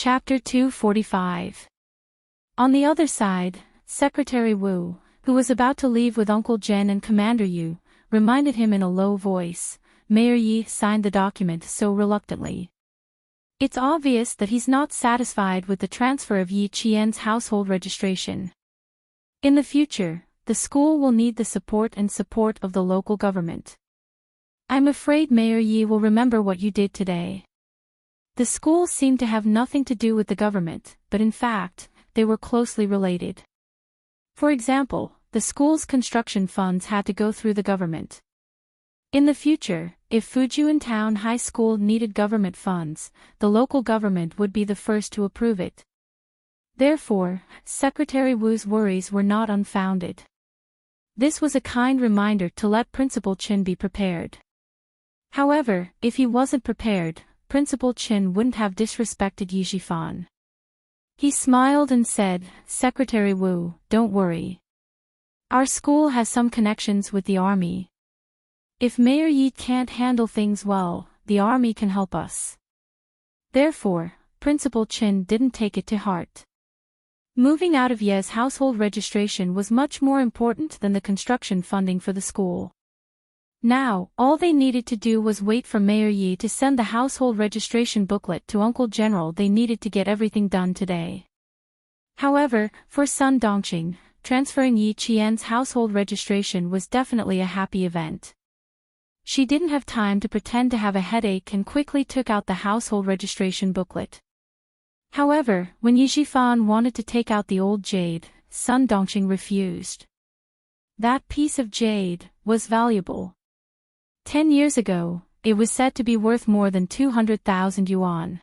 Chapter 245. On the other side, Secretary Wu, who was about to leave with Uncle Jen and Commander Yu, reminded him in a low voice. Mayor Yi signed the document so reluctantly. It's obvious that he's not satisfied with the transfer of Yi Qian's household registration. In the future, the school will need the support of the local government. I'm afraid Mayor Yi will remember what you did today. The school seemed to have nothing to do with the government, but in fact, they were closely related. For example, the school's construction funds had to go through the government. In the future, if Fujian Town High School needed government funds, the local government would be the first to approve it. Therefore, Secretary Wu's worries were not unfounded. This was a kind reminder to let Principal Qin be prepared. However, if he wasn't prepared, Principal Qin wouldn't have disrespected Yi Zhifan. He smiled and said, Secretary Wu, don't worry. Our school has some connections with the army. If Mayor Yi can't handle things well, the army can help us. Therefore, Principal Qin didn't take it to heart. Moving out of Ye's household registration was much more important than the construction funding for the school. Now, all they needed to do was wait for Mayor Yi to send the household registration booklet to Uncle General. They needed to get everything done today. However, for Sun Dongqing, transferring Yi Qian's household registration was definitely a happy event. She didn't have time to pretend to have a headache and quickly took out the household registration booklet. However, when Yi Zhifan wanted to take out the old jade, Sun Dongqing refused. That piece of jade was valuable. 10 years ago, it was said to be worth more than 200,000 yuan.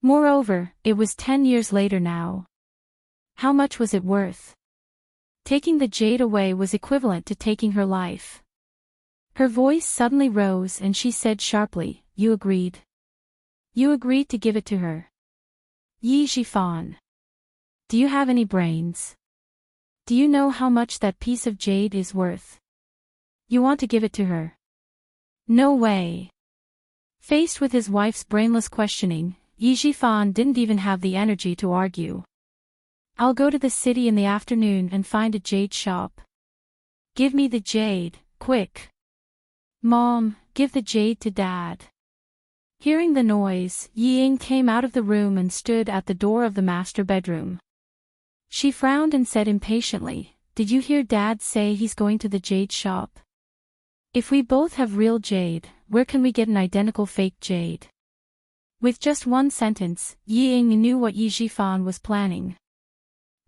Moreover, it was 10 years later now. How much was it worth? Taking the jade away was equivalent to taking her life. Her voice suddenly rose and she said sharply, You agreed. You agreed to give it to her. Yi Zhifan. Do you have any brains? Do you know how much that piece of jade is worth? You want to give it to her? No way. Faced with his wife's brainless questioning, Yi Zhifan didn't even have the energy to argue. I'll go to the city in the afternoon and find a jade shop. Give me the jade, quick. Mom, give the jade to Dad. Hearing the noise, Yi Ying came out of the room and stood at the door of the master bedroom. She frowned and said impatiently, Did you hear Dad say he's going to the jade shop? If we both have real jade, where can we get an identical fake jade? With just one sentence, Yi Ying knew what Yi Zhifan was planning.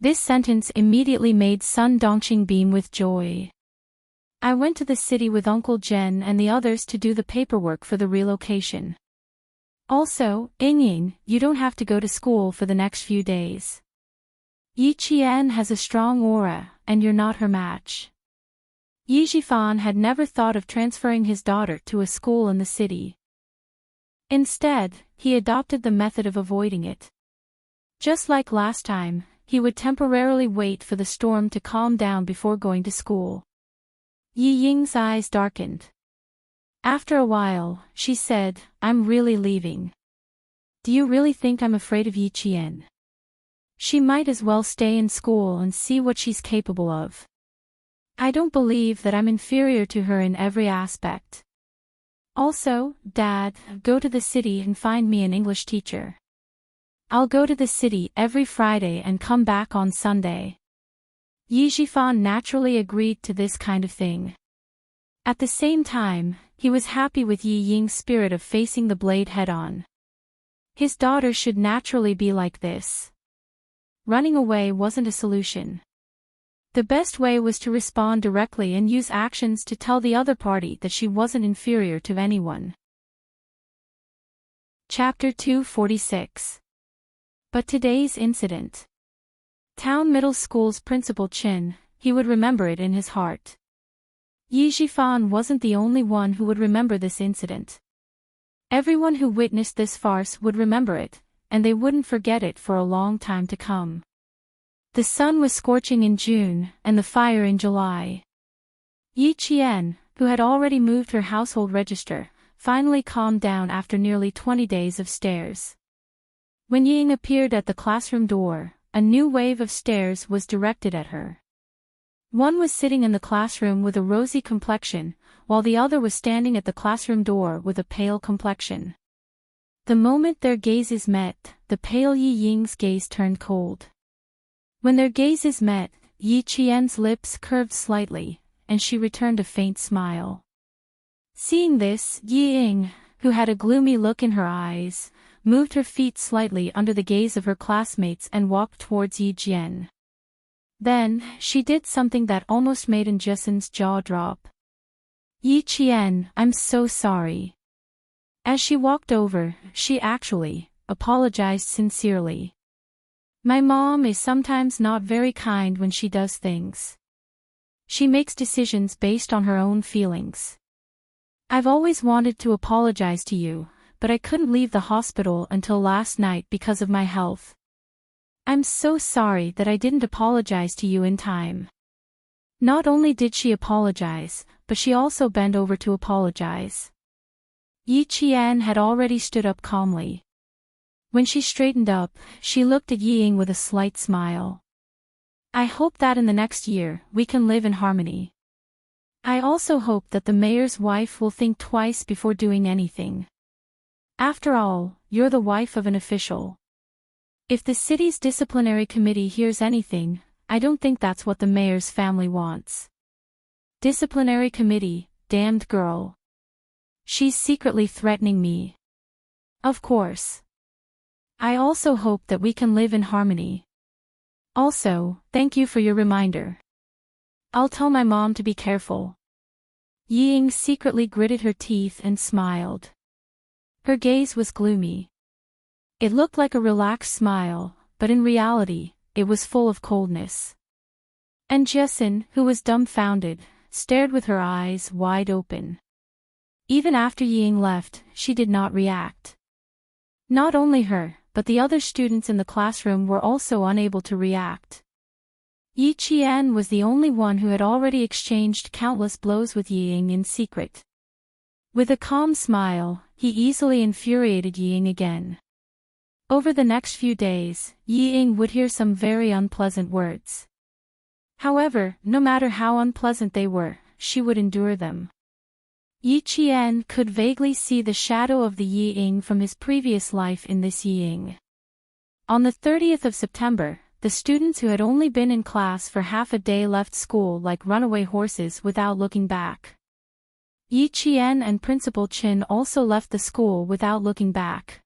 This sentence immediately made Sun Dongqing beam with joy. I went to the city with Uncle Jen and the others to do the paperwork for the relocation. Also, Ying, you don't have to go to school for the next few days. Yi Qian has a strong aura, and you're not her match. Yi Zhifan had never thought of transferring his daughter to a school in the city. Instead, he adopted the method of avoiding it. Just like last time, he would temporarily wait for the storm to calm down before going to school. Yi Ying's eyes darkened. After a while, she said, I'm really leaving. Do you really think I'm afraid of Yi Qian? She might as well stay in school and see what she's capable of. I don't believe that I'm inferior to her in every aspect. Also, Dad, go to the city and find me an English teacher. I'll go to the city every Friday and come back on Sunday. Yi Zhifan naturally agreed to this kind of thing. At the same time, he was happy with Yi Ying's spirit of facing the blade head-on. His daughter should naturally be like this. Running away wasn't a solution. The best way was to respond directly and use actions to tell the other party that she wasn't inferior to anyone. Chapter 246. But today's incident. Town Middle School's Principal Qin, he would remember it in his heart. Yi Zhifan wasn't the only one who would remember this incident. Everyone who witnessed this farce would remember it, and they wouldn't forget it for a long time to come. The sun was scorching in June, and the fire in July. Yi Qian, who had already moved her household register, finally calmed down after nearly 20 days of stares. When Ying appeared at the classroom door, a new wave of stares was directed at her. One was sitting in the classroom with a rosy complexion, while the other was standing at the classroom door with a pale complexion. The moment their gazes met, the pale Yi Ying's gaze turned cold. When their gazes met, Yi Qian's lips curved slightly, and she returned a faint smile. Seeing this, Yi Ying, who had a gloomy look in her eyes, moved her feet slightly under the gaze of her classmates and walked towards Yi Jian. Then, she did something that almost made Enjussen's jaw drop. "Yi Qian, I'm so sorry." As she walked over, she actually apologized sincerely. "My mom is sometimes not very kind when she does things. She makes decisions based on her own feelings. I've always wanted to apologize to you, but I couldn't leave the hospital until last night because of my health. I'm so sorry that I didn't apologize to you in time." Not only did she apologize, but she also bent over to apologize. Yi Qian had already stood up calmly. When she straightened up, she looked at Yi Ying with a slight smile. "I hope that in the next year, we can live in harmony. I also hope that the mayor's wife will think twice before doing anything. After all, you're the wife of an official. If the city's disciplinary committee hears anything, I don't think that's what the mayor's family wants. Disciplinary committee, damned girl. She's secretly threatening me. Of course. I also hope that we can live in harmony. Also, thank you for your reminder. I'll tell my mom to be careful." Yi Ying secretly gritted her teeth and smiled. Her gaze was gloomy. It looked like a relaxed smile, but in reality, it was full of coldness. And Jessen, who was dumbfounded, stared with her eyes wide open. Even after Yi Ying left, she did not react. Not only her, but the other students in the classroom were also unable to react. Yi Qian was the only one who had already exchanged countless blows with Yi Ying in secret. With a calm smile, he easily infuriated Yi Ying again. Over the next few days, Yi Ying would hear some very unpleasant words. However, no matter how unpleasant they were, she would endure them. Yi Qian could vaguely see the shadow of the Yi Ying from his previous life in this Yi Ying. On the 30th of September, the students who had only been in class for half a day left school like runaway horses without looking back. Yi Qian and Principal Qin also left the school without looking back.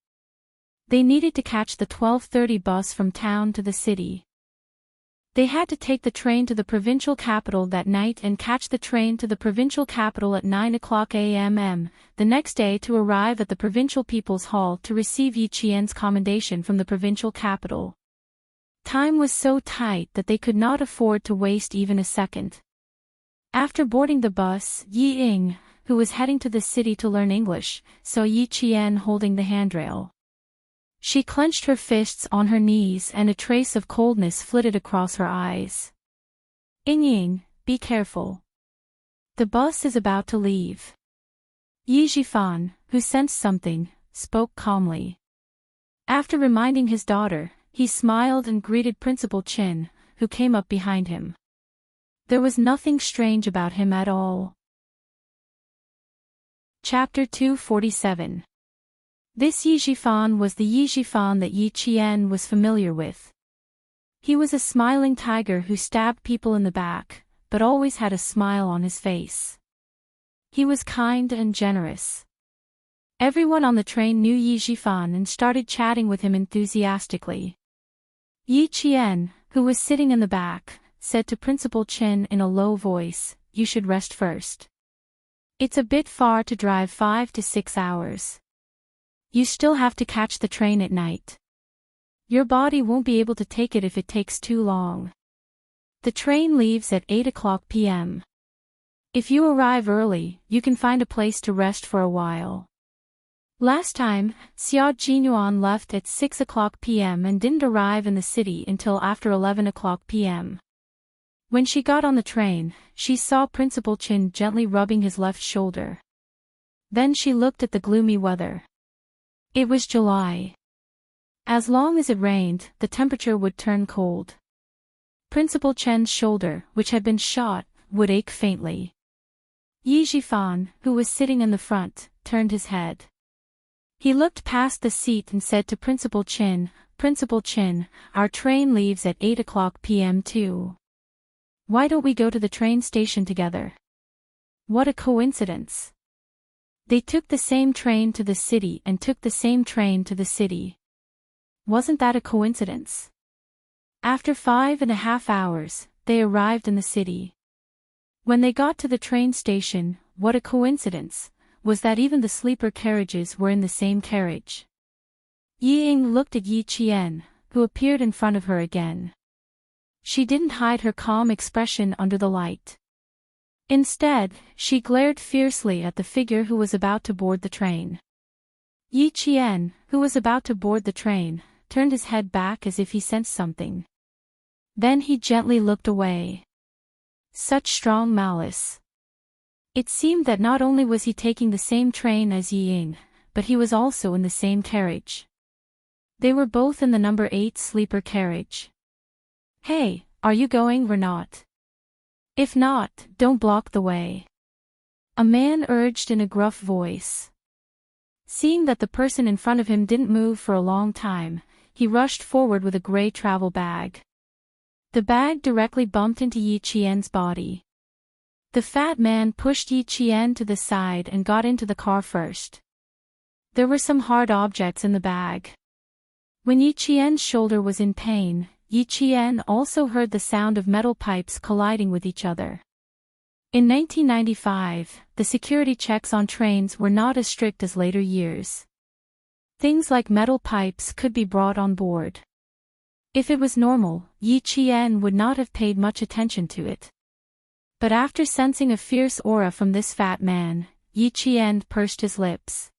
They needed to catch the 12:30 bus from town to the city. They had to take the train to the provincial capital that night and catch the train to the provincial capital at 9 a.m. the next day to arrive at the provincial people's hall to receive Yi Qian's commendation from the provincial capital. Time was so tight that they could not afford to waste even a second. After boarding the bus, Yi Ying, who was heading to the city to learn English, saw Yi Qian holding the handrail. She clenched her fists on her knees and a trace of coldness flitted across her eyes. "Ying, be careful. The bus is about to leave." Yi Jifan, who sensed something, spoke calmly. After reminding his daughter, he smiled and greeted Principal Qin, who came up behind him. There was nothing strange about him at all. Chapter 247. This Yi Jifan was the Yi Jifan that Yi Qian was familiar with. He was a smiling tiger who stabbed people in the back, but always had a smile on his face. He was kind and generous. Everyone on the train knew Yi Jifan and started chatting with him enthusiastically. Yi Qian, who was sitting in the back, said to Principal Qin in a low voice, "You should rest first. It's a bit far to drive 5 to 6 hours. You still have to catch the train at night. Your body won't be able to take it if it takes too long. The train leaves at 8 p.m. If you arrive early, you can find a place to rest for a while." Last time, Xia Jinyuan left at 6 p.m. and didn't arrive in the city until after 11 p.m. When she got on the train, she saw Principal Qin gently rubbing his left shoulder. Then she looked at the gloomy weather. It was July. As long as it rained, the temperature would turn cold. Principal Chen's shoulder, which had been shot, would ache faintly. Yi Jifan, who was sitting in the front, turned his head. He looked past the seat and said to Principal Chin, "Principal Chin, our train leaves at 8 p.m. too. Why don't we go to the train station together?" What a coincidence. They took the same train to the city and took the same train to the city. Wasn't that a coincidence? After 5.5 hours, they arrived in the city. When they got to the train station, what a coincidence, was that even the sleeper carriages were in the same carriage. Yi Ying looked at Yi Qian, who appeared in front of her again. She didn't hide her calm expression under the light. Instead, she glared fiercely at the figure who was about to board the train. Yi Qian, who was about to board the train, turned his head back as if he sensed something. Then he gently looked away. Such strong malice. It seemed that not only was he taking the same train as Yi Ying, but he was also in the same carriage. They were both in the number 8 sleeper carriage. "Hey, are you going or not? If not, don't block the way," a man urged in a gruff voice. Seeing that the person in front of him didn't move for a long time, he rushed forward with a gray travel bag. The bag directly bumped into Yi Qian's body. The fat man pushed Yi Qian to the side and got into the car first. There were some hard objects in the bag. When Yi Qian's shoulder was in pain, Yi Qian also heard the sound of metal pipes colliding with each other. In 1995, the security checks on trains were not as strict as later years. Things like metal pipes could be brought on board. If it was normal, Yi Qian would not have paid much attention to it. But after sensing a fierce aura from this fat man, Yi Qian pursed his lips.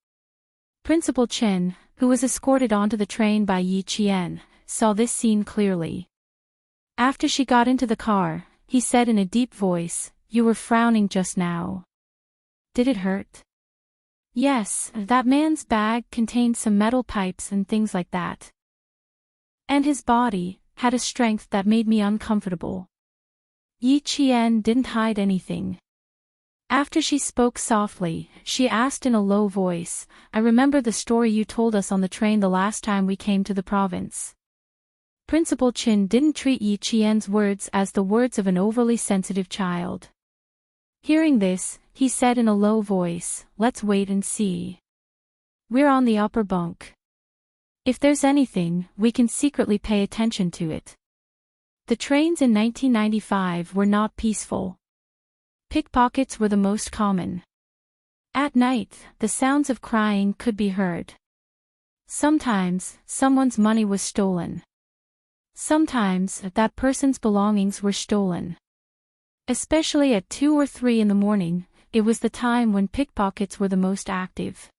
Principal Chen, who was escorted onto the train by Yi Qian, saw this scene clearly. After she got into the car, he said in a deep voice, "You were frowning just now. Did it hurt?" "Yes, that man's bag contained some metal pipes and things like that. And his body had a strength that made me uncomfortable." Yi Qian didn't hide anything. After she spoke softly, she asked in a low voice, "I remember the story you told us on the train the last time we came to the province." Principal Chin didn't treat Yi Qian's words as the words of an overly sensitive child. Hearing this, he said in a low voice, "Let's wait and see. We're on the upper bunk. If there's anything, we can secretly pay attention to it." The trains in 1995 were not peaceful. Pickpockets were the most common. At night, the sounds of crying could be heard. Sometimes, someone's money was stolen. Sometimes, that person's belongings were stolen. Especially at 2 or 3 in the morning, it was the time when pickpockets were the most active.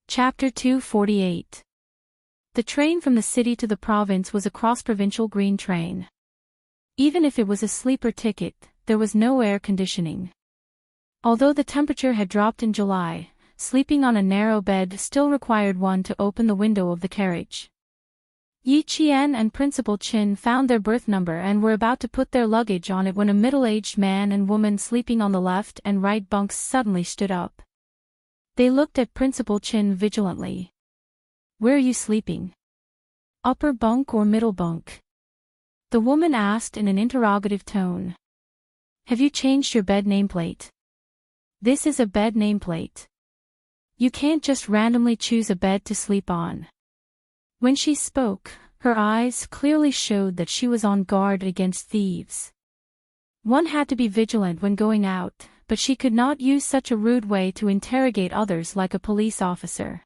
Chapter 248. The train from the city to the province was a cross-provincial green train. Even if it was a sleeper ticket, there was no air conditioning. Although the temperature had dropped in July, sleeping on a narrow bed still required one to open the window of the carriage. Yi Qian and Principal Chin found their berth number and were about to put their luggage on it when a middle-aged man and woman sleeping on the left and right bunks suddenly stood up. They looked at Principal Chin vigilantly. "Where are you sleeping? Upper bunk or middle bunk?" the woman asked in an interrogative tone. "Have you changed your bed nameplate? This is a bed nameplate. You can't just randomly choose a bed to sleep on." When she spoke, her eyes clearly showed that she was on guard against thieves. One had to be vigilant when going out, but she could not use such a rude way to interrogate others like a police officer.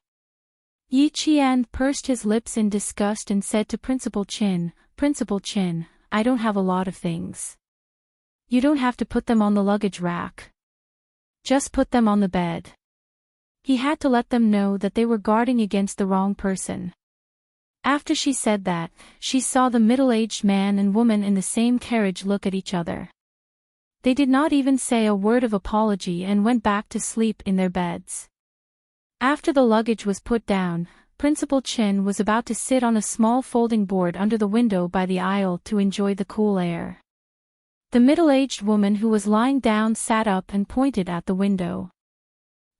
Yi Qian pursed his lips in disgust and said to Principal Chin, "Principal Chin, I don't have a lot of things. You don't have to put them on the luggage rack. Just put them on the bed." He had to let them know that they were guarding against the wrong person. After she said that, she saw the middle-aged man and woman in the same carriage look at each other. They did not even say a word of apology and went back to sleep in their beds. After the luggage was put down, Principal Chin was about to sit on a small folding board under the window by the aisle to enjoy the cool air. The middle-aged woman who was lying down sat up and pointed at the window.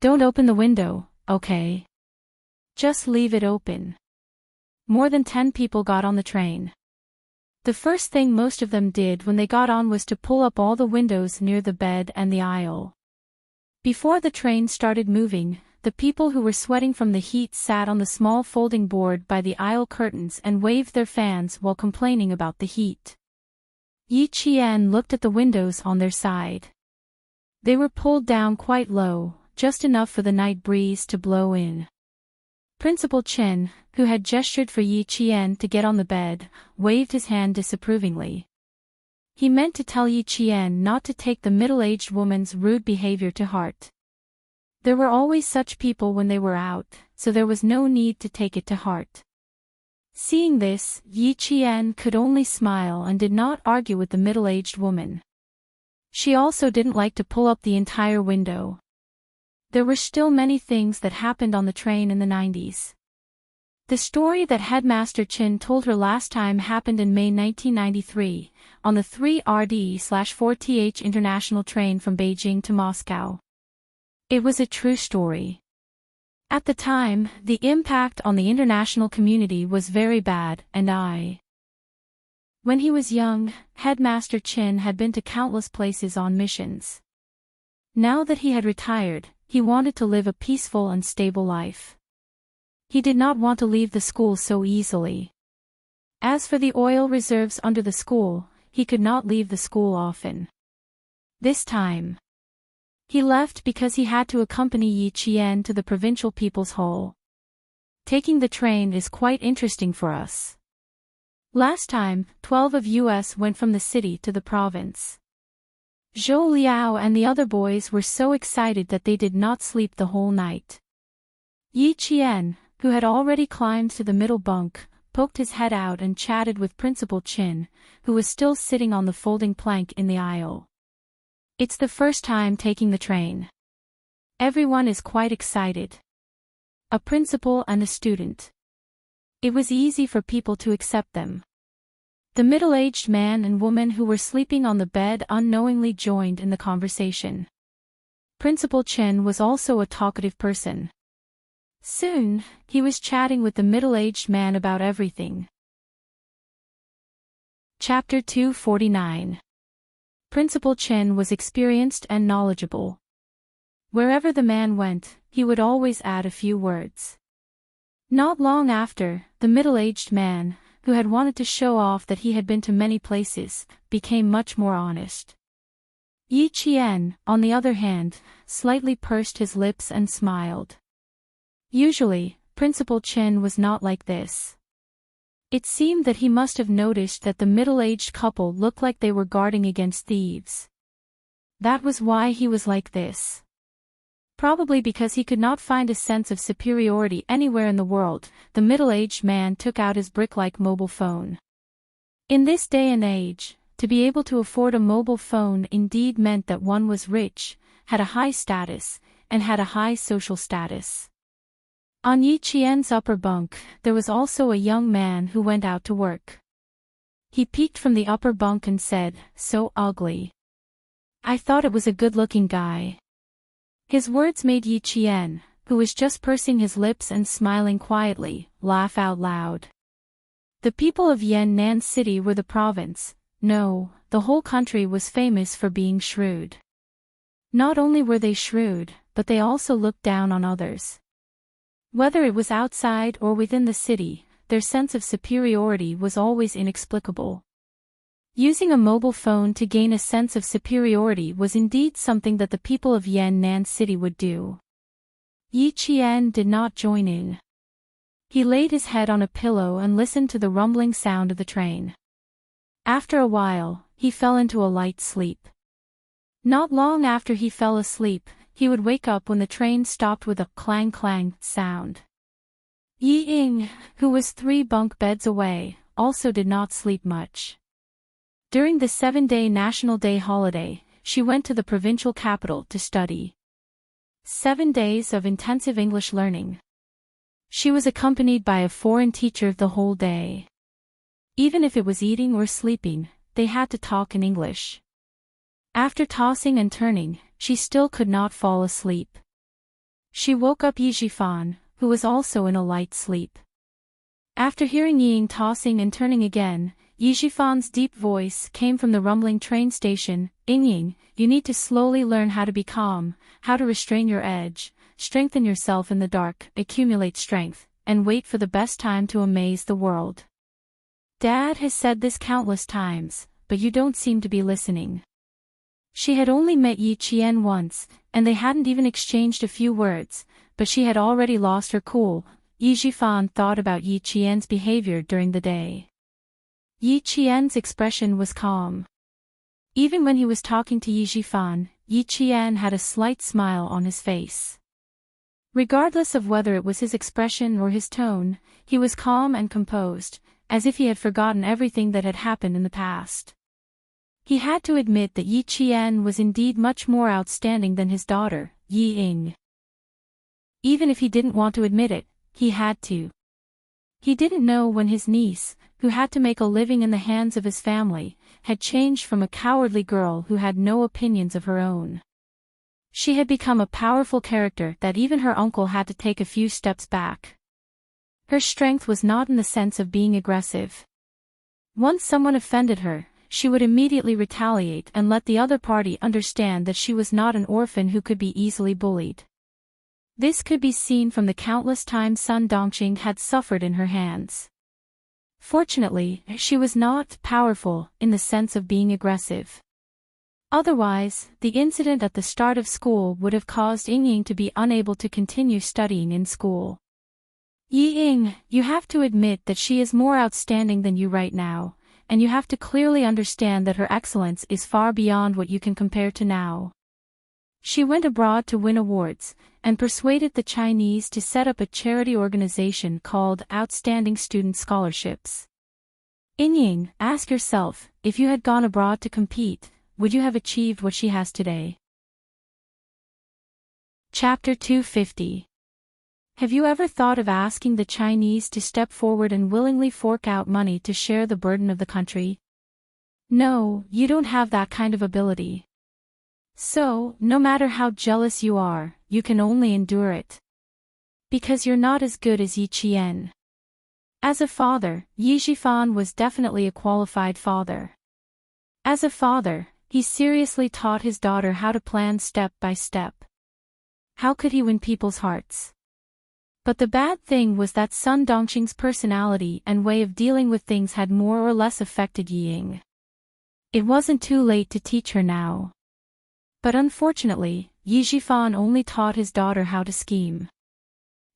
"Don't open the window, okay? Just leave it open." More than 10 people got on the train. The first thing most of them did when they got on was to pull up all the windows near the bed and the aisle. Before the train started moving, the people who were sweating from the heat sat on the small folding board by the aisle curtains and waved their fans while complaining about the heat. Yi Qian looked at the windows on their side. They were pulled down quite low, just enough for the night breeze to blow in. Principal Chen, who had gestured for Yi Qian to get on the bed, waved his hand disapprovingly. He meant to tell Yi Qian not to take the middle-aged woman's rude behavior to heart. There were always such people when they were out, so there was no need to take it to heart. Seeing this, Yi Qian could only smile and did not argue with the middle-aged woman. She also didn't like to pull up the entire window. There were still many things that happened on the train in the 90s. The story that Headmaster Chin told her last time happened in May 1993, on the 3RD/4TH international train from Beijing to Moscow. It was a true story. At the time, the impact on the international community was very bad, when he was young, Headmaster Chin had been to countless places on missions. Now that he had retired, he wanted to live a peaceful and stable life. He did not want to leave the school so easily. As for the oil reserves under the school, he could not leave the school often. This time, he left because he had to accompany Yi Qian to the provincial people's hall. Taking the train is quite interesting for us. Last time, 12 of us went from the city to the province. Zhou Liao and the other boys were so excited that they did not sleep the whole night. Yi Qian, who had already climbed to the middle bunk, poked his head out and chatted with Principal Chin, who was still sitting on the folding plank in the aisle. It's the first time taking the train. Everyone is quite excited. A principal and a student. It was easy for people to accept them. The middle-aged man and woman who were sleeping on the bed unknowingly joined in the conversation. Principal Chen was also a talkative person. Soon, he was chatting with the middle-aged man about everything. Chapter 249. Principal Chen was experienced and knowledgeable. Wherever the man went, he would always add a few words. Not long after, the middle-aged man, who had wanted to show off that he had been to many places, became much more honest. Yi Qian, on the other hand, slightly pursed his lips and smiled. Usually, Principal Chen was not like this. It seemed that he must have noticed that the middle-aged couple looked like they were guarding against thieves. That was why he was like this. Probably because he could not find a sense of superiority anywhere in the world, the middle-aged man took out his brick-like mobile phone. In this day and age, to be able to afford a mobile phone indeed meant that one was rich, had a high status, and had a high social status. On Yi Qian's upper bunk, there was also a young man who went out to work. He peeked from the upper bunk and said, "So ugly. I thought it was a good-looking guy." His words made Yi Qian, who was just pursing his lips and smiling quietly, laugh out loud. The people of Yan'an City were the province, no, the whole country was famous for being shrewd. Not only were they shrewd, but they also looked down on others. Whether it was outside or within the city, their sense of superiority was always inexplicable. Using a mobile phone to gain a sense of superiority was indeed something that the people of Yan'an City would do. Yi Qian did not join in. He laid his head on a pillow and listened to the rumbling sound of the train. After a while, he fell into a light sleep. Not long after he fell asleep, he would wake up when the train stopped with a clang-clang sound. Yi Ying, who was 3 bunk beds away, also did not sleep much. During the 7-day National Day holiday, she went to the provincial capital to study. 7 days of intensive English learning. She was accompanied by a foreign teacher the whole day. Even if it was eating or sleeping, they had to talk in English. After tossing and turning, she still could not fall asleep. She woke up Yijifan, who was also in a light sleep. After hearing Ying tossing and turning again, Yijifan's deep voice came from the rumbling train station. Ying, you need to slowly learn how to be calm, how to restrain your edge, strengthen yourself in the dark, accumulate strength, and wait for the best time to amaze the world. Dad has said this countless times, but you don't seem to be listening. She had only met Yi Qian once, and they hadn't even exchanged a few words, but she had already lost her cool. Yi Jifan thought about Yi Qian's behavior during the day. Yi Qian's expression was calm. Even when he was talking to Yi Jifan, Yi Qian had a slight smile on his face. Regardless of whether it was his expression or his tone, he was calm and composed, as if he had forgotten everything that had happened in the past. He had to admit that Yi Qian was indeed much more outstanding than his daughter, Yi Ying. Even if he didn't want to admit it, he had to. He didn't know when his niece, who had to make a living in the hands of his family, had changed from a cowardly girl who had no opinions of her own. She had become a powerful character that even her uncle had to take a few steps back. Her strength was not in the sense of being aggressive. Once someone offended her, she would immediately retaliate and let the other party understand that she was not an orphan who could be easily bullied. This could be seen from the countless times Sun Dongqing had suffered in her hands. Fortunately, she was not powerful in the sense of being aggressive. Otherwise, the incident at the start of school would have caused Ying to be unable to continue studying in school. Yi Ying, you have to admit that she is more outstanding than you right now, and you have to clearly understand that her excellence is far beyond what you can compare to now. She went abroad to win awards, and persuaded the Chinese to set up a charity organization called Outstanding Student Scholarships. Ying, ask yourself, if you had gone abroad to compete, would you have achieved what she has today? Chapter 250. Have you ever thought of asking the Chinese to step forward and willingly fork out money to share the burden of the country? No, you don't have that kind of ability. So, no matter how jealous you are, you can only endure it. Because you're not as good as Yi Qian. As a father, Yi Jifan was definitely a qualified father. As a father, he seriously taught his daughter how to plan step by step. How could he win people's hearts? But the bad thing was that Sun Dongqing's personality and way of dealing with things had more or less affected Yi Ying. It wasn't too late to teach her now. But unfortunately, Yi Jifan only taught his daughter how to scheme.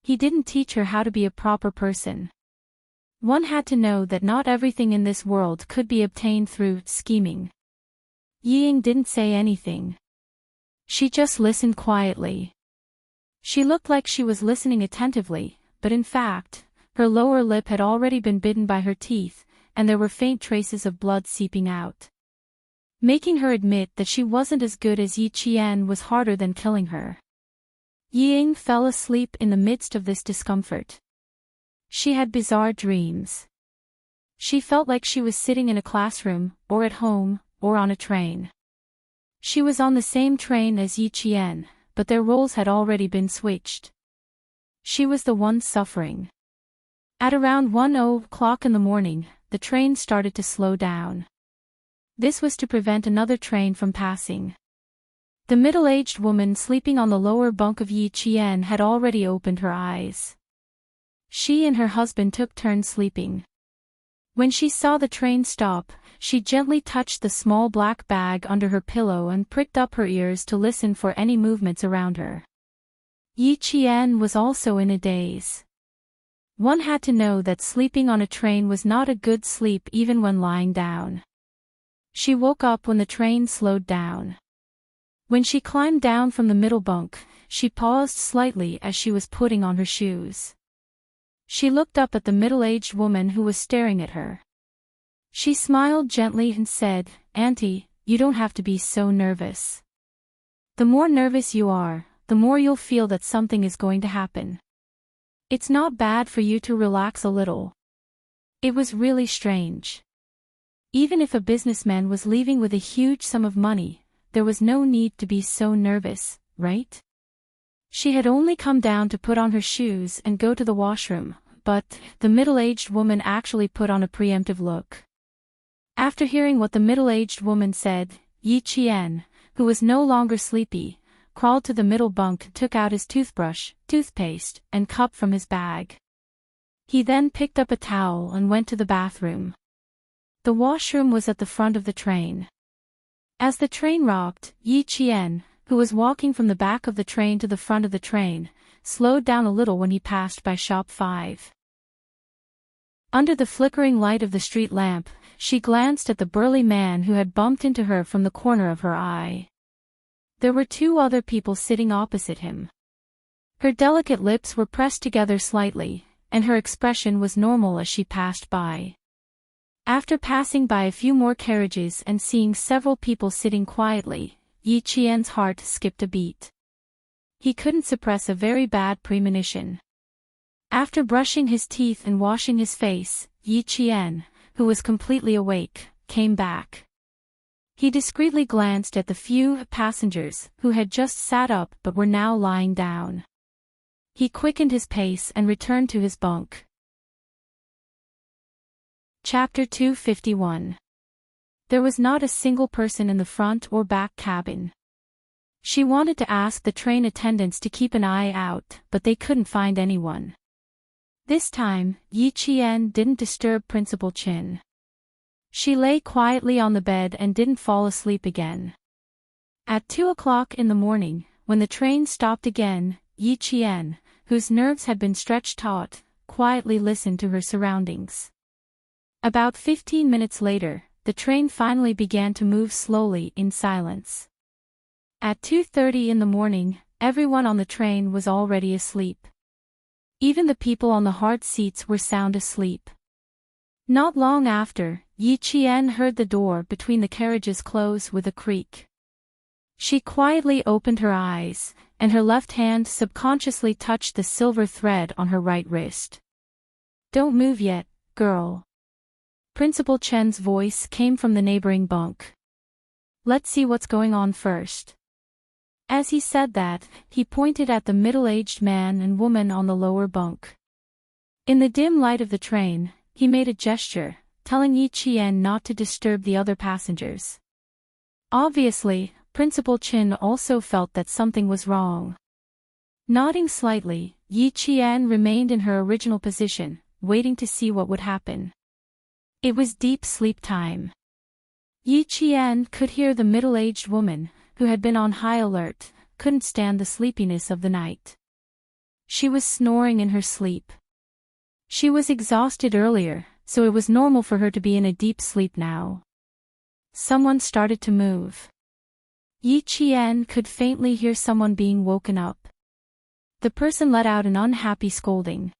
He didn't teach her how to be a proper person. One had to know that not everything in this world could be obtained through scheming. Yi Ying didn't say anything. She just listened quietly. She looked like she was listening attentively, but in fact, her lower lip had already been bitten by her teeth, and there were faint traces of blood seeping out. Making her admit that she wasn't as good as Yi Qian was harder than killing her. Yi Ying fell asleep in the midst of this discomfort. She had bizarre dreams. She felt like she was sitting in a classroom, or at home, or on a train. She was on the same train as Yi Qian, but their roles had already been switched. She was the one suffering. At around 1:00 in the morning, the train started to slow down. This was to prevent another train from passing. The middle-aged woman sleeping on the lower bunk of Yi Qian had already opened her eyes. She and her husband took turns sleeping. When she saw the train stop, she gently touched the small black bag under her pillow and pricked up her ears to listen for any movements around her. Yi Qian was also in a daze. One had to know that sleeping on a train was not a good sleep even when lying down. She woke up when the train slowed down. When she climbed down from the middle bunk, she paused slightly as she was putting on her shoes. She looked up at the middle-aged woman who was staring at her. She smiled gently and said, "Auntie, you don't have to be so nervous. The more nervous you are, the more you'll feel that something is going to happen." It's not bad for you to relax a little. It was really strange. Even if a businessman was leaving with a huge sum of money, there was no need to be so nervous, right? She had only come down to put on her shoes and go to the washroom, but the middle-aged woman actually put on a preemptive look. After hearing what the middle-aged woman said, Yi Qian, who was no longer sleepy, crawled to the middle bunk, took out his toothbrush, toothpaste, and cup from his bag. He then picked up a towel and went to the bathroom. The washroom was at the front of the train. As the train rocked, Yi Qian, who was walking from the back of the train to the front of the train, slowed down a little when he passed by Shop 5. Under the flickering light of the street lamp, she glanced at the burly man who had bumped into her from the corner of her eye. There were two other people sitting opposite him. Her delicate lips were pressed together slightly, and her expression was normal as she passed by. After passing by a few more carriages and seeing several people sitting quietly, Yi Qian's heart skipped a beat. He couldn't suppress a very bad premonition. After brushing his teeth and washing his face, Yi Qian, who was completely awake, came back. He discreetly glanced at the few passengers who had just sat up but were now lying down. He quickened his pace and returned to his bunk. Chapter 251. There was not a single person in the front or back cabin. She wanted to ask the train attendants to keep an eye out, but they couldn't find anyone. This time, Yi Qian didn't disturb Principal Chin. She lay quietly on the bed and didn't fall asleep again. At 2 o'clock in the morning, when the train stopped again, Yi Qian, whose nerves had been stretched taut, quietly listened to her surroundings. About 15 minutes later, the train finally began to move slowly in silence. At 2:30 in the morning, everyone on the train was already asleep. Even the people on the hard seats were sound asleep. Not long after, Yi Qian heard the door between the carriages close with a creak. She quietly opened her eyes, and her left hand subconsciously touched the silver thread on her right wrist. "Don't move yet, girl." Principal Chen's voice came from the neighboring bunk. "Let's see what's going on first." As he said that, he pointed at the middle-aged man and woman on the lower bunk. In the dim light of the train, he made a gesture, telling Yi Qian not to disturb the other passengers. Obviously, Principal Chin also felt that something was wrong. Nodding slightly, Yi Qian remained in her original position, waiting to see what would happen. It was deep sleep time. Yi Qian could hear the middle-aged woman, who had been on high alert, couldn't stand the sleepiness of the night. She was snoring in her sleep. She was exhausted earlier, so it was normal for her to be in a deep sleep now. Someone started to move. Yi Qian could faintly hear someone being woken up. The person let out an unhappy scolding.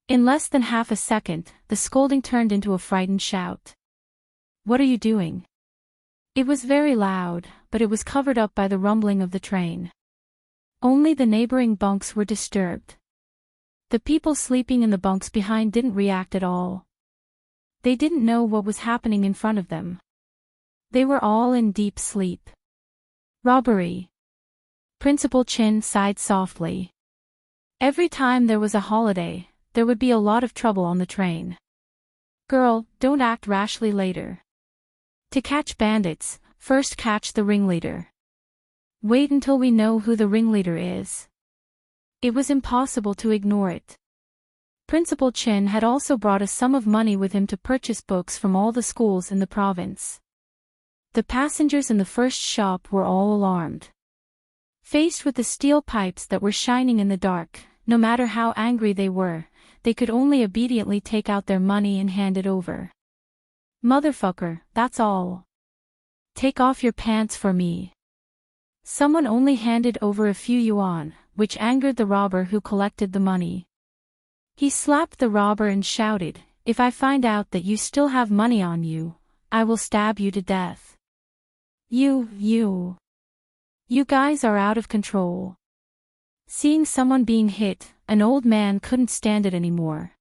In less than half a second, the scolding turned into a frightened shout. "What are you doing?" It was very loud, but it was covered up by the rumbling of the train. Only the neighboring bunks were disturbed. The people sleeping in the bunks behind didn't react at all. They didn't know what was happening in front of them. They were all in deep sleep. "Robbery." Principal Chin sighed softly. Every time there was a holiday, there would be a lot of trouble on the train. "Girl, don't act rashly later. To catch bandits, first catch the ringleader. Wait until we know who the ringleader is." It was impossible to ignore it. Principal Chin had also brought a sum of money with him to purchase books from all the schools in the province. The passengers in the first shop were all alarmed. Faced with the steel pipes that were shining in the dark, no matter how angry they were, they could only obediently take out their money and hand it over. "Motherfucker, that's all. Take off your pants for me." Someone only handed over a few yuan, which angered the robber who collected the money. He slapped the robber and shouted, "If I find out that you still have money on you, I will stab you to death. You guys are out of control." Seeing someone being hit, an old man couldn't stand it anymore.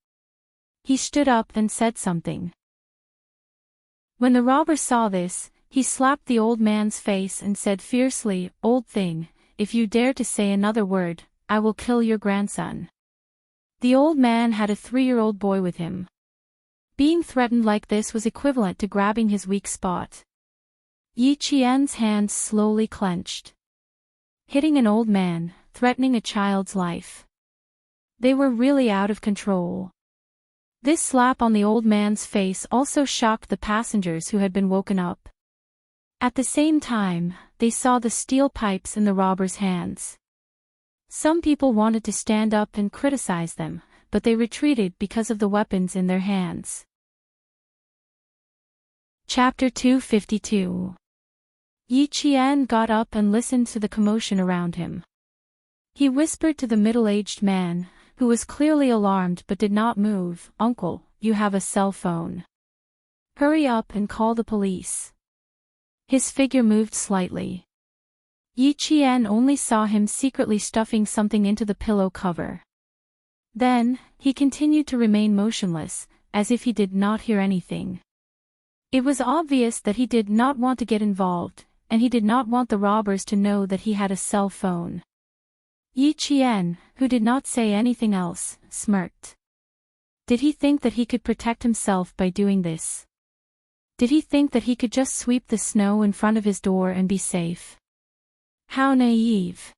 He stood up and said something. When the robber saw this, he slapped the old man's face and said fiercely, "Old thing, if you dare to say another word, I will kill your grandson." The old man had a 3-year-old boy with him. Being threatened like this was equivalent to grabbing his weak spot. Yi Qian's hands slowly clenched. Hitting an old man, threatening a child's life. They were really out of control. This slap on the old man's face also shocked the passengers who had been woken up. At the same time, they saw the steel pipes in the robber's hands. Some people wanted to stand up and criticize them, but they retreated because of the weapons in their hands. Chapter 252. Yi Qian got up and listened to the commotion around him. He whispered to the middle-aged man, who was clearly alarmed but did not move, "Uncle, you have a cell phone. Hurry up and call the police." His figure moved slightly. Yi Qian only saw him secretly stuffing something into the pillow cover. Then, he continued to remain motionless, as if he did not hear anything. It was obvious that he did not want to get involved, and he did not want the robbers to know that he had a cell phone. Yi Qian, who did not say anything else, smirked. Did he think that he could protect himself by doing this? Did he think that he could just sweep the snow in front of his door and be safe? How naive.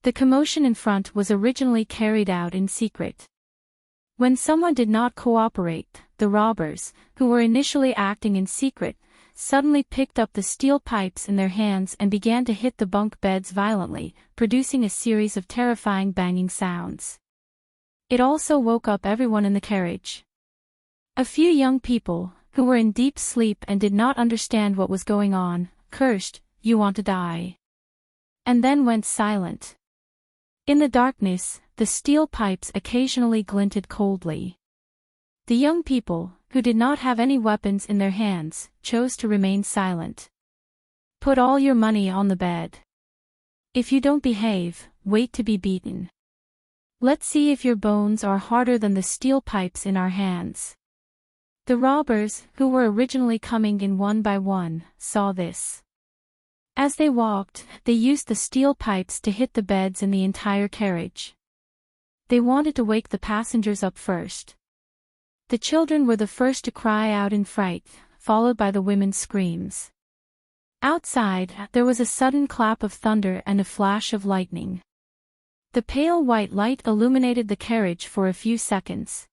The commotion in front was originally carried out in secret. When someone did not cooperate, the robbers, who were initially acting in secret, suddenly picked up the steel pipes in their hands and began to hit the bunk beds violently, producing a series of terrifying banging sounds. It also woke up everyone in the carriage. A few young people, who were in deep sleep and did not understand what was going on, cursed, "You want to die," and then went silent. In the darkness, the steel pipes occasionally glinted coldly. The young people, who did not have any weapons in their hands, chose to remain silent. "Put all your money on the bed. If you don't behave, wait to be beaten. Let's see if your bones are harder than the steel pipes in our hands." The robbers, who were originally coming in one by one, saw this. As they walked, they used the steel pipes to hit the beds in the entire carriage. They wanted to wake the passengers up first. The children were the first to cry out in fright, followed by the women's screams. Outside, there was a sudden clap of thunder and a flash of lightning. The pale white light illuminated the carriage for a few seconds.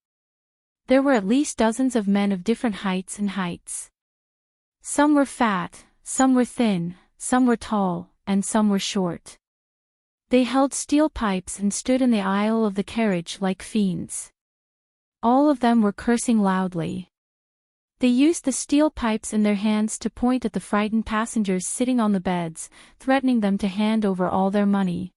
There were at least dozens of men of different heights and heights. Some were fat, some were thin, some were tall, and some were short. They held steel pipes and stood in the aisle of the carriage like fiends. All of them were cursing loudly. They used the steel pipes in their hands to point at the frightened passengers sitting on the beds, threatening them to hand over all their money.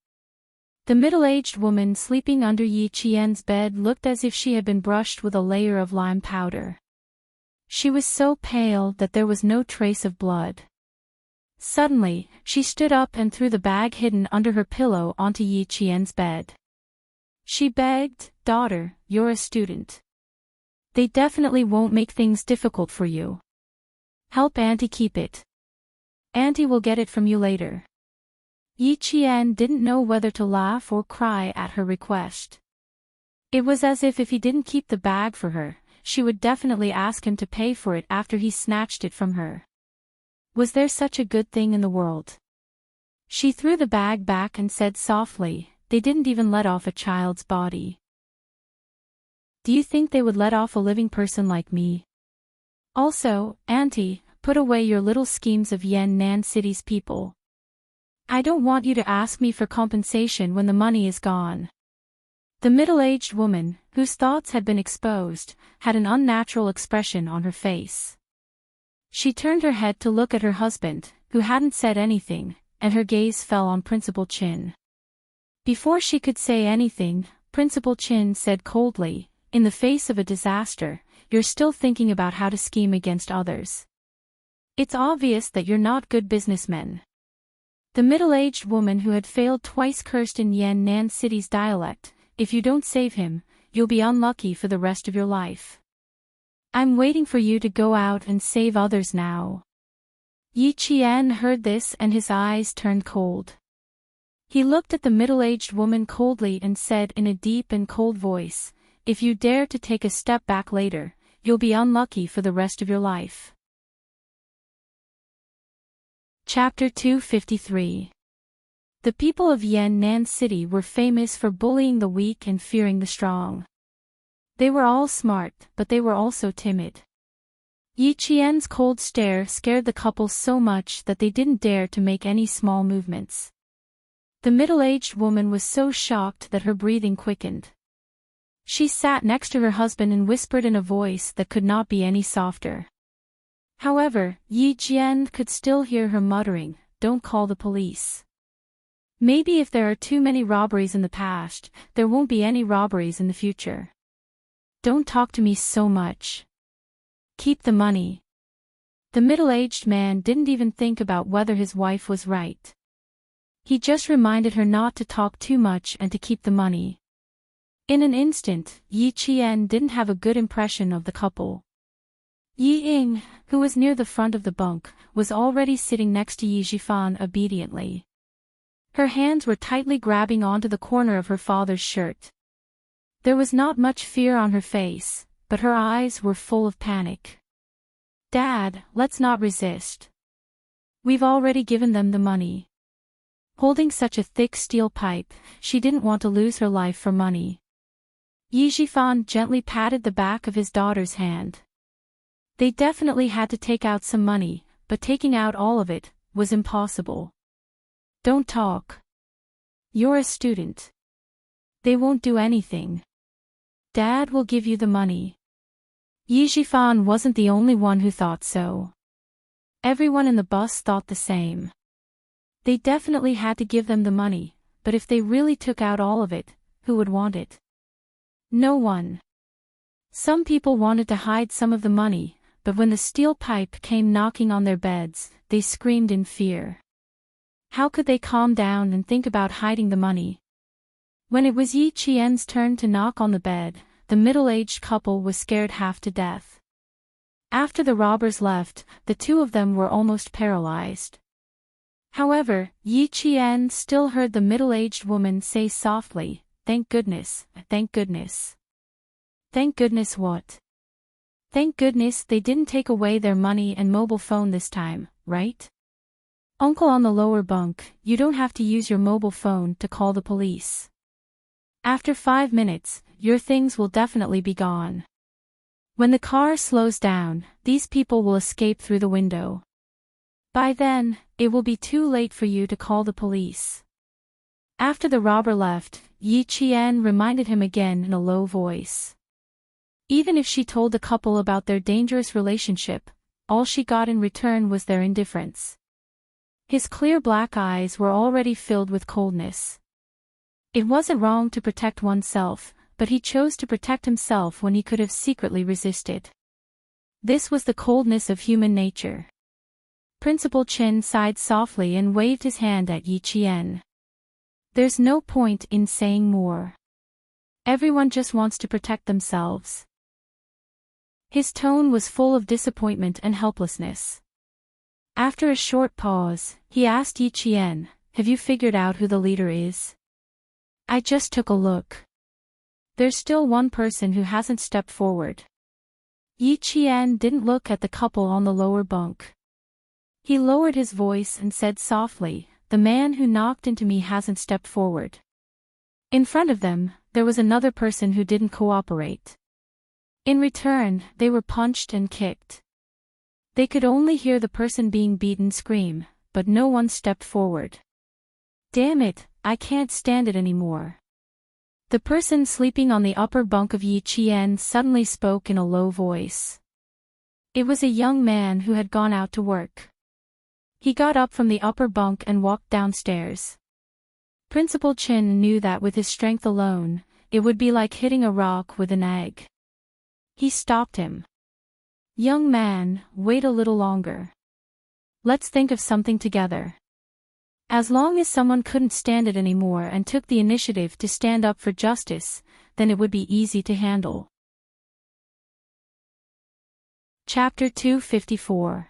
The middle-aged woman sleeping under Yi Qian's bed looked as if she had been brushed with a layer of lime powder. She was so pale that there was no trace of blood. Suddenly, she stood up and threw the bag hidden under her pillow onto Yi Qian's bed. She begged, "Daughter, you're a student. They definitely won't make things difficult for you. Help Auntie keep it. Auntie will get it from you later." Yi Qian didn't know whether to laugh or cry at her request. It was as if he didn't keep the bag for her, she would definitely ask him to pay for it after he snatched it from her. Was there such a good thing in the world? She threw the bag back and said softly, "They didn't even let off a child's body. Do you think they would let off a living person like me? Also, Auntie, put away your little schemes of Yan'an City's people. I don't want you to ask me for compensation when the money is gone." The middle-aged woman, whose thoughts had been exposed, had an unnatural expression on her face. She turned her head to look at her husband, who hadn't said anything, and her gaze fell on Principal Chin. Before she could say anything, Principal Chin said coldly, "In the face of a disaster, you're still thinking about how to scheme against others. It's obvious that you're not good businessmen." The middle-aged woman who had failed twice cursed in Yan'an City's dialect, if you don't save him, you'll be unlucky for the rest of your life. I'm waiting for you to go out and save others now." Yi Qian heard this and his eyes turned cold. He looked at the middle-aged woman coldly and said in a deep and cold voice, "If you dare to take a step back later, you'll be unlucky for the rest of your life." Chapter 253. The people of Yan'an City were famous for bullying the weak and fearing the strong. They were all smart, but they were also timid. Yi Qian's cold stare scared the couple so much that they didn't dare to make any small movements. The middle-aged woman was so shocked that her breathing quickened. She sat next to her husband and whispered in a voice that could not be any softer. However, Yi Qian could still hear her muttering, "Don't call the police. Maybe if there are too many robberies in the past, there won't be any robberies in the future. Don't talk to me so much. Keep the money." The middle-aged man didn't even think about whether his wife was right. He just reminded her not to talk too much and to keep the money. In an instant, Yi Qian didn't have a good impression of the couple. Yi Ying, who was near the front of the bunk, was already sitting next to Yi Zhifan obediently. Her hands were tightly grabbing onto the corner of her father's shirt. There was not much fear on her face, but her eyes were full of panic. "Dad, let's not resist. We've already given them the money." Holding such a thick steel pipe, she didn't want to lose her life for money. Yi Zhifan gently patted the back of his daughter's hand. They definitely had to take out some money, but taking out all of it was impossible. "Don't talk. You're a student. They won't do anything. Dad will give you the money." Yi Zhifan wasn't the only one who thought so. Everyone in the bus thought the same. They definitely had to give them the money, but if they really took out all of it, who would want it? No one. Some people wanted to hide some of the money, but when the steel pipe came knocking on their beds, they screamed in fear. How could they calm down and think about hiding the money? When it was Yi Qian's turn to knock on the bed, the middle-aged couple was scared half to death. After the robbers left, the two of them were almost paralyzed. However, Yi Qian still heard the middle-aged woman say softly, "Thank goodness, thank goodness." "Thank goodness what?" "Thank goodness they didn't take away their money and mobile phone this time, right? Uncle on the lower bunk, you don't have to use your mobile phone to call the police. After 5 minutes, your things will definitely be gone. When the car slows down, these people will escape through the window. By then, it will be too late for you to call the police." After the robber left, Yi Qian reminded him again in a low voice. Even if she told the couple about their dangerous relationship, all she got in return was their indifference. His clear black eyes were already filled with coldness. It wasn't wrong to protect oneself, but he chose to protect himself when he could have secretly resisted. This was the coldness of human nature. Principal Chen sighed softly and waved his hand at Yi Qian. "There's no point in saying more. Everyone just wants to protect themselves." His tone was full of disappointment and helplessness. After a short pause, he asked Yi Qian, "Have you figured out who the leader is?" "I just took a look. There's still one person who hasn't stepped forward." Yi Qian didn't look at the couple on the lower bunk. He lowered his voice and said softly, "The man who knocked into me hasn't stepped forward." In front of them, there was another person who didn't cooperate. In return, they were punched and kicked. They could only hear the person being beaten scream, but no one stepped forward. "Damn it, I can't stand it anymore." The person sleeping on the upper bunk of Yi Qian suddenly spoke in a low voice. It was a young man who had gone out to work. He got up from the upper bunk and walked downstairs. Principal Chen knew that with his strength alone, it would be like hitting a rock with an egg. He stopped him. "Young man, wait a little longer. Let's think of something together." As long as someone couldn't stand it anymore and took the initiative to stand up for justice, then it would be easy to handle. Chapter 254.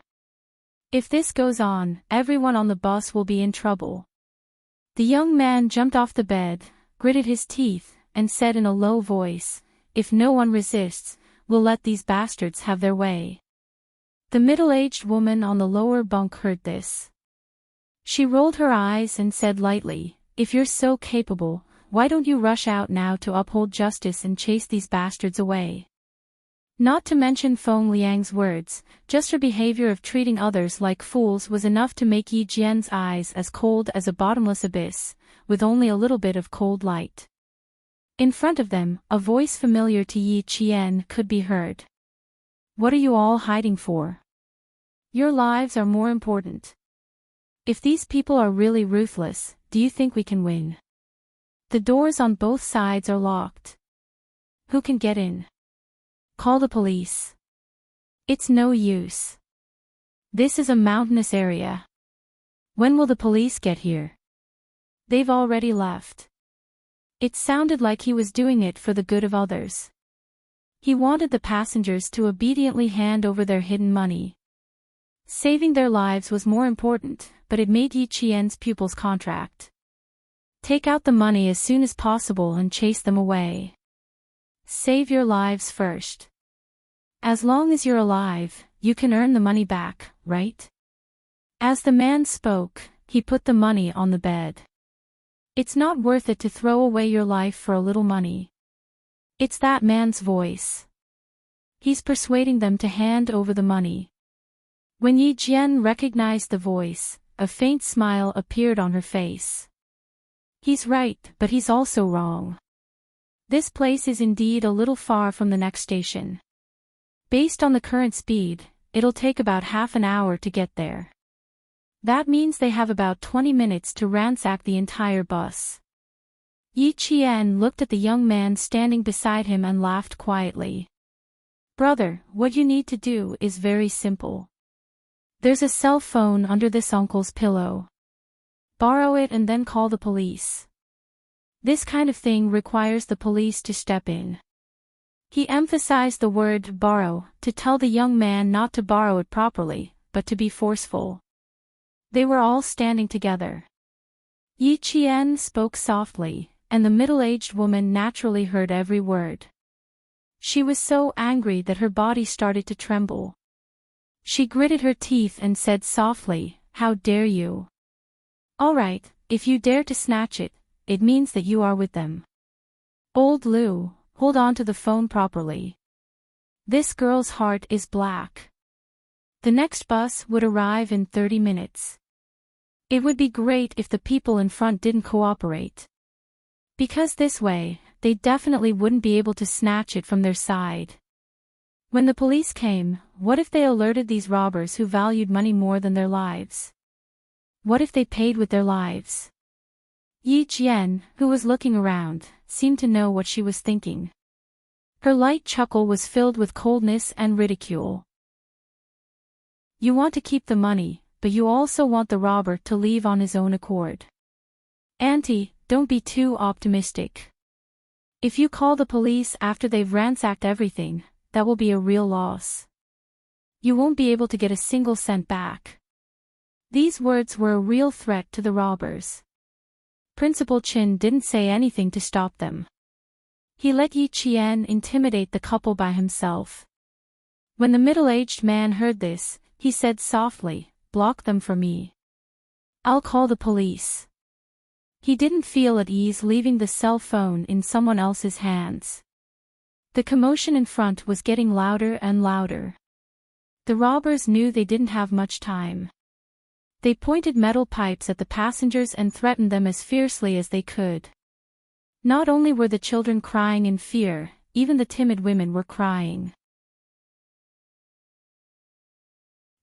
If this goes on, everyone on the bus will be in trouble. The young man jumped off the bed, gritted his teeth, and said in a low voice, "If no one resists, we'll let these bastards have their way." The middle-aged woman on the lower bunk heard this. She rolled her eyes and said lightly, "If you're so capable, why don't you rush out now to uphold justice and chase these bastards away?" Not to mention Feng Liang's words, just her behavior of treating others like fools was enough to make Yi Jian's eyes as cold as a bottomless abyss, with only a little bit of cold light. In front of them, a voice familiar to Yi Qian could be heard. "What are you all hiding for? Your lives are more important. If these people are really ruthless, do you think we can win? The doors on both sides are locked. Who can get in? Call the police. It's no use. This is a mountainous area. When will the police get here? They've already left." It sounded like he was doing it for the good of others. He wanted the passengers to obediently hand over their hidden money. Saving their lives was more important, but it made Yi Qian's pupils contract. Take out the money as soon as possible and chase them away. Save your lives first. As long as you're alive, you can earn the money back, right? As the man spoke, he put the money on the bed. It's not worth it to throw away your life for a little money. It's that man's voice. He's persuading them to hand over the money. When Yi Jian recognized the voice, a faint smile appeared on her face. He's right, but he's also wrong. This place is indeed a little far from the next station. Based on the current speed, it'll take about half an hour to get there. That means they have about 20 minutes to ransack the entire bus. Yi Qian looked at the young man standing beside him and laughed quietly. "Brother, what you need to do is very simple. There's a cell phone under this uncle's pillow. Borrow it and then call the police. This kind of thing requires the police to step in." He emphasized the word borrow to tell the young man not to borrow it properly, but to be forceful. They were all standing together. Yi Qian spoke softly, and the middle-aged woman naturally heard every word. She was so angry that her body started to tremble. She gritted her teeth and said softly, "How dare you? All right, if you dare to snatch it, it means that you are with them. Old Liu, hold on to the phone properly. This girl's heart is black. The next bus would arrive in 30 minutes. It would be great if the people in front didn't cooperate. Because this way, they definitely wouldn't be able to snatch it from their side. When the police came, what if they alerted these robbers who valued money more than their lives? What if they paid with their lives?" Yi Jian, who was looking around, seemed to know what she was thinking. Her light chuckle was filled with coldness and ridicule. "You want to keep the money, but you also want the robber to leave on his own accord. Auntie, don't be too optimistic. If you call the police after they've ransacked everything, that will be a real loss. You won't be able to get a single cent back." These words were a real threat to the robbers. Principal Qin didn't say anything to stop them. He let Yi Qian intimidate the couple by himself. When the middle-aged man heard this, he said softly, "Block them for me. I'll call the police." He didn't feel at ease leaving the cell phone in someone else's hands. The commotion in front was getting louder and louder. The robbers knew they didn't have much time. They pointed metal pipes at the passengers and threatened them as fiercely as they could. Not only were the children crying in fear, even the timid women were crying.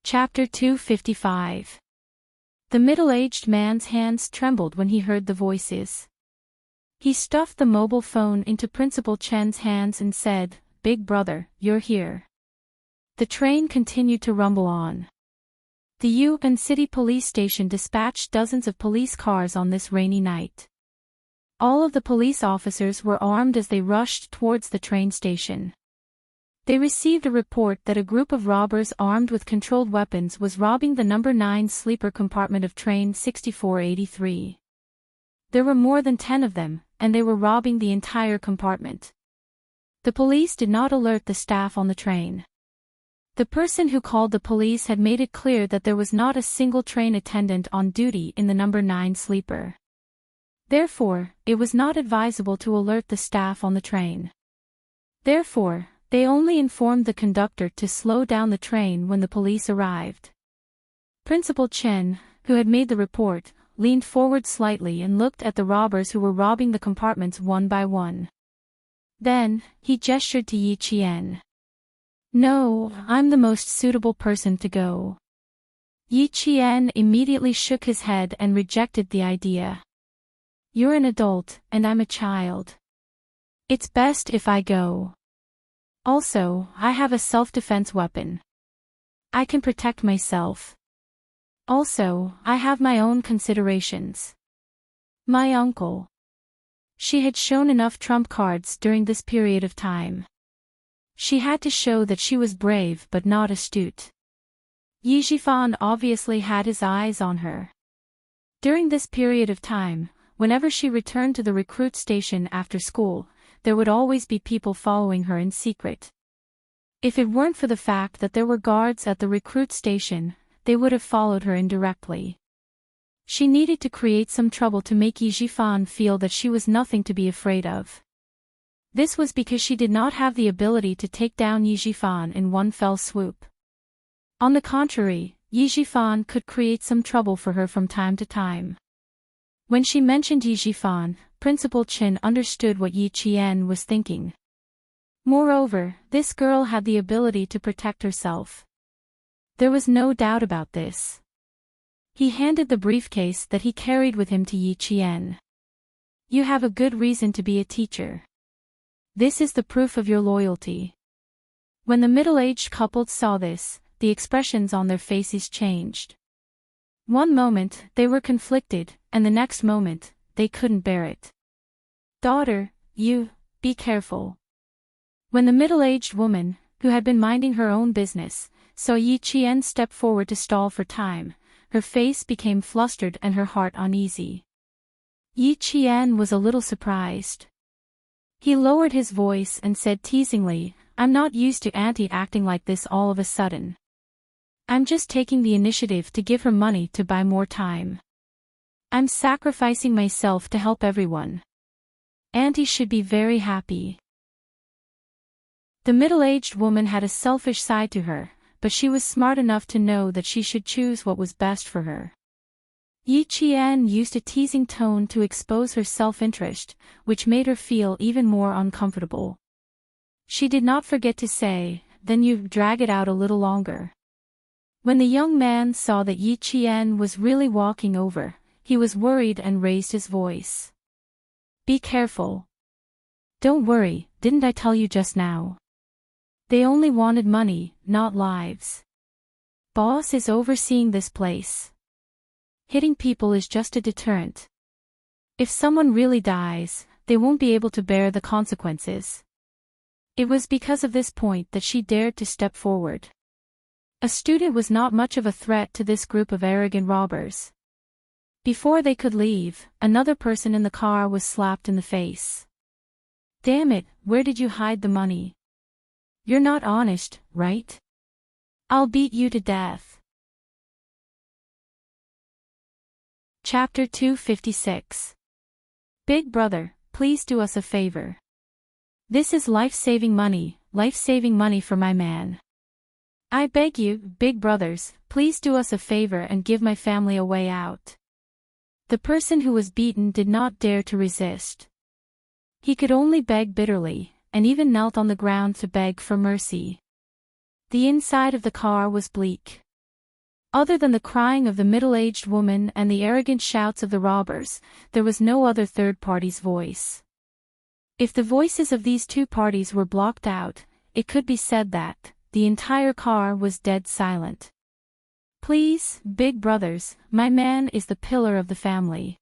Chapter 255. The middle-aged man's hands trembled when he heard the voices. He stuffed the mobile phone into Principal Chen's hands and said, "Big brother, you're here." The train continued to rumble on. The Yuban City Police Station dispatched dozens of police cars on this rainy night. All of the police officers were armed as they rushed towards the train station. They received a report that a group of robbers armed with controlled weapons was robbing the number 9 sleeper compartment of train 6483. There were more than 10 of them, and they were robbing the entire compartment. The police did not alert the staff on the train. The person who called the police had made it clear that there was not a single train attendant on duty in the number 9 sleeper. Therefore, it was not advisable to alert the staff on the train. Therefore, they only informed the conductor to slow down the train when the police arrived. Principal Chen, who had made the report, leaned forward slightly and looked at the robbers who were robbing the compartments one by one. Then, he gestured to Yi Qian. "No, I'm the most suitable person to go." Yi Qian immediately shook his head and rejected the idea. "You're an adult, and I'm a child. It's best if I go. Also, I have a self-defense weapon. I can protect myself. Also, I have my own considerations. My uncle." She had shown enough trump cards during this period of time. She had to show that she was brave but not astute. Yi Zhifan obviously had his eyes on her. During this period of time, whenever she returned to the recruit station after school, there would always be people following her in secret. If it weren't for the fact that there were guards at the recruit station, they would have followed her indirectly. She needed to create some trouble to make Yi Zhifan feel that she was nothing to be afraid of. This was because she did not have the ability to take down Yi Zhifan in one fell swoop. On the contrary, Yi Zhifan could create some trouble for her from time to time. When she mentioned Yi Zhifan, Principal Chen understood what Yi Qian was thinking. Moreover, this girl had the ability to protect herself. There was no doubt about this. He handed the briefcase that he carried with him to Yi Qian. "You have a good reason to be a teacher. This is the proof of your loyalty." When the middle-aged couple saw this, the expressions on their faces changed. One moment, they were conflicted, and the next moment, they couldn't bear it. "Daughter, be careful." When the middle-aged woman, who had been minding her own business, saw Yi Qian step forward to stall for time, her face became flustered and her heart uneasy. Yi Qian was a little surprised. He lowered his voice and said teasingly, "I'm not used to Auntie acting like this all of a sudden. I'm just taking the initiative to give her money to buy more time. I'm sacrificing myself to help everyone. Auntie should be very happy." The middle-aged woman had a selfish side to her, but she was smart enough to know that she should choose what was best for her. Yi Qian used a teasing tone to expose her self-interest, which made her feel even more uncomfortable. She did not forget to say, "Then you drag it out a little longer." When the young man saw that Yi Qian was really walking over, he was worried and raised his voice. "Be careful. Don't worry, didn't I tell you just now? They only wanted money, not lives. Boss is overseeing this place. Hitting people is just a deterrent. If someone really dies, they won't be able to bear the consequences." It was because of this point that she dared to step forward. A student was not much of a threat to this group of arrogant robbers. Before they could leave, another person in the car was slapped in the face. "Damn it, where did you hide the money? You're not honest, right? I'll beat you to death." Chapter 256. Big brother, please do us a favor. This is life-saving money for my man. I beg you, big brothers, please do us a favor and give my family a way out. The person who was beaten did not dare to resist. He could only beg bitterly, and even knelt on the ground to beg for mercy. The inside of the car was bleak. Other than the crying of the middle-aged woman and the arrogant shouts of the robbers, there was no other third party's voice. If the voices of these two parties were blocked out, it could be said that the entire car was dead silent. Please, big brothers, my man is the pillar of the family.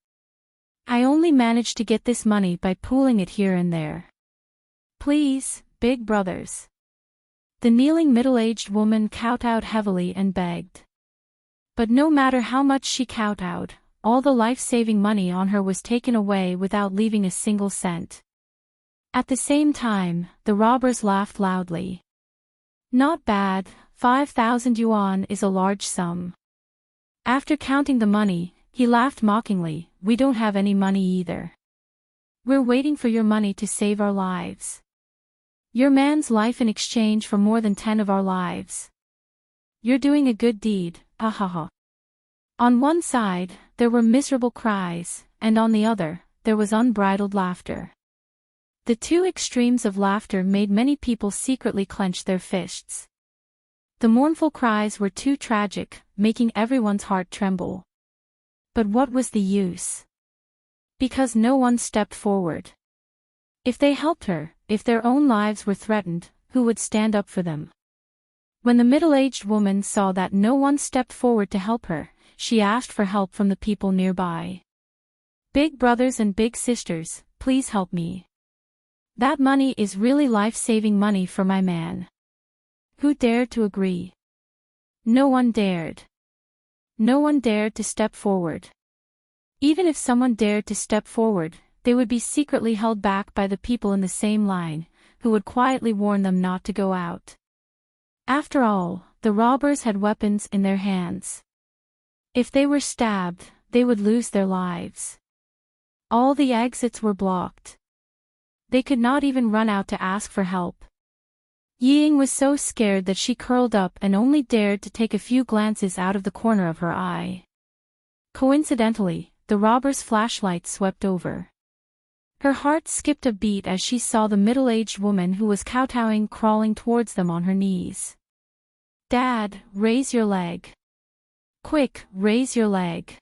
I only managed to get this money by pooling it here and there. Please, big brothers. The kneeling middle-aged woman kowtowed heavily and begged. But no matter how much she kowtowed, all the life-saving money on her was taken away without leaving a single cent. At the same time, the robbers laughed loudly. Not bad, 5,000 yuan is a large sum. After counting the money, he laughed mockingly, we don't have any money either. We're waiting for your money to save our lives. Your man's life in exchange for more than 10 of our lives. You're doing a good deed, ha ha ha. On one side, there were miserable cries, and on the other, there was unbridled laughter. The two extremes of laughter made many people secretly clench their fists. The mournful cries were too tragic, making everyone's heart tremble. But what was the use? Because no one stepped forward. If they helped her, if their own lives were threatened, who would stand up for them? When the middle-aged woman saw that no one stepped forward to help her, she asked for help from the people nearby. Big brothers and big sisters, please help me. That money is really life-saving money for my man. Who dared to agree? No one dared. No one dared to step forward. Even if someone dared to step forward, they would be secretly held back by the people in the same line, who would quietly warn them not to go out. After all, the robbers had weapons in their hands. If they were stabbed, they would lose their lives. All the exits were blocked. They could not even run out to ask for help. Ying was so scared that she curled up and only dared to take a few glances out of the corner of her eye. Coincidentally, the robber's flashlight swept over. Her heart skipped a beat as she saw the middle-aged woman who was kowtowing crawling towards them on her knees. Dad, raise your leg. Quick, raise your leg.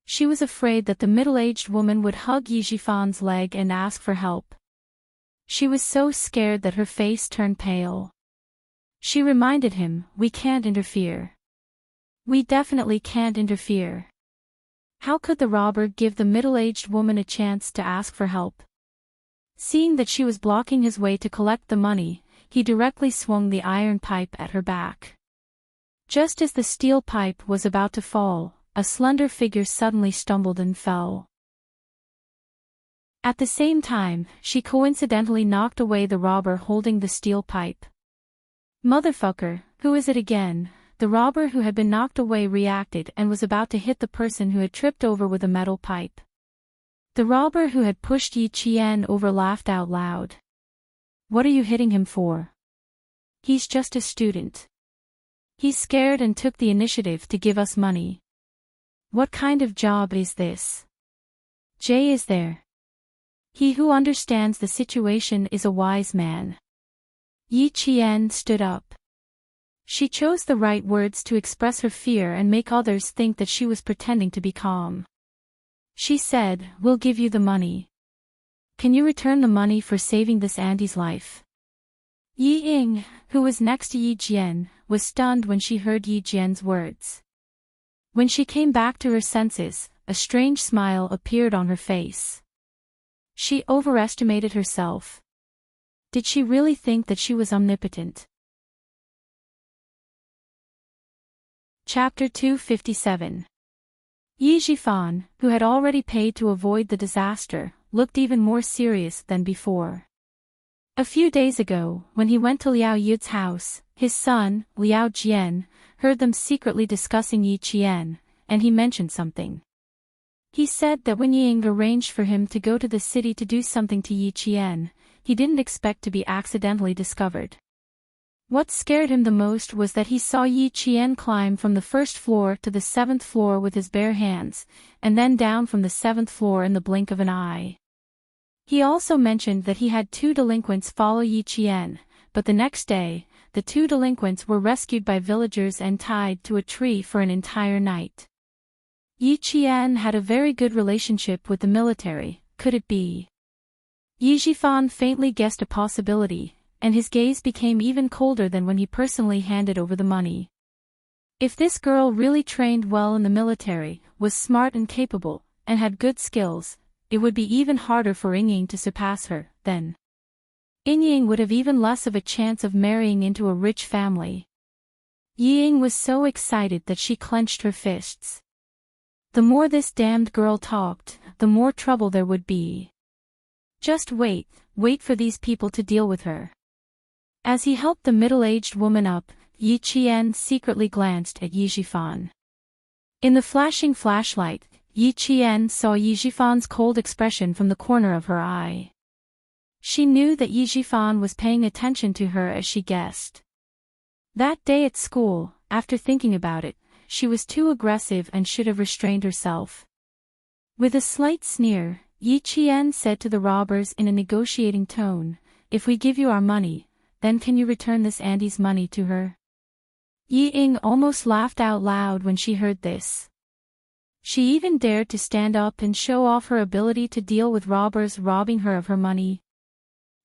She was afraid that the middle-aged woman would hug Yi Jifan's leg and ask for help. She was so scared that her face turned pale. She reminded him, we can't interfere. We definitely can't interfere. How could the robber give the middle-aged woman a chance to ask for help? Seeing that she was blocking his way to collect the money, he directly swung the iron pipe at her back. Just as the steel pipe was about to fall, a slender figure suddenly stumbled and fell. At the same time, she coincidentally knocked away the robber holding the steel pipe. Motherfucker, who is it again? The robber who had been knocked away reacted and was about to hit the person who had tripped over with a metal pipe. The robber who had pushed Yi Qian over laughed out loud. What are you hitting him for? He's just a student. He's scared and took the initiative to give us money. What kind of job is this? Jay is there. He who understands the situation is a wise man. Yi Qian stood up. She chose the right words to express her fear and make others think that she was pretending to be calm. She said, we'll give you the money. Can you return the money for saving this Andy's life? Yi Ying, who was next to Yi Jian, was stunned when she heard Yi Jian's words. When she came back to her senses, a strange smile appeared on her face. She overestimated herself. Did she really think that she was omnipotent? Chapter 257. Yi Jifan, who had already paid to avoid the disaster, looked even more serious than before. A few days ago, when he went to Liao Yu's house, his son, Liao Jian, heard them secretly discussing Yi Qian, and he mentioned something. He said that when Ying arranged for him to go to the city to do something to Yi Qian, he didn't expect to be accidentally discovered. What scared him the most was that he saw Yi Qian climb from the first floor to the 7th floor with his bare hands, and then down from the 7th floor in the blink of an eye. He also mentioned that he had 2 delinquents follow Yi Qian, but the next day, the 2 delinquents were rescued by villagers and tied to a tree for an entire night. Yi Qian had a very good relationship with the military, could it be? Yi Jifan faintly guessed a possibility, and his gaze became even colder than when he personally handed over the money. If this girl really trained well in the military, was smart and capable, and had good skills, it would be even harder for Ying to surpass her, then. Ying would have even less of a chance of marrying into a rich family. Ying was so excited that she clenched her fists. The more this damned girl talked, the more trouble there would be. Just wait for these people to deal with her. As he helped the middle-aged woman up, Yi Qian secretly glanced at Yi Zhifan. In the flashing flashlight, Yi Qian saw Yi Zhifan's cold expression from the corner of her eye. She knew that Yi Zhifan was paying attention to her as she guessed. That day at school, after thinking about it, she was too aggressive and should have restrained herself. With a slight sneer, Yi Qian said to the robbers in a negotiating tone, "If we give you our money, then can you return this Andy's money to her?" Ying almost laughed out loud when she heard this. She even dared to stand up and show off her ability to deal with robbers robbing her of her money.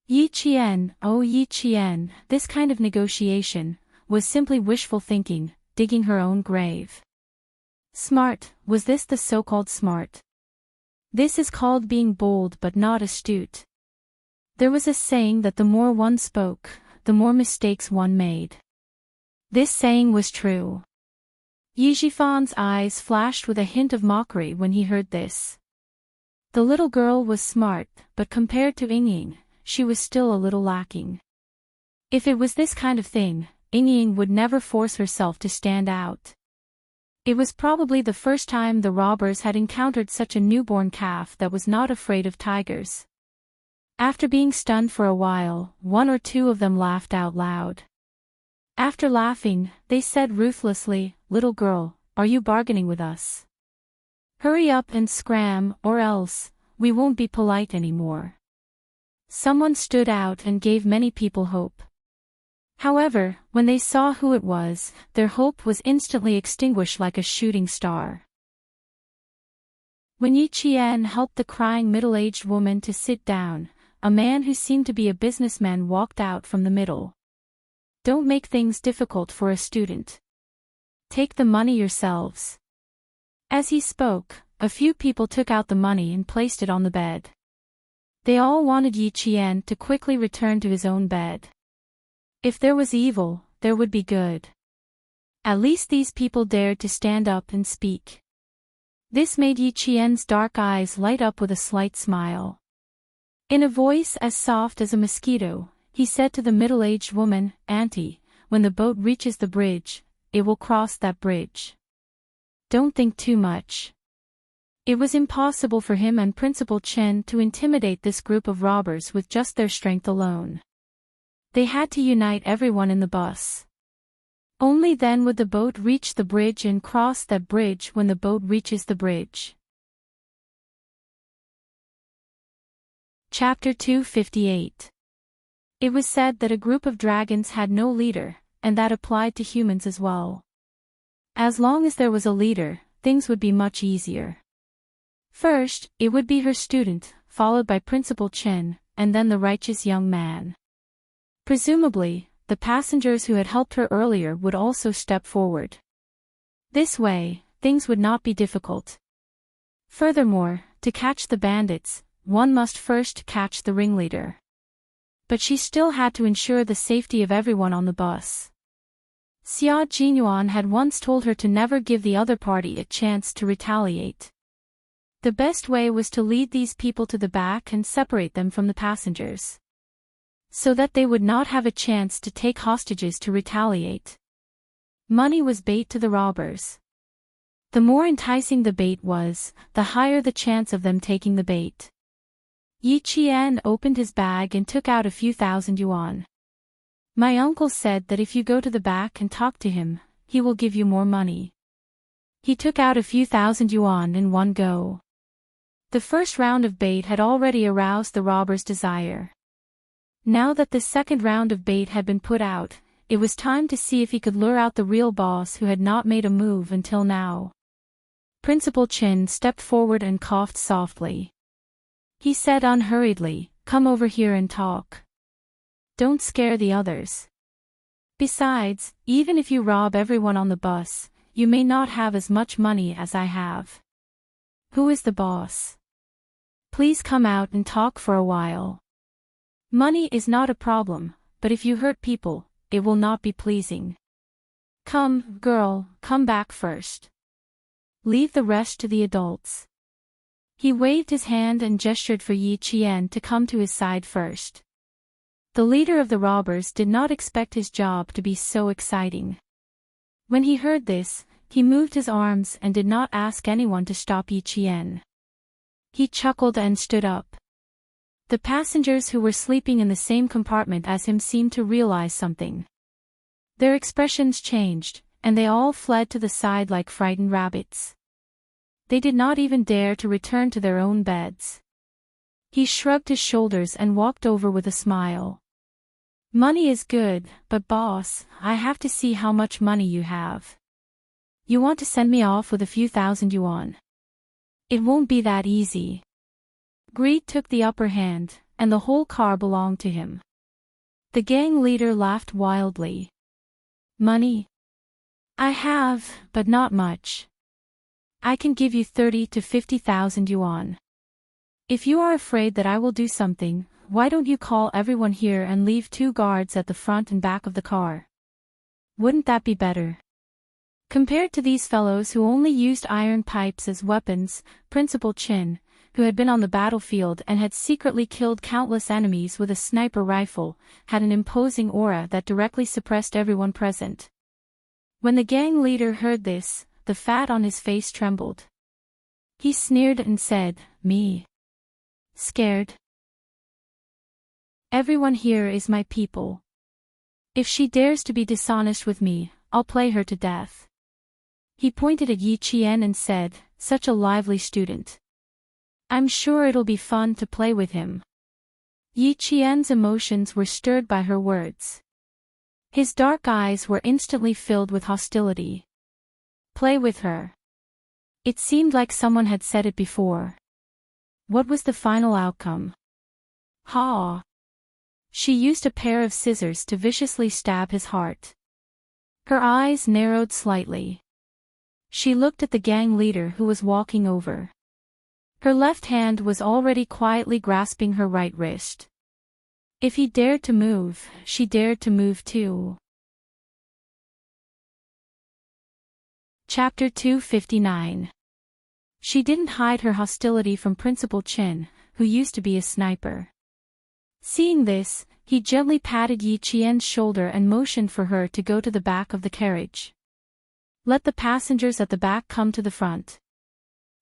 Yi Qian, oh Yi Qian, this kind of negotiation was simply wishful thinking, digging her own grave. Smart, was this the so-called smart? This is called being bold but not astute. There was a saying that the more one spoke, the more mistakes one made. This saying was true. Yi Zhifan's eyes flashed with a hint of mockery when he heard this. The little girl was smart, but compared to Ying, she was still a little lacking. If it was this kind of thing, Ying would never force herself to stand out. It was probably the first time the robbers had encountered such a newborn calf that was not afraid of tigers. After being stunned for a while, one or two of them laughed out loud. After laughing, they said ruthlessly, "Little girl, are you bargaining with us? Hurry up and scram, or else, we won't be polite anymore." Someone stood out and gave many people hope. However, when they saw who it was, their hope was instantly extinguished like a shooting star. When Yi Qian helped the crying middle-aged woman to sit down, a man who seemed to be a businessman walked out from the middle. "Don't make things difficult for a student. Take the money yourselves." As he spoke, a few people took out the money and placed it on the bed. They all wanted Yi Qian to quickly return to his own bed. If there was evil, there would be good. At least these people dared to stand up and speak. This made Yi Qian's dark eyes light up with a slight smile. In a voice as soft as a mosquito, he said to the middle-aged woman, "Auntie, when the boat reaches the bridge, it will cross that bridge. Don't think too much." It was impossible for him and Principal Chen to intimidate this group of robbers with just their strength alone. They had to unite everyone in the bus. Only then would the boat reach the bridge and cross that bridge when the boat reaches the bridge. Chapter 258. It was said that a group of dragons had no leader, and that applied to humans as well. As long as there was a leader, things would be much easier. First, it would be her student, followed by Principal Chen, and then the righteous young man. Presumably, the passengers who had helped her earlier would also step forward. This way, things would not be difficult. Furthermore, to catch the bandits, one must first catch the ringleader. But she still had to ensure the safety of everyone on the bus. Xia Jinyuan had once told her to never give the other party a chance to retaliate. The best way was to lead these people to the back and separate them from the passengers, so that they would not have a chance to take hostages to retaliate. Money was bait to the robbers. The more enticing the bait was, the higher the chance of them taking the bait. Yi Qian opened his bag and took out a few thousand yuan. "My uncle said that if you go to the back and talk to him, he will give you more money." He took out a few thousand yuan in one go. The first round of bait had already aroused the robber's desire. Now that the second round of bait had been put out, it was time to see if he could lure out the real boss who had not made a move until now. Principal Chen stepped forward and coughed softly. He said unhurriedly, "Come over here and talk. Don't scare the others." Besides, even if you rob everyone on the bus, you may not have as much money as I have. Who is the boss? Please come out and talk for a while. Money is not a problem, but if you hurt people, it will not be pleasing. Come, girl, come back first. Leave the rest to the adults. He waved his hand and gestured for Yi Qian to come to his side first. The leader of the robbers did not expect his job to be so exciting. When he heard this, he moved his arms and did not ask anyone to stop Yi Qian. He chuckled and stood up. The passengers who were sleeping in the same compartment as him seemed to realize something. Their expressions changed, and they all fled to the side like frightened rabbits. They did not even dare to return to their own beds. He shrugged his shoulders and walked over with a smile. Money is good, but boss, I have to see how much money you have. You want to send me off with a few thousand yuan? It won't be that easy. Greed took the upper hand, and the whole car belonged to him. The gang leader laughed wildly. Money? I have, but not much. I can give you 30 to 50,000 yuan. If you are afraid that I will do something, why don't you call everyone here and leave 2 guards at the front and back of the car? Wouldn't that be better? Compared to these fellows who only used iron pipes as weapons, Principal Qin, who had been on the battlefield and had secretly killed countless enemies with a sniper rifle, had an imposing aura that directly suppressed everyone present. When the gang leader heard this, the fat on his face trembled. He sneered and said, "Me? Scared? Everyone here is my people. If she dares to be dishonest with me, I'll play her to death." He pointed at Yi Qian and said, "Such a lively student. I'm sure it'll be fun to play with him." Yi Qian's emotions were stirred by her words. His dark eyes were instantly filled with hostility. Play with her. It seemed like someone had said it before. What was the final outcome? Ha! She used a pair of scissors to viciously stab his heart. Her eyes narrowed slightly. She looked at the gang leader who was walking over. Her left hand was already quietly grasping her right wrist. If he dared to move, she dared to move too. Chapter 259. She didn't hide her hostility from Principal Qin, who used to be a sniper. Seeing this, he gently patted Yi Qian's shoulder and motioned for her to go to the back of the carriage. Let the passengers at the back come to the front.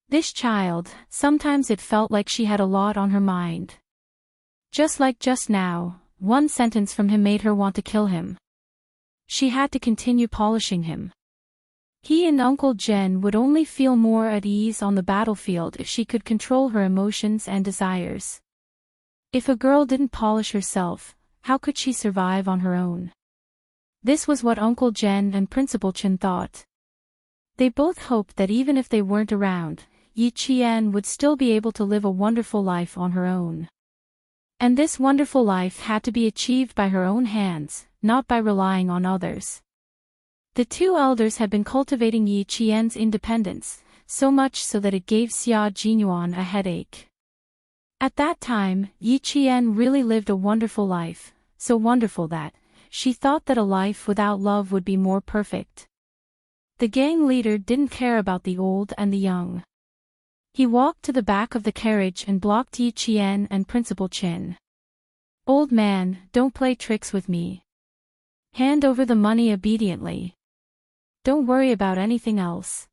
This child, sometimes it felt like she had a lot on her mind. Just like just now, one sentence from him made her want to kill him. She had to continue polishing him. He and Uncle Jen would only feel more at ease on the battlefield if she could control her emotions and desires. If a girl didn't polish herself, how could she survive on her own? This was what Uncle Jen and Principal Qin thought. They both hoped that even if they weren't around, Yi Qian would still be able to live a wonderful life on her own. And this wonderful life had to be achieved by her own hands, not by relying on others. The 2 elders had been cultivating Yi Qian's independence, so much so that it gave Xia Jinyuan a headache. At that time, Yi Qian really lived a wonderful life, so wonderful that she thought that a life without love would be more perfect. The gang leader didn't care about the old and the young. He walked to the back of the carriage and blocked Yi Qian and Principal Qin. "Old man, don't play tricks with me. Hand over the money obediently. Don't worry about anything else."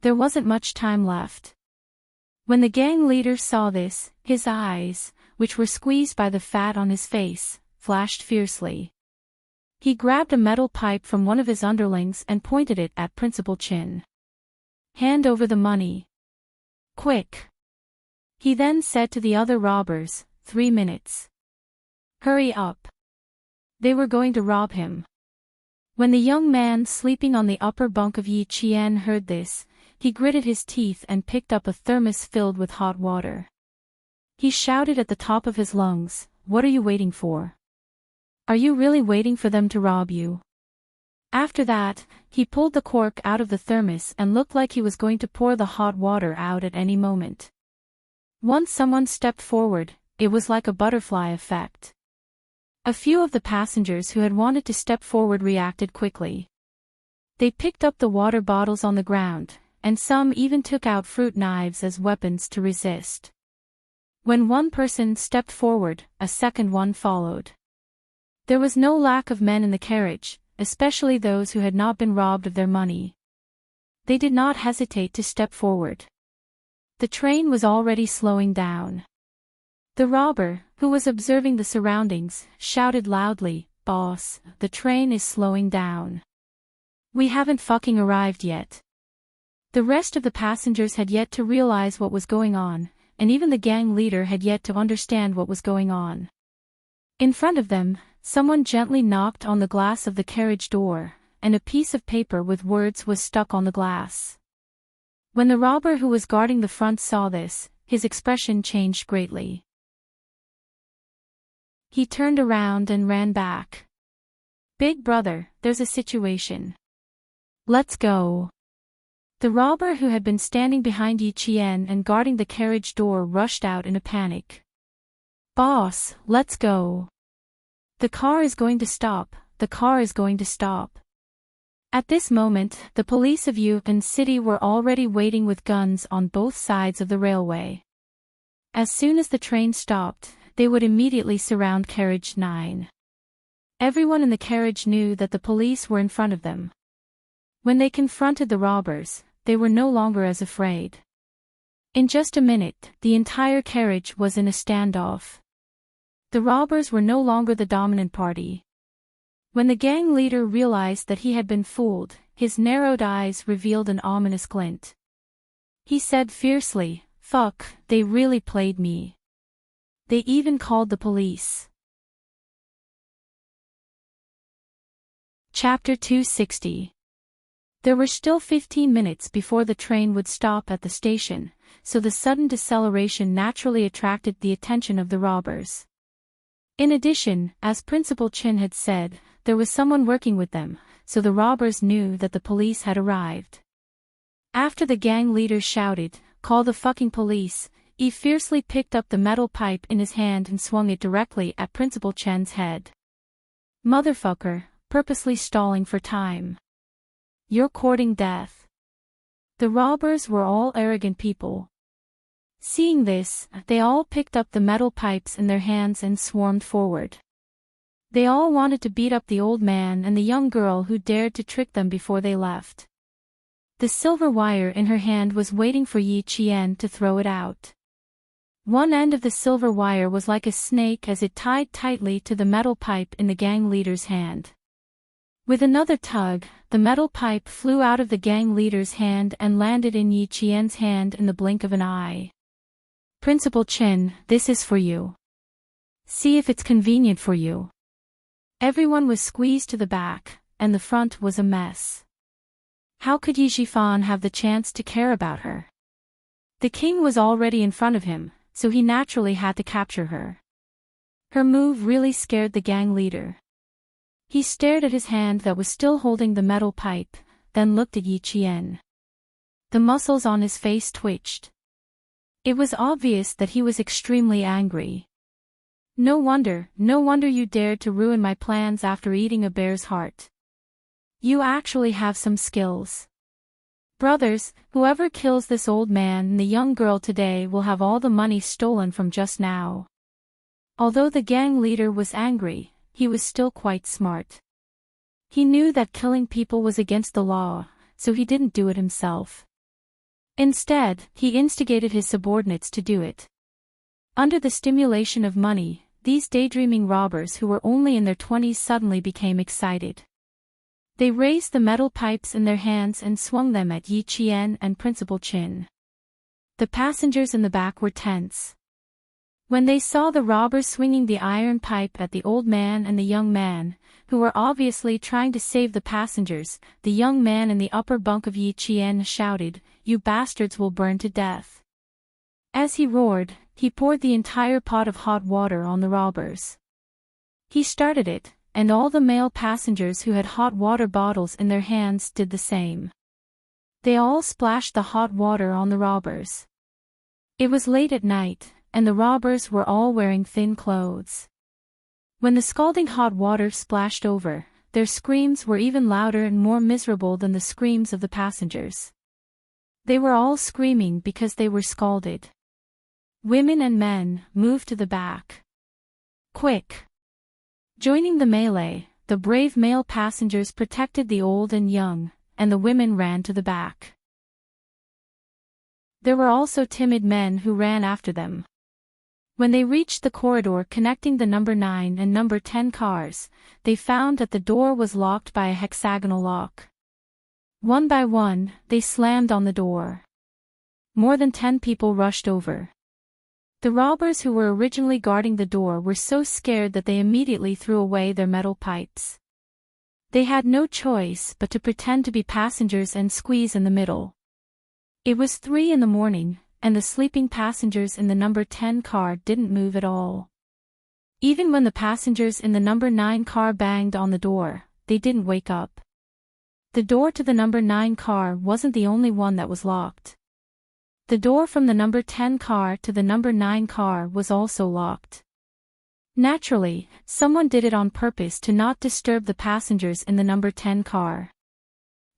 There wasn't much time left. When the gang leader saw this, his eyes, which were squeezed by the fat on his face, flashed fiercely. He grabbed a metal pipe from one of his underlings and pointed it at Principal Qin. "Hand over the money. Quick." He then said to the other robbers, 3 minutes. Hurry up. They were going to rob him. When the young man sleeping on the upper bunk of Yi Qian heard this, he gritted his teeth and picked up a thermos filled with hot water. He shouted at the top of his lungs, "What are you waiting for? Are you really waiting for them to rob you? After that, he pulled the cork out of the thermos and looked like he was going to pour the hot water out at any moment. Once someone stepped forward, it was like a butterfly effect. A few of the passengers who had wanted to step forward reacted quickly. They picked up the water bottles on the ground, and some even took out fruit knives as weapons to resist. When one person stepped forward, a second one followed. There was no lack of men in the carriage, especially those who had not been robbed of their money. They did not hesitate to step forward. The train was already slowing down. The robber, who was observing the surroundings, shouted loudly, "Boss, the train is slowing down. We haven't fucking arrived yet." The rest of the passengers had yet to realize what was going on, and even the gang leader had yet to understand what was going on. In front of them, someone gently knocked on the glass of the carriage door, and a piece of paper with words was stuck on the glass. When the robber who was guarding the front saw this, his expression changed greatly. He turned around and ran back. "Big brother, there's a situation. Let's go." The robber who had been standing behind Yi Qian and guarding the carriage door rushed out in a panic. "Boss, let's go. The car is going to stop, the car is going to stop." At this moment, the police of Yuan City were already waiting with guns on both sides of the railway. As soon as the train stopped, they would immediately surround carriage 9. Everyone in the carriage knew that the police were in front of them. When they confronted the robbers, they were no longer as afraid. In just a minute, the entire carriage was in a standoff. The robbers were no longer the dominant party. When the gang leader realized that he had been fooled, his narrowed eyes revealed an ominous glint. He said fiercely, "Fuck, they really played me. They even called the police." Chapter 260. There were still 15 minutes before the train would stop at the station, so the sudden deceleration naturally attracted the attention of the robbers. In addition, as Principal Chin had said, there was someone working with them, so the robbers knew that the police had arrived. After the gang leader shouted, "Call the fucking police," he fiercely picked up the metal pipe in his hand and swung it directly at Principal Chen's head. "Motherfucker," purposely stalling for time. "You're courting death." The robbers were all arrogant people. Seeing this, they all picked up the metal pipes in their hands and swarmed forward. They all wanted to beat up the old man and the young girl who dared to trick them before they left. The silver wire in her hand was waiting for Yi Qian to throw it out. One end of the silver wire was like a snake as it tied tightly to the metal pipe in the gang leader's hand. With another tug, the metal pipe flew out of the gang leader's hand and landed in Yi Qian's hand in the blink of an eye. "Principal Chin, this is for you. See if it's convenient for you." Everyone was squeezed to the back, and the front was a mess. How could Yi Jifan have the chance to care about her? The king was already in front of him, so he naturally had to capture her. Her move really scared the gang leader. He stared at his hand that was still holding the metal pipe, then looked at Yi Qian. The muscles on his face twitched. It was obvious that he was extremely angry. No wonder you dared to ruin my plans after eating a bear's heart. You actually have some skills. Brothers, whoever kills this old man and the young girl today will have all the money stolen from just now." Although the gang leader was angry, he was still quite smart. He knew that killing people was against the law, so he didn't do it himself. Instead, he instigated his subordinates to do it. Under the stimulation of money, these daydreaming robbers who were only in their 20s suddenly became excited. They raised the metal pipes in their hands and swung them at Yi Qian and Principal Chin. The passengers in the back were tense. When they saw the robbers swinging the iron pipe at the old man and the young man, who were obviously trying to save the passengers, the young man in the upper bunk of Yi Qian shouted, "You bastards will burn to death." As he roared, he poured the entire pot of hot water on the robbers. He started it, and all the male passengers who had hot water bottles in their hands did the same. They all splashed the hot water on the robbers. It was late at night, and the robbers were all wearing thin clothes. When the scalding hot water splashed over, their screams were even louder and more miserable than the screams of the passengers. They were all screaming because they were scalded. Women and men, moved to the back. Quick! Joining the melee, the brave male passengers protected the old and young, and the women ran to the back. There were also timid men who ran after them. When they reached the corridor connecting the number 9 and number 10 cars, they found that the door was locked by a hexagonal lock. One by one, they slammed on the door. More than 10 people rushed over. The robbers who were originally guarding the door were so scared that they immediately threw away their metal pipes. They had no choice but to pretend to be passengers and squeeze in the middle. It was 3 in the morning, and the sleeping passengers in the number 10 car didn't move at all. Even when the passengers in the number 9 car banged on the door, they didn't wake up. The door to the number 9 car wasn't the only one that was locked. The door from the number 10 car to the number 9 car was also locked. Naturally, someone did it on purpose to not disturb the passengers in the number 10 car.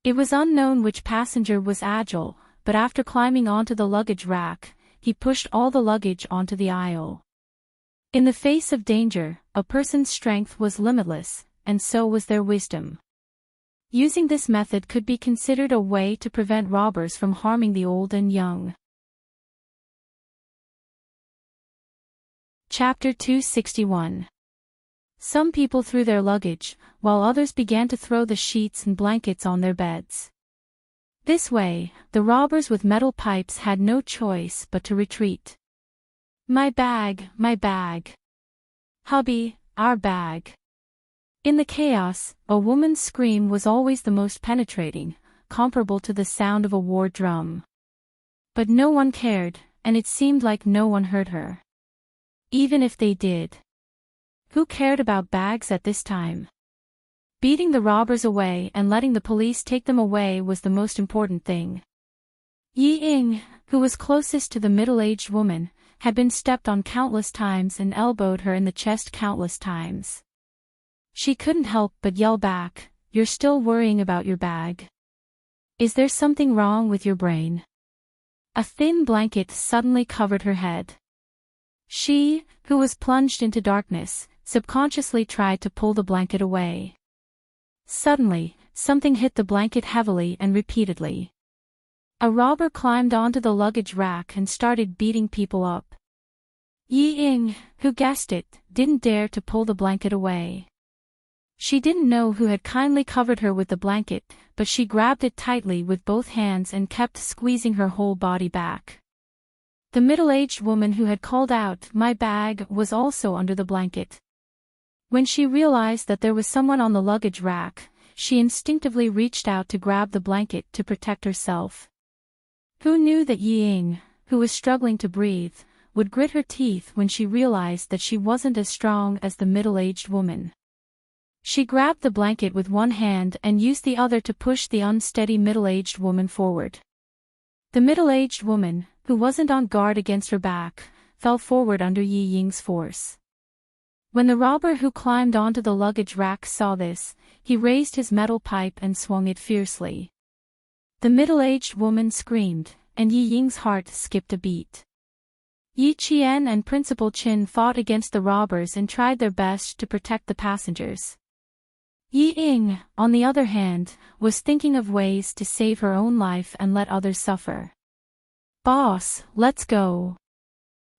It was unknown which passenger was agile, but after climbing onto the luggage rack, he pushed all the luggage onto the aisle. In the face of danger, a person's strength was limitless, and so was their wisdom. Using this method could be considered a way to prevent robbers from harming the old and young. Chapter 261. Some people threw their luggage, while others began to throw the sheets and blankets on their beds. This way, the robbers with metal pipes had no choice but to retreat. My bag, my bag. Hubby, our bag. In the chaos, a woman's scream was always the most penetrating, comparable to the sound of a war drum. But no one cared, and it seemed like no one heard her. Even if they did. Who cared about bags at this time? Beating the robbers away and letting the police take them away was the most important thing. Yi Ying, who was closest to the middle-aged woman, had been stepped on countless times and elbowed her in the chest countless times. She couldn't help but yell back, "You're still worrying about your bag? Is there something wrong with your brain?" A thin blanket suddenly covered her head. She, who was plunged into darkness, subconsciously tried to pull the blanket away. Suddenly, something hit the blanket heavily and repeatedly. A robber climbed onto the luggage rack and started beating people up. Yi Ying, who guessed it, didn't dare to pull the blanket away. She didn't know who had kindly covered her with the blanket, but she grabbed it tightly with both hands and kept squeezing her whole body back. The middle-aged woman who had called out, "My bag," was also under the blanket. When she realized that there was someone on the luggage rack, she instinctively reached out to grab the blanket to protect herself. Who knew that Yi Ying, who was struggling to breathe, would grit her teeth when she realized that she wasn't as strong as the middle-aged woman. She grabbed the blanket with one hand and used the other to push the unsteady middle-aged woman forward. The middle-aged woman, who wasn't on guard against her back, fell forward under Yi Ying's force. When the robber who climbed onto the luggage rack saw this, he raised his metal pipe and swung it fiercely. The middle-aged woman screamed, and Yi Ying's heart skipped a beat. Yi Qian and Principal Qin fought against the robbers and tried their best to protect the passengers. Yi Ying, on the other hand, was thinking of ways to save her own life and let others suffer. "Boss, let's go.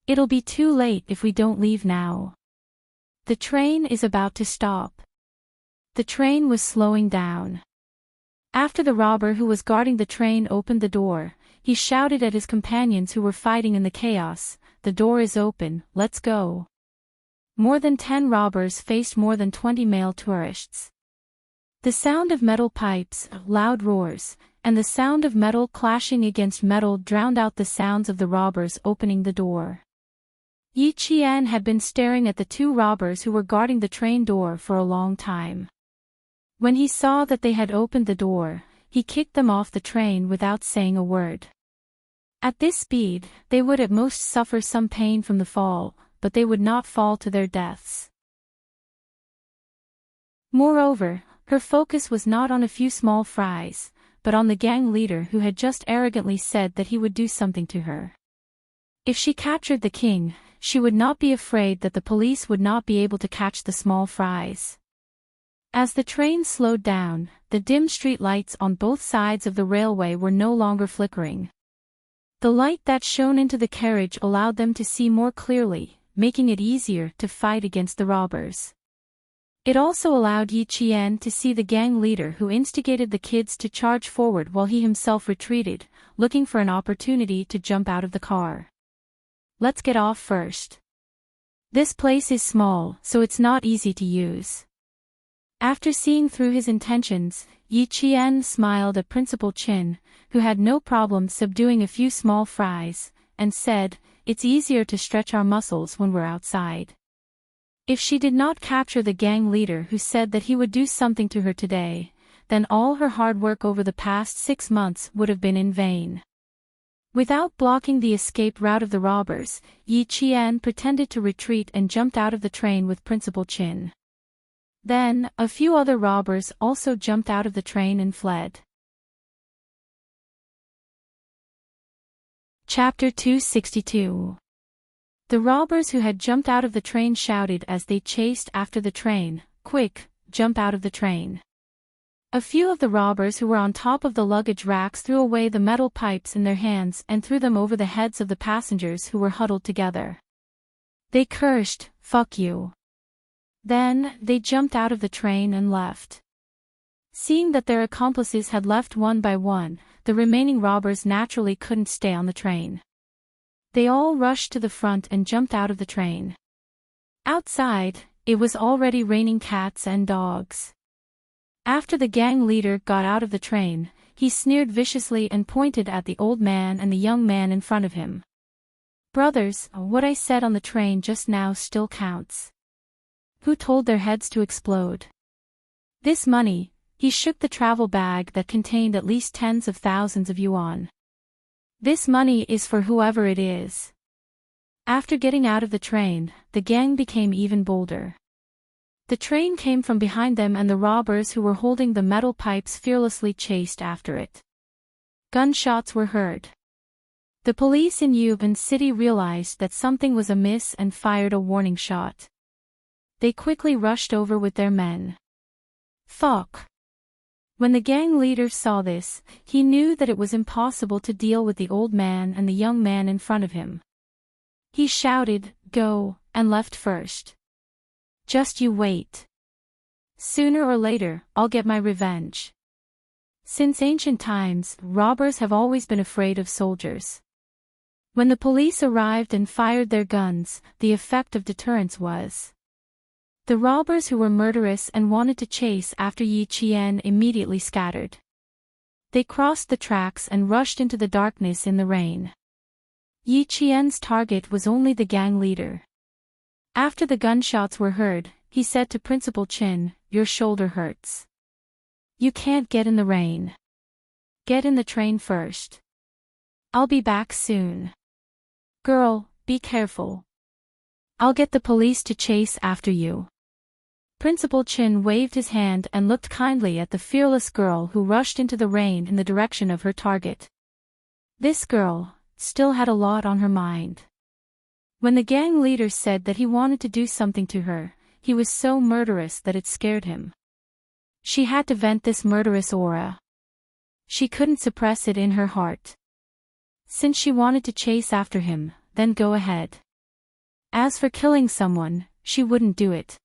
It'll be too late if we don't leave now. The train is about to stop." The train was slowing down. After the robber who was guarding the train opened the door, he shouted at his companions who were fighting in the chaos, "The door is open, let's go." More than 10 robbers faced more than 20 male tourists. The sound of metal pipes, loud roars, and the sound of metal clashing against metal drowned out the sounds of the robbers opening the door. Yi Qian had been staring at the two robbers who were guarding the train door for a long time. When he saw that they had opened the door, he kicked them off the train without saying a word. At this speed, they would at most suffer some pain from the fall, but they would not fall to their deaths. Moreover, her focus was not on a few small fries, but on the gang leader who had just arrogantly said that he would do something to her. If she captured the king, she would not be afraid that the police would not be able to catch the small fries. As the train slowed down, the dim street lights on both sides of the railway were no longer flickering. The light that shone into the carriage allowed them to see more clearly, making it easier to fight against the robbers. It also allowed Yi Qian to see the gang leader who instigated the kids to charge forward while he himself retreated, looking for an opportunity to jump out of the car. Let's get off first. This place is small, so it's not easy to use. After seeing through his intentions, Yi Qian smiled at Principal Qin, who had no problem subduing a few small fries, and said, "It's easier to stretch our muscles when we're outside." If she did not capture the gang leader who said that he would do something to her today, then all her hard work over the past 6 months would have been in vain. Without blocking the escape route of the robbers, Yi Qian pretended to retreat and jumped out of the train with Principal Qin. Then, a few other robbers also jumped out of the train and fled. Chapter 262. The robbers who had jumped out of the train shouted as they chased after the train, "Quick, jump out of the train." A few of the robbers who were on top of the luggage racks threw away the metal pipes in their hands and threw them over the heads of the passengers who were huddled together. They cursed, "Fuck you." Then, they jumped out of the train and left. Seeing that their accomplices had left one by one, the remaining robbers naturally couldn't stay on the train. They all rushed to the front and jumped out of the train. Outside, it was already raining cats and dogs. After the gang leader got out of the train, he sneered viciously and pointed at the old man and the young man in front of him. "Brothers, what I said on the train just now still counts. Who told their heads to explode? This money," he shook the travel bag that contained at least tens of thousands of yuan. "This money is for whoever it is." After getting out of the train, the gang became even bolder. The train came from behind them and the robbers who were holding the metal pipes fearlessly chased after it. Gunshots were heard. The police in Yuban City realized that something was amiss and fired a warning shot. They quickly rushed over with their men. Fuck. When the gang leader saw this, he knew that it was impossible to deal with the old man and the young man in front of him. He shouted, "Go," and left first. "Just you wait. Sooner or later, I'll get my revenge." Since ancient times, robbers have always been afraid of soldiers. When the police arrived and fired their guns, the effect of deterrence was. The robbers who were murderous and wanted to chase after Yi Qian immediately scattered. They crossed the tracks and rushed into the darkness in the rain. Yi Qian's target was only the gang leader. After the gunshots were heard, he said to Principal Qin, "Your shoulder hurts. You can't get in the rain. Get in the train first. I'll be back soon. Girl, be careful. I'll get the police to chase after you." Principal Qin waved his hand and looked kindly at the fearless girl who rushed into the rain in the direction of her target. This girl still had a lot on her mind. When the gang leader said that he wanted to do something to her, he was so murderous that it scared him. She had to vent this murderous aura. She couldn't suppress it in her heart. Since she wanted to chase after him, then go ahead. As for killing someone, she wouldn't do it.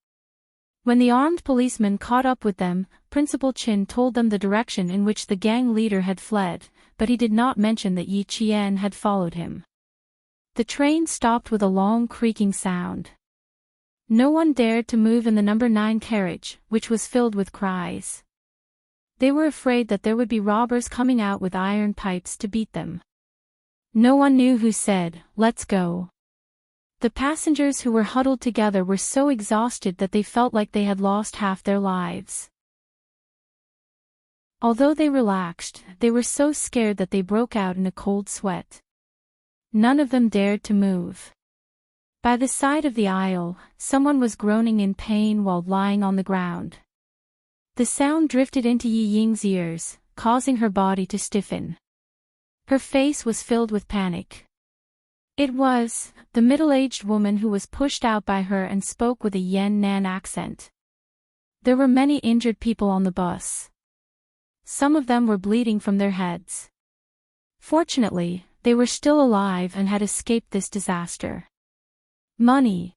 When the armed policeman caught up with them, Principal Qin told them the direction in which the gang leader had fled, but he did not mention that Yi Qian had followed him. The train stopped with a long creaking sound. No one dared to move in the number 9 carriage, which was filled with cries. They were afraid that there would be robbers coming out with iron pipes to beat them. No one knew who said, "Let's go." The passengers who were huddled together were so exhausted that they felt like they had lost half their lives. Although they relaxed, they were so scared that they broke out in a cold sweat. None of them dared to move. By the side of the aisle, someone was groaning in pain while lying on the ground. The sound drifted into Yi Ying's ears, causing her body to stiffen. Her face was filled with panic. It was the middle-aged woman who was pushed out by her and spoke with a Yan'an accent. There were many injured people on the bus. Some of them were bleeding from their heads. Fortunately, they were still alive and had escaped this disaster. Money.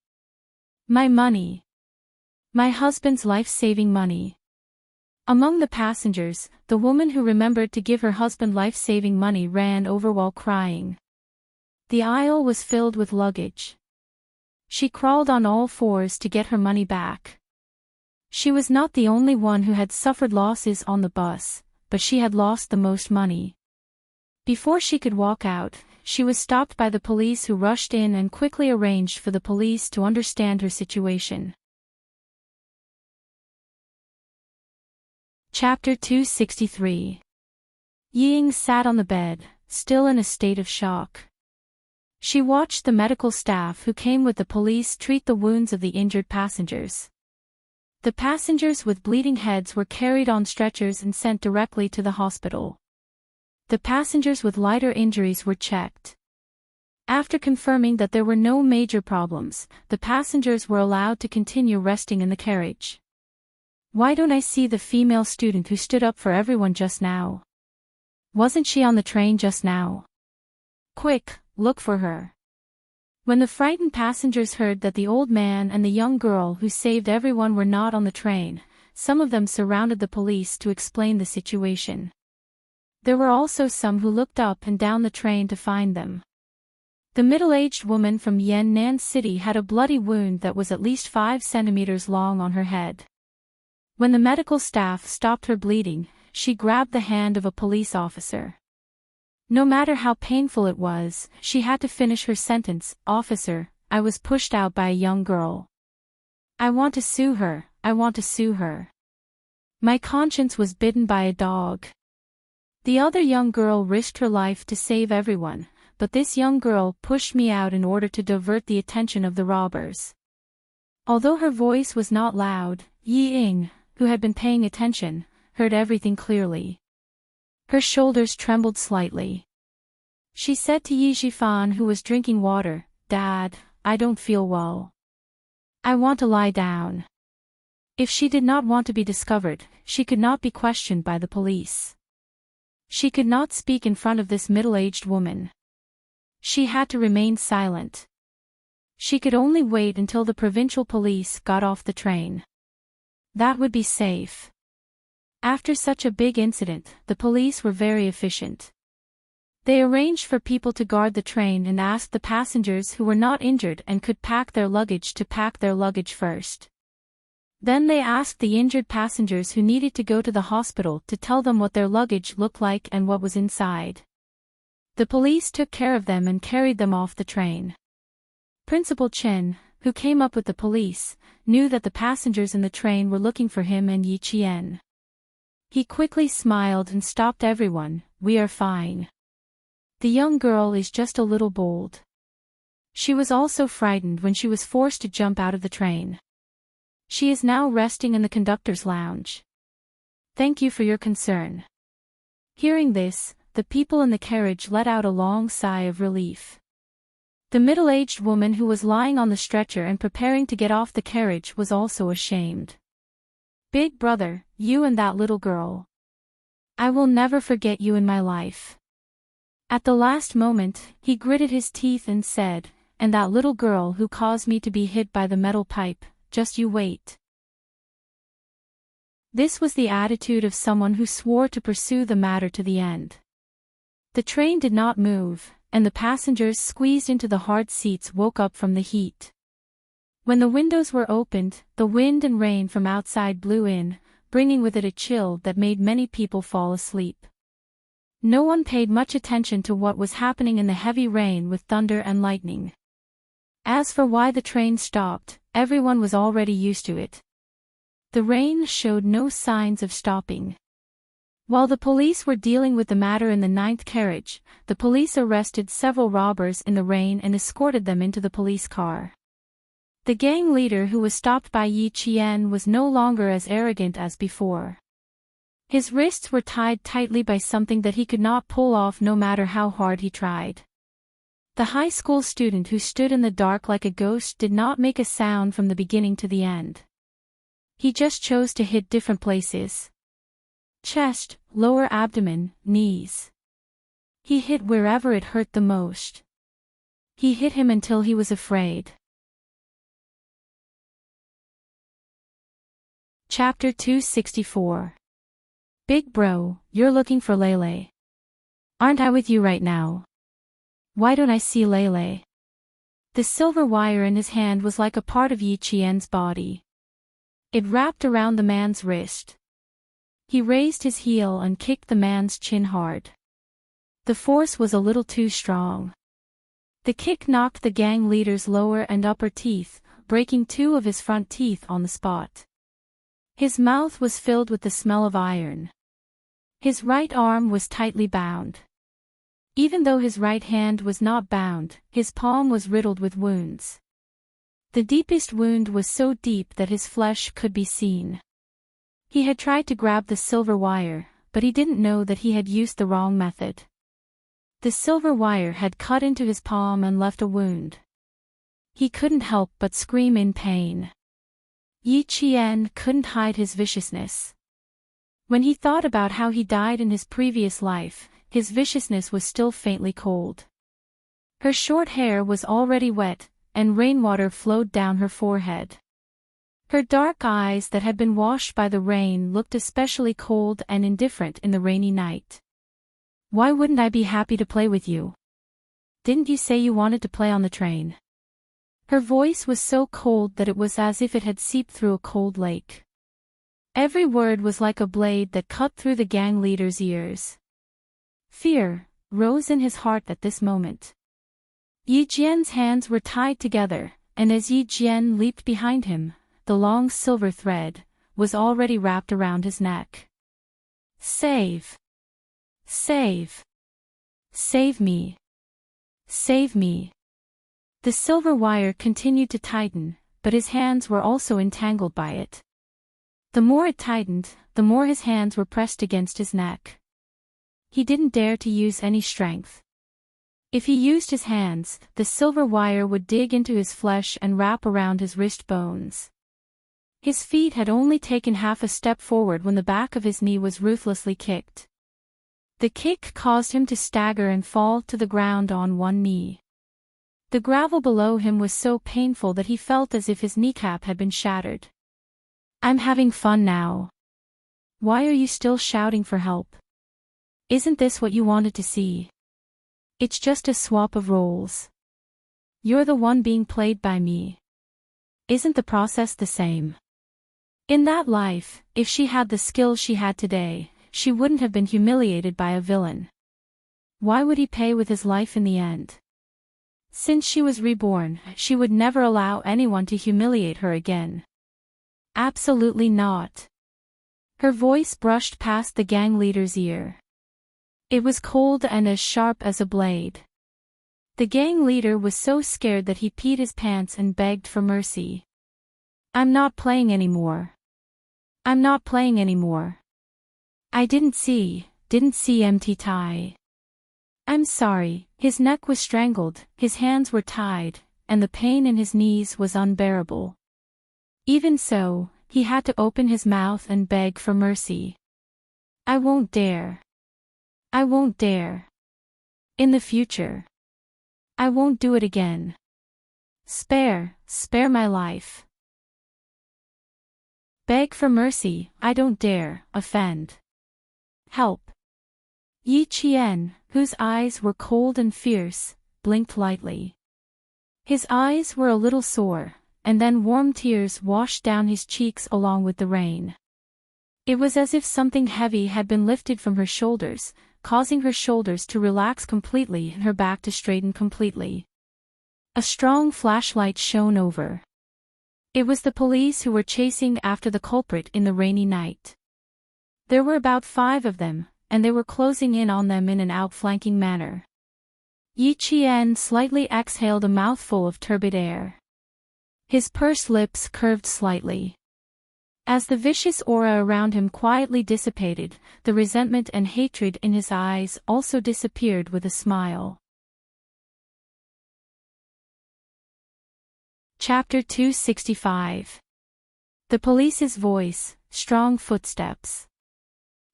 My money. My husband's life-saving money. Among the passengers, the woman who remembered to give her husband life-saving money ran over while crying. The aisle was filled with luggage. She crawled on all fours to get her money back. She was not the only one who had suffered losses on the bus, but she had lost the most money. Before she could walk out, she was stopped by the police who rushed in and quickly arranged for the police to understand her situation. Chapter 263. Ying sat on the bed, still in a state of shock. She watched the medical staff who came with the police treat the wounds of the injured passengers. The passengers with bleeding heads were carried on stretchers and sent directly to the hospital. The passengers with lighter injuries were checked. After confirming that there were no major problems, the passengers were allowed to continue resting in the carriage. Why don't I see the female student who stood up for everyone just now? Wasn't she on the train just now? Quick, look for her. When the frightened passengers heard that the old man and the young girl who saved everyone were not on the train, some of them surrounded the police to explain the situation. There were also some who looked up and down the train to find them. The middle-aged woman from Yan'an City had a bloody wound that was at least 5 centimeters long on her head. When the medical staff stopped her bleeding, she grabbed the hand of a police officer. No matter how painful it was, she had to finish her sentence. "Officer, I was pushed out by a young girl. I want to sue her, I want to sue her. My conscience was bitten by a dog. The other young girl risked her life to save everyone, but this young girl pushed me out in order to divert the attention of the robbers." Although her voice was not loud, Yi Ying, who had been paying attention, heard everything clearly. Her shoulders trembled slightly. She said to Yi Zhifan, who was drinking water, "Dad, I don't feel well. I want to lie down." If she did not want to be discovered, she could not be questioned by the police. She could not speak in front of this middle-aged woman. She had to remain silent. She could only wait until the provincial police got off the train. That would be safe. After such a big incident, the police were very efficient. They arranged for people to guard the train and asked the passengers who were not injured and could pack their luggage to pack their luggage first. Then they asked the injured passengers who needed to go to the hospital to tell them what their luggage looked like and what was inside. The police took care of them and carried them off the train. Principal Chen, who came up with the police, knew that the passengers in the train were looking for him and Yi Qian. He quickly smiled and stopped everyone. "We are fine. The young girl is just a little bold. She was also frightened when she was forced to jump out of the train. She is now resting in the conductor's lounge. Thank you for your concern." Hearing this, the people in the carriage let out a long sigh of relief. The middle-aged woman who was lying on the stretcher and preparing to get off the carriage was also ashamed. "Big brother, you and that little girl. I will never forget you in my life." At the last moment, he gritted his teeth and said, "And that little girl who caused me to be hit by the metal pipe, just you wait." This was the attitude of someone who swore to pursue the matter to the end. The train did not move, and the passengers squeezed into the hard seats woke up from the heat. When the windows were opened, the wind and rain from outside blew in, bringing with it a chill that made many people fall asleep. No one paid much attention to what was happening in the heavy rain with thunder and lightning. As for why the train stopped, everyone was already used to it. The rain showed no signs of stopping. While the police were dealing with the matter in the 9th carriage, the police arrested several robbers in the rain and escorted them into the police car. The gang leader who was stopped by Yi Qian was no longer as arrogant as before. His wrists were tied tightly by something that he could not pull off no matter how hard he tried. The high school student who stood in the dark like a ghost did not make a sound from the beginning to the end. He just chose to hit different places. Chest, lower abdomen, knees. He hit wherever it hurt the most. He hit him until he was afraid. Chapter 264. Big bro, you're looking for Lele. Aren't I with you right now? Why don't I see Lele? The silver wire in his hand was like a part of Yi Qian's body. It wrapped around the man's wrist. He raised his heel and kicked the man's chin hard. The force was a little too strong. The kick knocked the gang leader's lower and upper teeth, breaking 2 of his front teeth on the spot. His mouth was filled with the smell of iron. His right arm was tightly bound. Even though his right hand was not bound, his palm was riddled with wounds. The deepest wound was so deep that his flesh could be seen. He had tried to grab the silver wire, but he didn't know that he had used the wrong method. The silver wire had cut into his palm and left a wound. He couldn't help but scream in pain. Yi Qian couldn't hide his viciousness. When he thought about how he died in his previous life, his viciousness was still faintly cold. Her short hair was already wet, and rainwater flowed down her forehead. Her dark eyes that had been washed by the rain looked especially cold and indifferent in the rainy night. Why wouldn't I be happy to play with you? Didn't you say you wanted to play on the train? Her voice was so cold that it was as if it had seeped through a cold lake. Every word was like a blade that cut through the gang leader's ears. Fear rose in his heart at this moment. Yi Jian's hands were tied together, and as Yi Jian leaped behind him, the long silver thread was already wrapped around his neck. Save! Save! Save me! Save me! The silver wire continued to tighten, but his hands were also entangled by it. The more it tightened, the more his hands were pressed against his neck. He didn't dare to use any strength. If he used his hands, the silver wire would dig into his flesh and wrap around his wrist bones. His feet had only taken half a step forward when the back of his knee was ruthlessly kicked. The kick caused him to stagger and fall to the ground on one knee. The gravel below him was so painful that he felt as if his kneecap had been shattered. I'm having fun now. Why are you still shouting for help? Isn't this what you wanted to see? It's just a swap of roles. You're the one being played by me. Isn't the process the same? In that life, if she had the skills she had today, she wouldn't have been humiliated by a villain. Why would he pay with his life in the end? Since she was reborn, she would never allow anyone to humiliate her again. Absolutely not. Her voice brushed past the gang leader's ear. It was cold and as sharp as a blade. The gang leader was so scared that he peed his pants and begged for mercy. I'm not playing anymore. I'm not playing anymore. I didn't see empty tie. I'm sorry. His neck was strangled, his hands were tied, and the pain in his knees was unbearable. Even so, he had to open his mouth and beg for mercy. I won't dare. I won't dare. In the future. I won't do it again. Spare my life. Beg for mercy, I don't dare offend. Help. Yi Qian, whose eyes were cold and fierce, blinked lightly. His eyes were a little sore, and then warm tears washed down his cheeks along with the rain. It was as if something heavy had been lifted from her shoulders, causing her shoulders to relax completely and her back to straighten completely. A strong flashlight shone over. It was the police who were chasing after the culprit in the rainy night. There were about 5 of them, and they were closing in on them in an outflanking manner. Yi Qian slightly exhaled a mouthful of turbid air. His pursed lips curved slightly. As the vicious aura around him quietly dissipated, the resentment and hatred in his eyes also disappeared with a smile. Chapter 265. The police's voice, strong footsteps.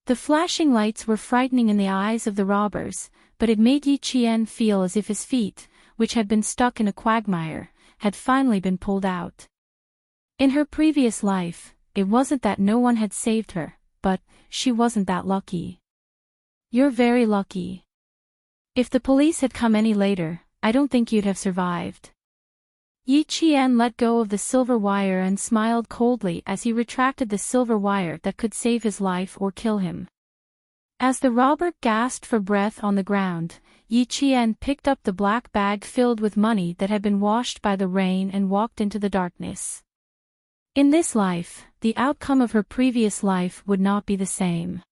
The flashing lights were frightening in the eyes of the robbers, but it made Yi Qian feel as if his feet, which had been stuck in a quagmire, had finally been pulled out. In her previous life, it wasn't that no one had saved her, but she wasn't that lucky. You're very lucky. If the police had come any later, I don't think you'd have survived. Yi Qian let go of the silver wire and smiled coldly as he retracted the silver wire that could save his life or kill him. As the robber gasped for breath on the ground, Yi Qian picked up the black bag filled with money that had been washed by the rain and walked into the darkness. In this life, the outcome of her previous life would not be the same.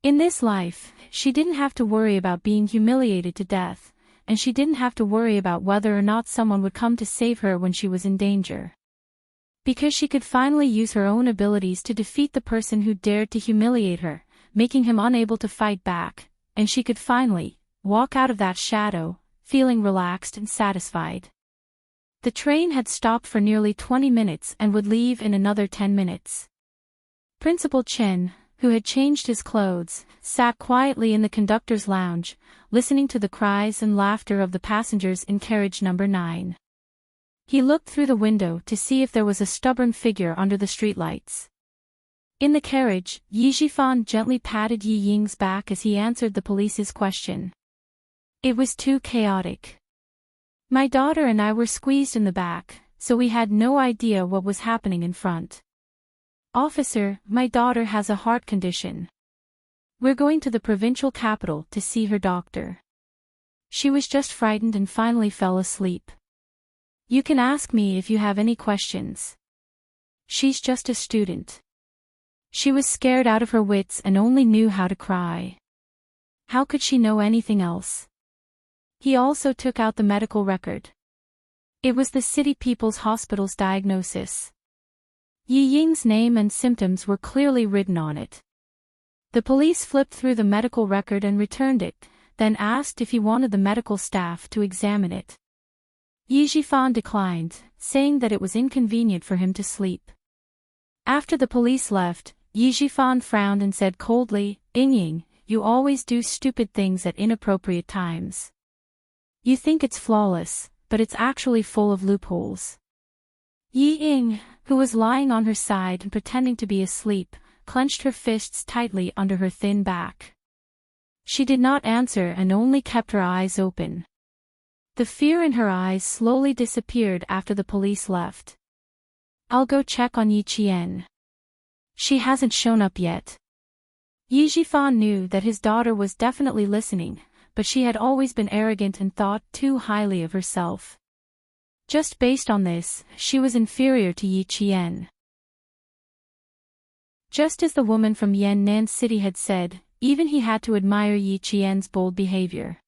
In this life, she didn't have to worry about being humiliated to death, and she didn't have to worry about whether or not someone would come to save her when she was in danger. Because she could finally use her own abilities to defeat the person who dared to humiliate her, making him unable to fight back, and she could finally walk out of that shadow, feeling relaxed and satisfied. The train had stopped for nearly 20 minutes and would leave in another 10 minutes. Principal Chen, who had changed his clothes, sat quietly in the conductor's lounge, listening to the cries and laughter of the passengers in carriage number 9. He looked through the window to see if there was a stubborn figure under the streetlights. In the carriage, Yi Zhifan gently patted Yi Ying's back as he answered the police's question. It was too chaotic. My daughter and I were squeezed in the back, so we had no idea what was happening in front. Officer, my daughter has a heart condition. We're going to the provincial capital to see her doctor. She was just frightened and finally fell asleep. You can ask me if you have any questions. She's just a student. She was scared out of her wits and only knew how to cry. How could she know anything else? He also took out the medical record. It was the City People's Hospital's diagnosis. Yi Ying's name and symptoms were clearly written on it. The police flipped through the medical record and returned it, then asked if he wanted the medical staff to examine it. Yi Zhifan declined, saying that it was inconvenient for him to sleep. After the police left, Yi Zhifan frowned and said coldly, Ying, you always do stupid things at inappropriate times. You think it's flawless, but it's actually full of loopholes. Yi Ying, who was lying on her side and pretending to be asleep, clenched her fists tightly under her thin back. She did not answer and only kept her eyes open. The fear in her eyes slowly disappeared after the police left. I'll go check on Yi Qian. She hasn't shown up yet. Yi Zhifan knew that his daughter was definitely listening, but she had always been arrogant and thought too highly of herself. Just based on this, she was inferior to Yi Qian. Just as the woman from Yan'an City had said, even he had to admire Yi Qian's bold behavior.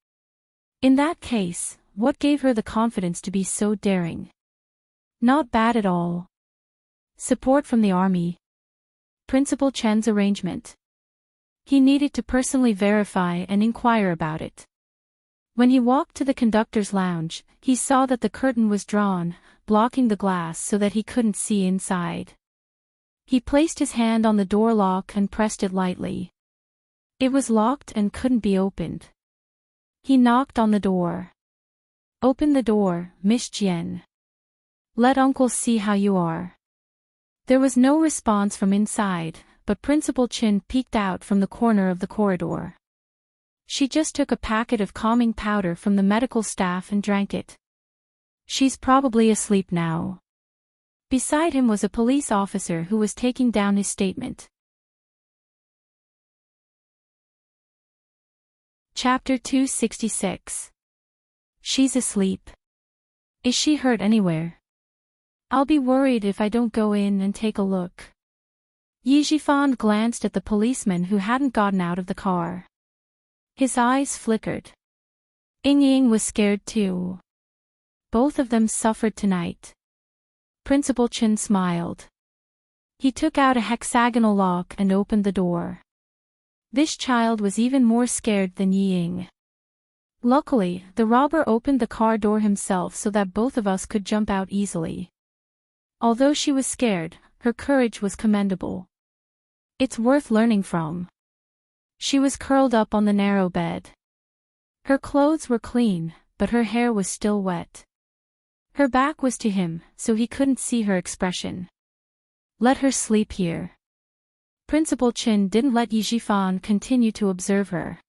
In that case, what gave her the confidence to be so daring? Not bad at all. Support from the army. Principal Chen's arrangement. He needed to personally verify and inquire about it. When he walked to the conductor's lounge, he saw that the curtain was drawn, blocking the glass so that he couldn't see inside. He placed his hand on the door lock and pressed it lightly. It was locked and couldn't be opened. He knocked on the door. Open the door, Miss Jian. Let uncle see how you are. There was no response from inside, but Principal Chin peeked out from the corner of the corridor. She just took a packet of calming powder from the medical staff and drank it. She's probably asleep now. Beside him was a police officer who was taking down his statement. Chapter 266. She's asleep. Is she hurt anywhere? I'll be worried if I don't go in and take a look. Yi Jifan glanced at the policeman who hadn't gotten out of the car. His eyes flickered. Ying was scared too. Both of them suffered tonight. Principal Chen smiled. He took out a hexagonal lock and opened the door. This child was even more scared than Ying. Luckily, the robber opened the car door himself so that both of us could jump out easily. Although she was scared, her courage was commendable. It's worth learning from. She was curled up on the narrow bed. Her clothes were clean, but her hair was still wet. Her back was to him, so he couldn't see her expression. Let her sleep here. Principal Chen didn't let Yi Jifan continue to observe her.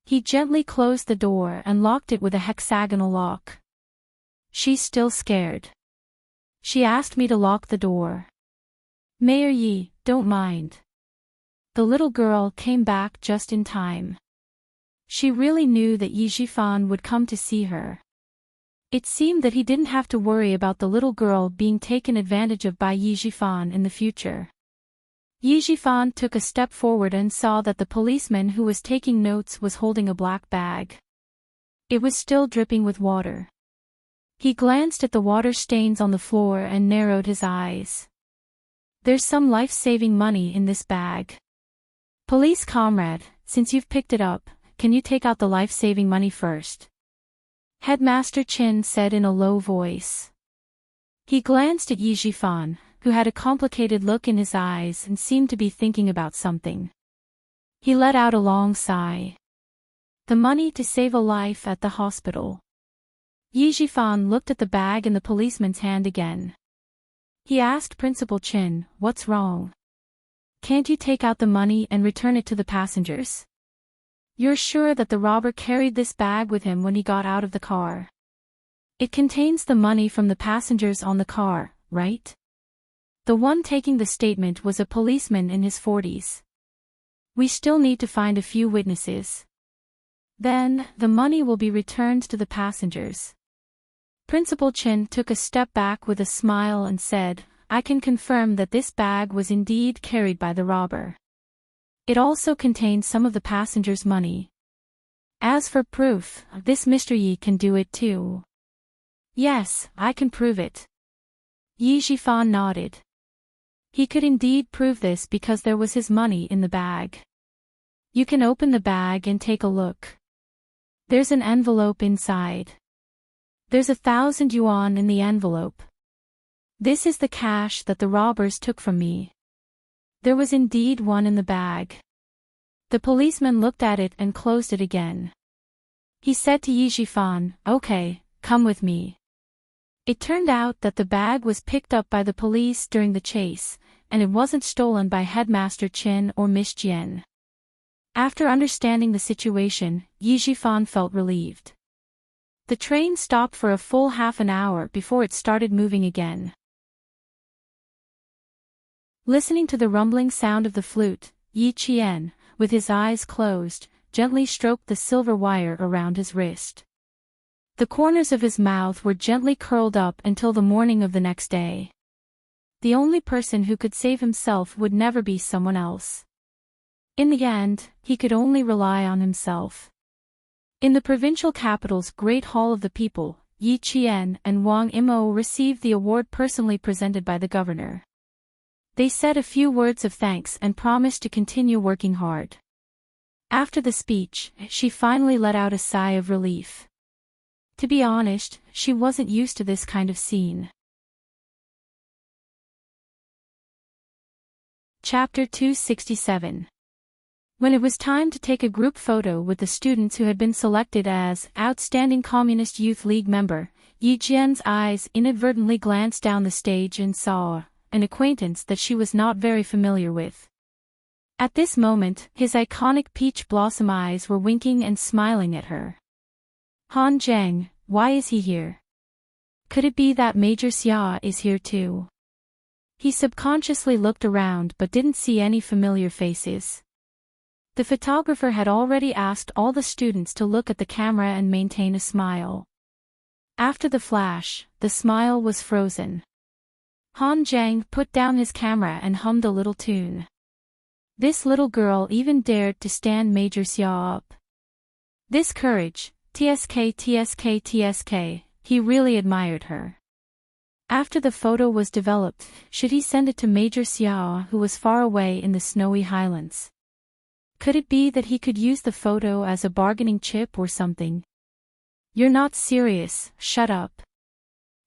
He gently closed the door and locked it with a hexagonal lock. She's still scared. She asked me to lock the door. Mayor Yi, don't mind. The little girl came back just in time. She really knew that Yi Jifan would come to see her. It seemed that he didn't have to worry about the little girl being taken advantage of by Yi Jifan in the future. Yi Jifan took a step forward and saw that the policeman who was taking notes was holding a black bag. It was still dripping with water. He glanced at the water stains on the floor and narrowed his eyes. There's some life-saving money in this bag. Police comrade, since you've picked it up, can you take out the life-saving money first? Headmaster Chen said in a low voice. He glanced at Yi Jifan, who had a complicated look in his eyes and seemed to be thinking about something. He let out a long sigh. The money to save a life at the hospital. Yi Jifan looked at the bag in the policeman's hand again. He asked Principal Chen, what's wrong? Can't you take out the money and return it to the passengers? You're sure that the robber carried this bag with him when he got out of the car? It contains the money from the passengers on the car, right? The one taking the statement was a policeman in his 40s. We still need to find a few witnesses. Then, the money will be returned to the passengers. Principal Chen took a step back with a smile and said, I can confirm that this bag was indeed carried by the robber. It also contained some of the passengers' money. As for proof, this Mr. Yi can do it too. Yes, I can prove it. Yi Jifan nodded. He could indeed prove this because there was his money in the bag. You can open the bag and take a look. There's an envelope inside. There's 1,000 yuan in the envelope. This is the cash that the robbers took from me. There was indeed one in the bag. The policeman looked at it and closed it again. He said to Yi Jifan, okay, come with me. It turned out that the bag was picked up by the police during the chase, and it wasn't stolen by Headmaster Chen or Miss Jian. After understanding the situation, Yi Jifan felt relieved. The train stopped for a full half an hour before it started moving again. Listening to the rumbling sound of the flute, Yi Qian, with his eyes closed, gently stroked the silver wire around his wrist. The corners of his mouth were gently curled up until the morning of the next day. The only person who could save himself would never be someone else. In the end, he could only rely on himself. In the provincial capital's Great Hall of the People, Yi Qian and Wang Imo received the award personally presented by the governor. They said a few words of thanks and promised to continue working hard. After the speech, she finally let out a sigh of relief. To be honest, she wasn't used to this kind of scene. Chapter 267. When it was time to take a group photo with the students who had been selected as Outstanding Communist Youth League member, Yi Jian's eyes inadvertently glanced down the stage and saw an acquaintance that she was not very familiar with. At this moment, his iconic peach blossom eyes were winking and smiling at her. Han Zheng, why is he here? Could it be that Major Xia is here too? He subconsciously looked around but didn't see any familiar faces. The photographer had already asked all the students to look at the camera and maintain a smile. After the flash, the smile was frozen. Han Zhang put down his camera and hummed a little tune. This little girl even dared to stand Major Xia up. This courage, TSK TSK TSK, he really admired her. After the photo was developed, should he send it to Major Xia, who was far away in the snowy highlands? Could it be that he could use the photo as a bargaining chip or something? You're not serious, shut up.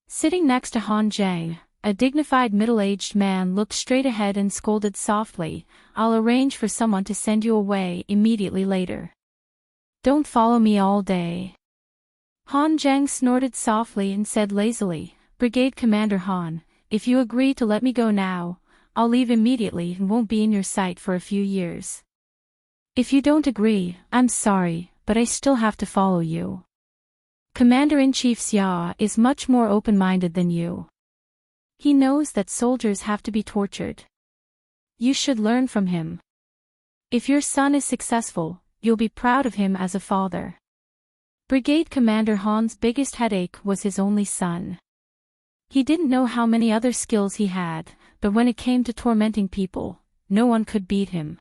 Sitting next to Han Zhang, a dignified middle-aged man looked straight ahead and scolded softly, I'll arrange for someone to send you away immediately later. Don't follow me all day. Han Zhang snorted softly and said lazily, Brigade Commander Han, if you agree to let me go now, I'll leave immediately and won't be in your sight for a few years. If you don't agree, I'm sorry, but I still have to follow you. Commander-in-Chief Xia is much more open-minded than you. He knows that soldiers have to be tortured. You should learn from him. If your son is successful, you'll be proud of him as a father. Brigade Commander Han's biggest headache was his only son. He didn't know how many other skills he had, but when it came to tormenting people, no one could beat him.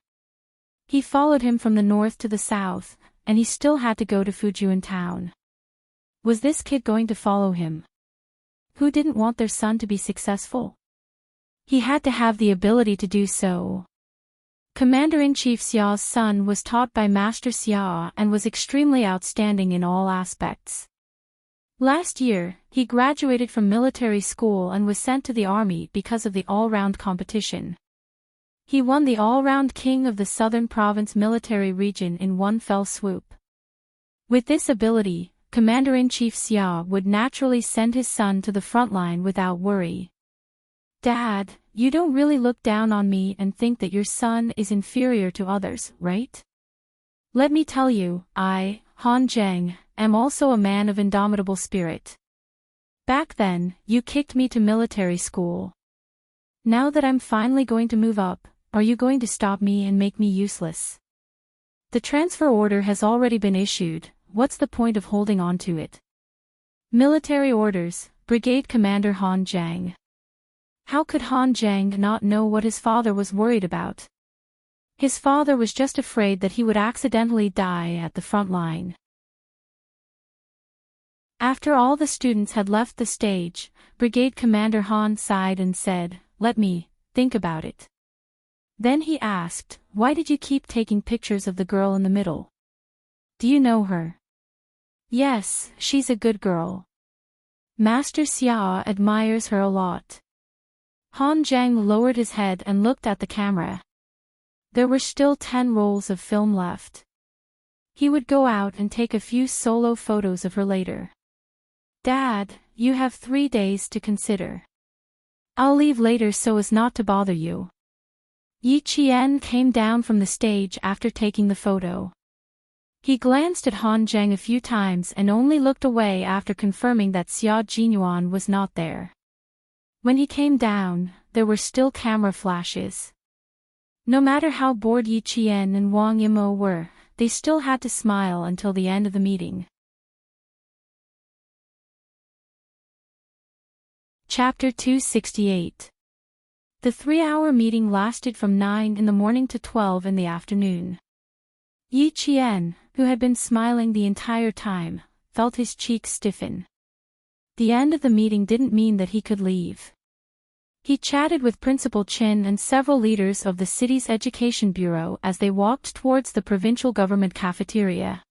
He followed him from the north to the south, and he still had to go to Fujian town. Was this kid going to follow him? Who didn't want their son to be successful? He had to have the ability to do so. Commander-in-Chief Xia's son was taught by Master Xia and was extremely outstanding in all aspects. Last year, he graduated from military school and was sent to the army because of the all-round competition. He won the all-round King of the Southern Province military region in one fell swoop. With this ability, Commander-in-Chief Xia would naturally send his son to the front line without worry. Dad, you don't really look down on me and think that your son is inferior to others, right? Let me tell you, I, Han Zhang, am also a man of indomitable spirit. Back then, you kicked me to military school. Now that I'm finally going to move up, are you going to stop me and make me useless? The transfer order has already been issued. What's the point of holding on to it? Military orders, Brigade Commander Han Zhang. How could Han Zhang not know what his father was worried about? His father was just afraid that he would accidentally die at the front line. After all the students had left the stage, Brigade Commander Han sighed and said, Let me think about it. Then he asked, Why did you keep taking pictures of the girl in the middle? Do you know her? Yes, she's a good girl. Master Xia admires her a lot. Han Zhang lowered his head and looked at the camera. There were still 10 rolls of film left. He would go out and take a few solo photos of her later. Dad, you have 3 days to consider. I'll leave later so as not to bother you. Yi Qian came down from the stage after taking the photo. He glanced at Han Zhang a few times and only looked away after confirming that Xia Jinyuan was not there. When he came down, there were still camera flashes. No matter how bored Yi Qian and Wang Yimou were, they still had to smile until the end of the meeting. Chapter 268. The 3-hour meeting lasted from 9 in the morning to 12 in the afternoon. Yi Qian, who had been smiling the entire time, felt his cheeks stiffen. The end of the meeting didn't mean that he could leave. He chatted with Principal Qin and several leaders of the city's education bureau as they walked towards the provincial government cafeteria.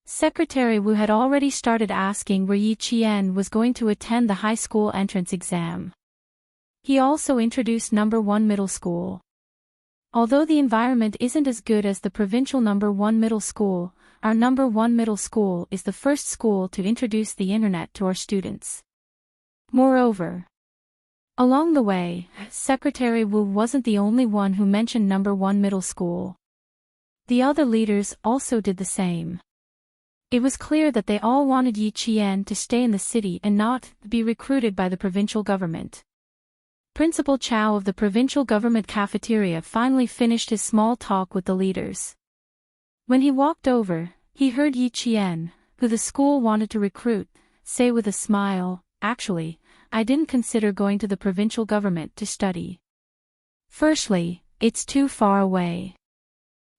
Secretary Wu had already started asking where Yi Qian was going to attend the high school entrance exam. He also introduced No. 1 middle school. Although the environment isn't as good as the provincial No. 1 middle school, our No. 1 middle school is the first school to introduce the internet to our students. Moreover, along the way, Secretary Wu wasn't the only one who mentioned No. 1 middle school. The other leaders also did the same. It was clear that they all wanted Yi Qian to stay in the city and not be recruited by the provincial government. Principal Chow of the provincial government cafeteria finally finished his small talk with the leaders. When he walked over, he heard Yi Qian, who the school wanted to recruit, say with a smile, "Actually, I didn't consider going to the provincial government to study. Firstly, it's too far away.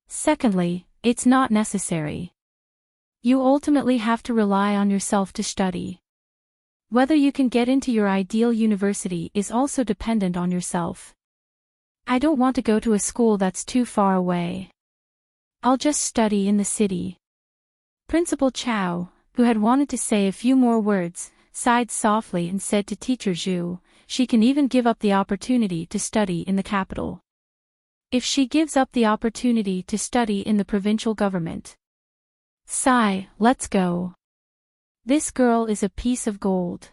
Secondly, it's not necessary. You ultimately have to rely on yourself to study. Whether you can get into your ideal university is also dependent on yourself. I don't want to go to a school that's too far away. I'll just study in the city." Principal Chow, who had wanted to say a few more words, sighed softly and said to Teacher Zhu, "She can even give up the opportunity to study in the capital. If she gives up the opportunity to study in the provincial government. Sigh, let's go. This girl is a piece of gold.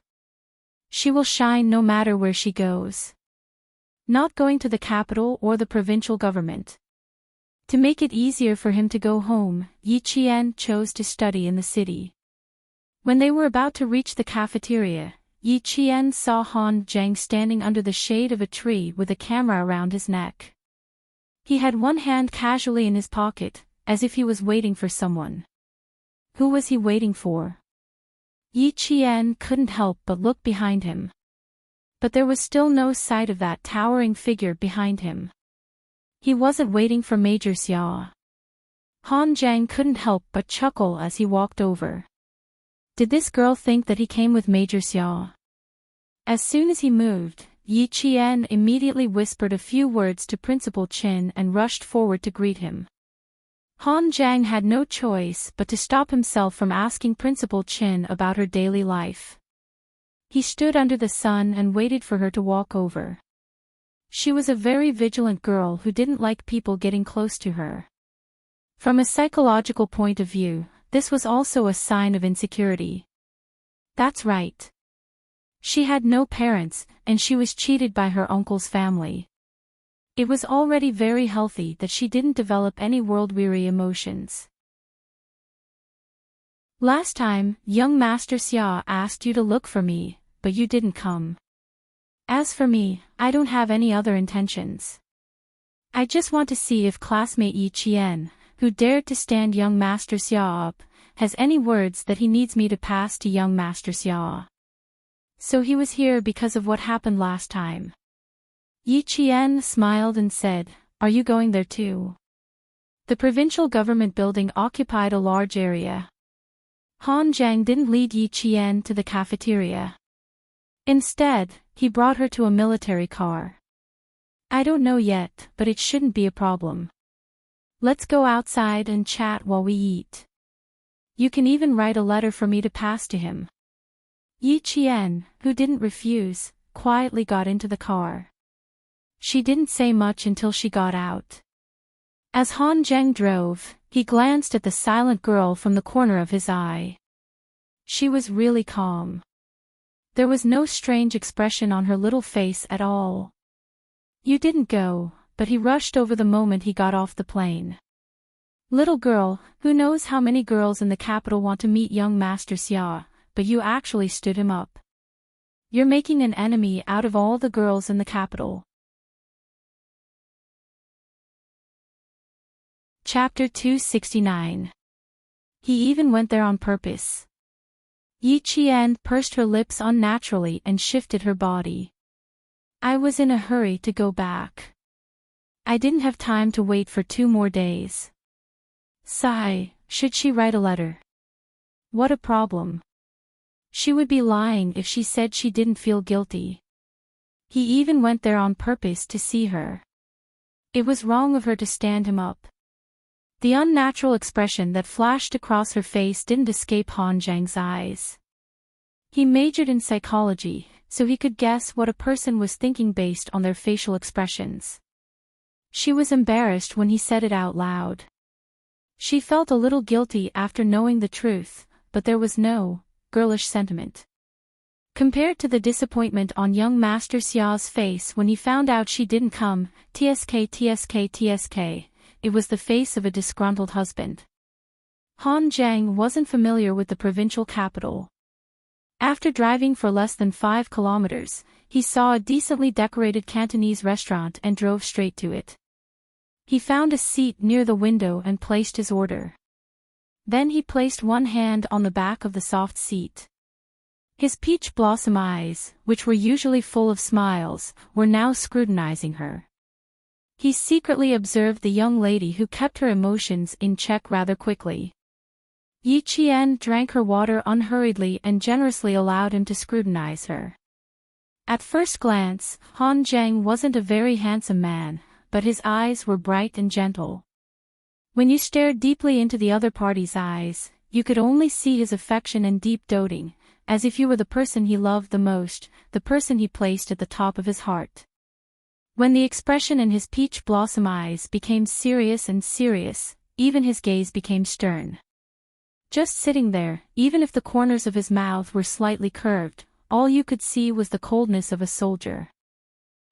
She will shine no matter where she goes. Not going to the capital or the provincial government." To make it easier for him to go home, Yi Qian chose to study in the city. When they were about to reach the cafeteria, Yi Qian saw Han Zheng standing under the shade of a tree with a camera around his neck. He had one hand casually in his pocket, as if he was waiting for someone. Who was he waiting for? Yi Qian couldn't help but look behind him. But there was still no sight of that towering figure behind him. He wasn't waiting for Major Xia. Han Zheng couldn't help but chuckle as he walked over. Did this girl think that he came with Major Xia? As soon as he moved, Yi Qian immediately whispered a few words to Principal Qin and rushed forward to greet him. Han Zheng had no choice but to stop himself from asking Principal Qin about her daily life. He stood under the sun and waited for her to walk over. She was a very vigilant girl who didn't like people getting close to her. From a psychological point of view, this was also a sign of insecurity. That's right. She had no parents, and she was cheated by her uncle's family. It was already very healthy that she didn't develop any world-weary emotions. Last time, young Master Xia asked you to look for me, but you didn't come. As for me, I don't have any other intentions. I just want to see if classmate Yi Qian, who dared to stand young Master Xia up, has any words that he needs me to pass to young Master Xia. So he was here because of what happened last time. Yi Qian smiled and said, "Are you going there too?" The provincial government building occupied a large area. Han Zheng didn't lead Yi Qian to the cafeteria. Instead, he brought her to a military car. "I don't know yet, but it shouldn't be a problem. Let's go outside and chat while we eat. You can even write a letter for me to pass to him." Yi Qian, who didn't refuse, quietly got into the car. She didn't say much until she got out. As Han Zheng drove, he glanced at the silent girl from the corner of his eye. She was really calm. There was no strange expression on her little face at all. "You didn't go," but he rushed over the moment he got off the plane. "Little girl, who knows how many girls in the capital want to meet young Master Xia, but you actually stood him up. You're making an enemy out of all the girls in the capital." Chapter 269. He even went there on purpose. Yi Qian pursed her lips unnaturally and shifted her body. "I was in a hurry to go back. I didn't have time to wait for 2 more days." Sigh, should she write a letter? What a problem. She would be lying if she said she didn't feel guilty. He even went there on purpose to see her. It was wrong of her to stand him up. The unnatural expression that flashed across her face didn't escape Han Zheng's eyes. He majored in psychology, so he could guess what a person was thinking based on their facial expressions. She was embarrassed when he said it out loud. She felt a little guilty after knowing the truth, but there was no girlish sentiment. Compared to the disappointment on young Master Xia's face when he found out she didn't come, tsk, it was the face of a disgruntled husband. Han Zheng wasn't familiar with the provincial capital. After driving for less than 5 kilometers, he saw a decently decorated Cantonese restaurant and drove straight to it. He found a seat near the window and placed his order. Then he placed one hand on the back of the soft seat. His peach blossom eyes, which were usually full of smiles, were now scrutinizing her. He secretly observed the young lady who kept her emotions in check rather quickly. Yi Qian drank her water unhurriedly and generously allowed him to scrutinize her. At first glance, Han Zheng wasn't a very handsome man, but his eyes were bright and gentle. When you stared deeply into the other party's eyes, you could only see his affection and deep doting, as if you were the person he loved the most, the person he placed at the top of his heart. When the expression in his peach blossom eyes became serious and serious, even his gaze became stern. Just sitting there, even if the corners of his mouth were slightly curved, all you could see was the coldness of a soldier.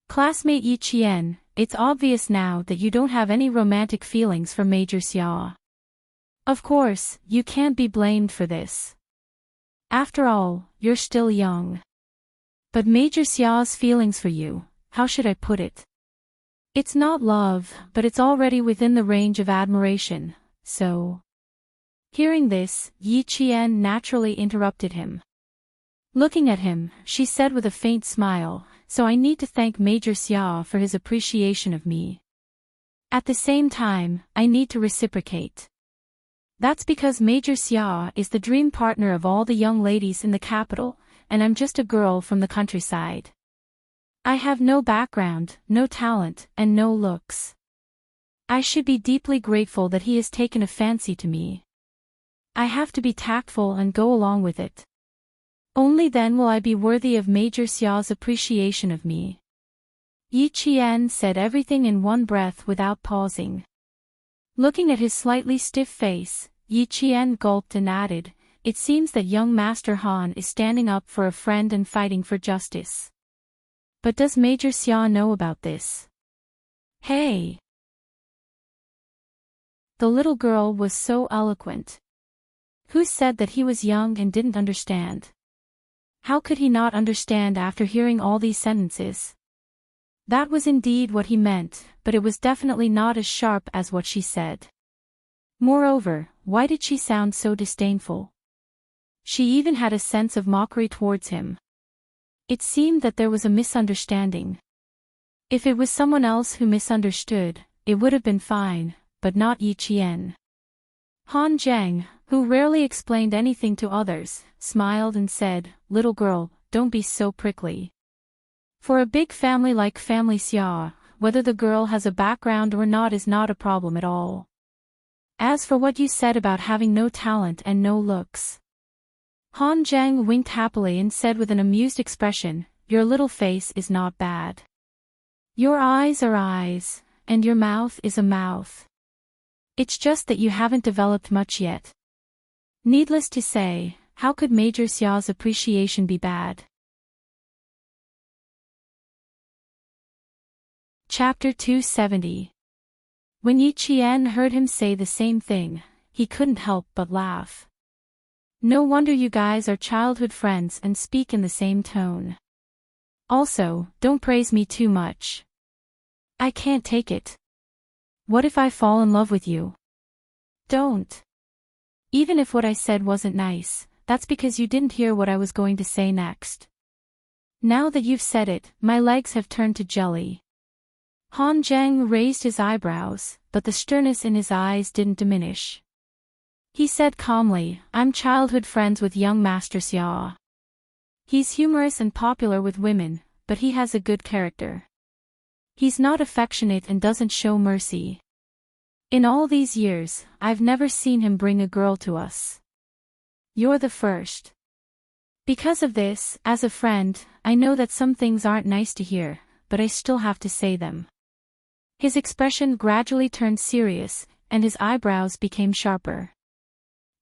Classmate Yi Qian, it's obvious now that you don't have any romantic feelings for Major Xia. Of course, you can't be blamed for this. After all, you're still young. But Major Xia's feelings for you, how should I put it? It's not love, but it's already within the range of admiration, so... Hearing this, Yi Qian naturally interrupted him. Looking at him, she said with a faint smile, so I need to thank Major Xia for his appreciation of me. At the same time, I need to reciprocate. That's because Major Xia is the dream partner of all the young ladies in the capital, and I'm just a girl from the countryside. I have no background, no talent, and no looks. I should be deeply grateful that he has taken a fancy to me. I have to be tactful and go along with it. Only then will I be worthy of Major Xia's appreciation of me. Yi Qian said everything in one breath without pausing. Looking at his slightly stiff face, Yi Qian gulped and added, "It seems that young Master Han is standing up for a friend and fighting for justice. But does Major Xia know about this?" "Hey!" The little girl was so eloquent. Who said that he was young and didn't understand? How could he not understand after hearing all these sentences? That was indeed what he meant, but it was definitely not as sharp as what she said. Moreover, why did she sound so disdainful? She even had a sense of mockery towards him. It seemed that there was a misunderstanding. If it was someone else who misunderstood, it would have been fine, but not Yi Qian. Han Zheng, who rarely explained anything to others, smiled and said, "Little girl, don't be so prickly. For a big family like Family Xia, whether the girl has a background or not is not a problem at all. As for what you said about having no talent and no looks..." Han Zheng winked happily and said with an amused expression, "Your little face is not bad. Your eyes are eyes, and your mouth is a mouth. It's just that you haven't developed much yet." Needless to say, how could Major Xia's appreciation be bad? Chapter 270. When Yi Qian heard him say the same thing, he couldn't help but laugh. No wonder you guys are childhood friends and speak in the same tone. Also, don't praise me too much. I can't take it. What if I fall in love with you? Don't. Even if what I said wasn't nice, that's because you didn't hear what I was going to say next. Now that you've said it, my legs have turned to jelly. Han Zheng raised his eyebrows, but the sternness in his eyes didn't diminish. He said calmly, "I'm childhood friends with young Master Xia. He's humorous and popular with women, but he has a good character. He's not affectionate and doesn't show mercy. In all these years, I've never seen him bring a girl to us. You're the first. Because of this, as a friend, I know that some things aren't nice to hear, but I still have to say them." His expression gradually turned serious, and his eyebrows became sharper.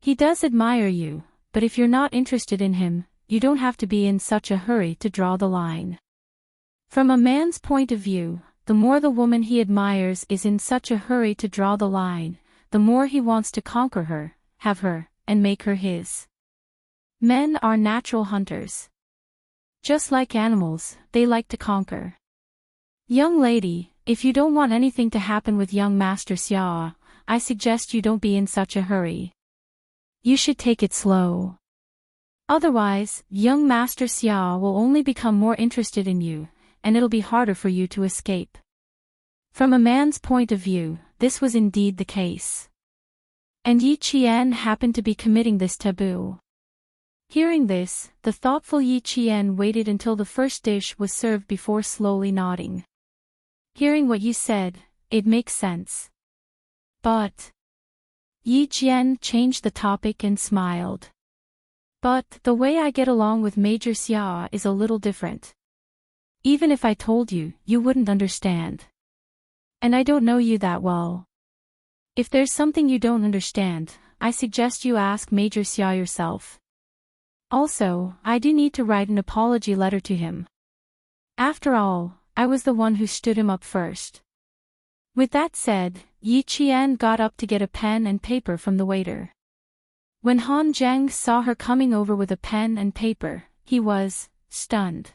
"He does admire you, but if you're not interested in him, you don't have to be in such a hurry to draw the line. From a man's point of view, the more the woman he admires is in such a hurry to draw the line, the more he wants to conquer her, have her, and make her his. Men are natural hunters. Just like animals, they like to conquer. Young lady, if you don't want anything to happen with young Master Xia, I suggest you don't be in such a hurry. You should take it slow. Otherwise, young Master Xia will only become more interested in you, and it'll be harder for you to escape. From a man's point of view, this was indeed the case. And Yi Qian happened to be committing this taboo. Hearing this, the thoughtful Yi Qian waited until the first dish was served before slowly nodding. Hearing what you said, it makes sense. But Yi Qian changed the topic and smiled. But the way I get along with Major Xia is a little different. Even if I told you, you wouldn't understand. And I don't know you that well. If there's something you don't understand, I suggest you ask Major Xia yourself. Also, I do need to write an apology letter to him. After all, I was the one who stood him up first. With that said, Yi Qian got up to get a pen and paper from the waiter. When Han Zheng saw her coming over with a pen and paper, he was stunned.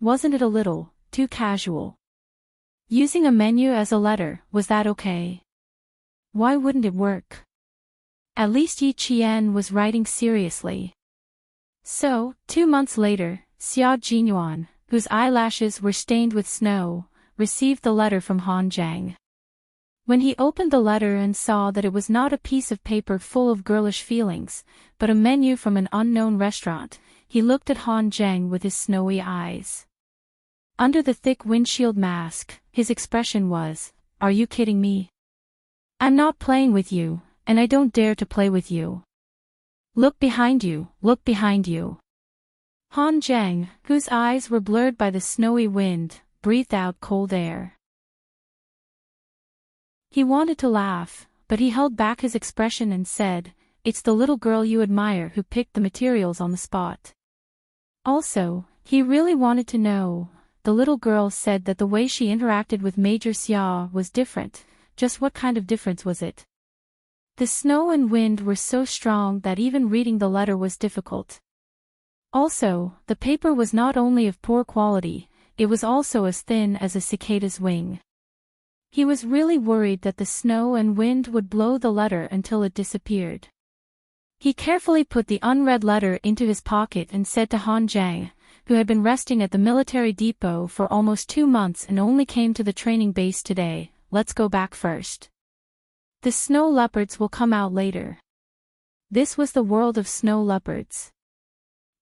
Wasn't it a little too casual? Using a menu as a letter, was that okay? Why wouldn't it work? At least Yi Qian was writing seriously. So, 2 months later, Xia Jinyuan, whose eyelashes were stained with snow, received the letter from Han Zheng. When he opened the letter and saw that it was not a piece of paper full of girlish feelings, but a menu from an unknown restaurant, he looked at Han Zheng with his snowy eyes. Under the thick windshield mask, his expression was, "Are you kidding me? I'm not playing with you, and I don't dare to play with you. Look behind you, look behind you." Han Zheng, whose eyes were blurred by the snowy wind, breathed out cold air. He wanted to laugh, but he held back his expression and said, "It's the little girl you admire who picked the materials on the spot." Also, he really wanted to know. The little girl said that the way she interacted with Major Xia was different. Just what kind of difference was it? The snow and wind were so strong that even reading the letter was difficult. Also, the paper was not only of poor quality, it was also as thin as a cicada's wing. He was really worried that the snow and wind would blow the letter until it disappeared. He carefully put the unread letter into his pocket and said to Han Zheng, who had been resting at the military depot for almost 2 months and only came to the training base today, "Let's go back first. The snow leopards will come out later." This was the world of snow leopards.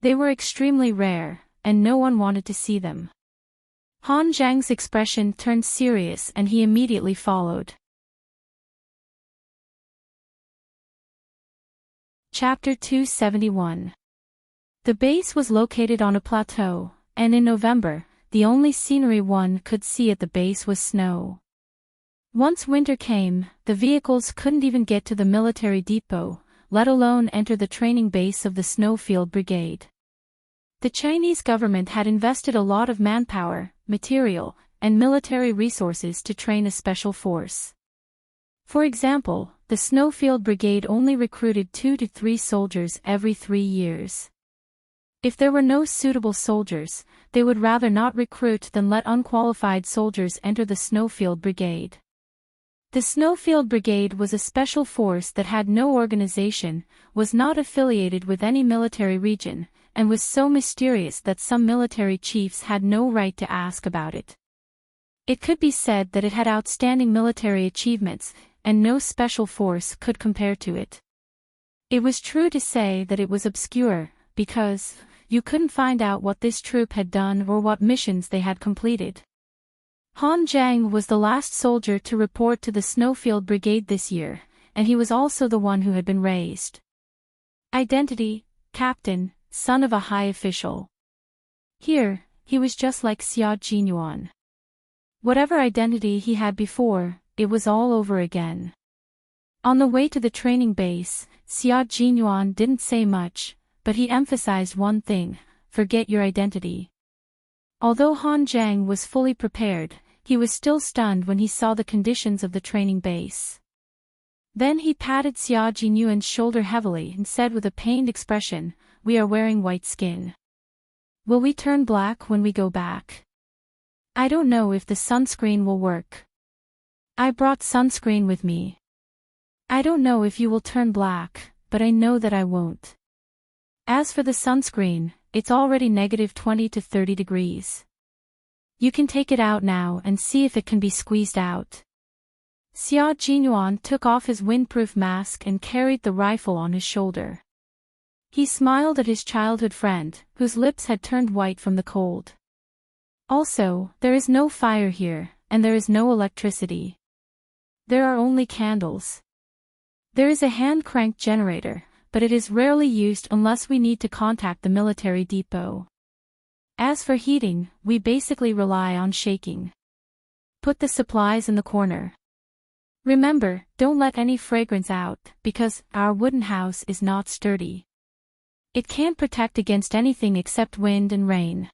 They were extremely rare, and no one wanted to see them. Han Zheng's expression turned serious and he immediately followed. Chapter 271. The base was located on a plateau, and in November, the only scenery one could see at the base was snow. Once winter came, the vehicles couldn't even get to the military depot, let alone enter the training base of the Snowfield Brigade. The Chinese government had invested a lot of manpower, material, and military resources to train a special force. For example, the Snowfield Brigade only recruited 2 to 3 soldiers every 3 years. If there were no suitable soldiers, they would rather not recruit than let unqualified soldiers enter the Snowfield Brigade. The Snowfield Brigade was a special force that had no organization, was not affiliated with any military region, and was so mysterious that some military chiefs had no right to ask about it. It could be said that it had outstanding military achievements, and no special force could compare to it. It was true to say that it was obscure, because you couldn't find out what this troop had done or what missions they had completed. Han Zheng was the last soldier to report to the Snowfield Brigade this year, and he was also the one who had been raised. Identity: captain, son of a high official. Here, he was just like Xia Jinyuan. Whatever identity he had before, it was all over again. On the way to the training base, Xia Jinyuan didn't say much, but he emphasized one thing: forget your identity. Although Han Zheng was fully prepared, he was still stunned when he saw the conditions of the training base. Then he patted Xia Jinyuan's shoulder heavily and said with a pained expression, "We are wearing white skin. Will we turn black when we go back? I don't know if the sunscreen will work. I brought sunscreen with me. I don't know if you will turn black, but I know that I won't." As for the sunscreen, it's already -20 to 30 degrees. You can take it out now and see if it can be squeezed out. Xia Jinyuan took off his windproof mask and carried the rifle on his shoulder. He smiled at his childhood friend, whose lips had turned white from the cold. Also, there is no fire here, and there is no electricity. There are only candles. There is a hand-cranked generator, but it is rarely used unless we need to contact the military depot. As for heating, we basically rely on shaking. Put the supplies in the corner. Remember, don't let any fragrance out, because our wooden house is not sturdy. It can't protect against anything except wind and rain.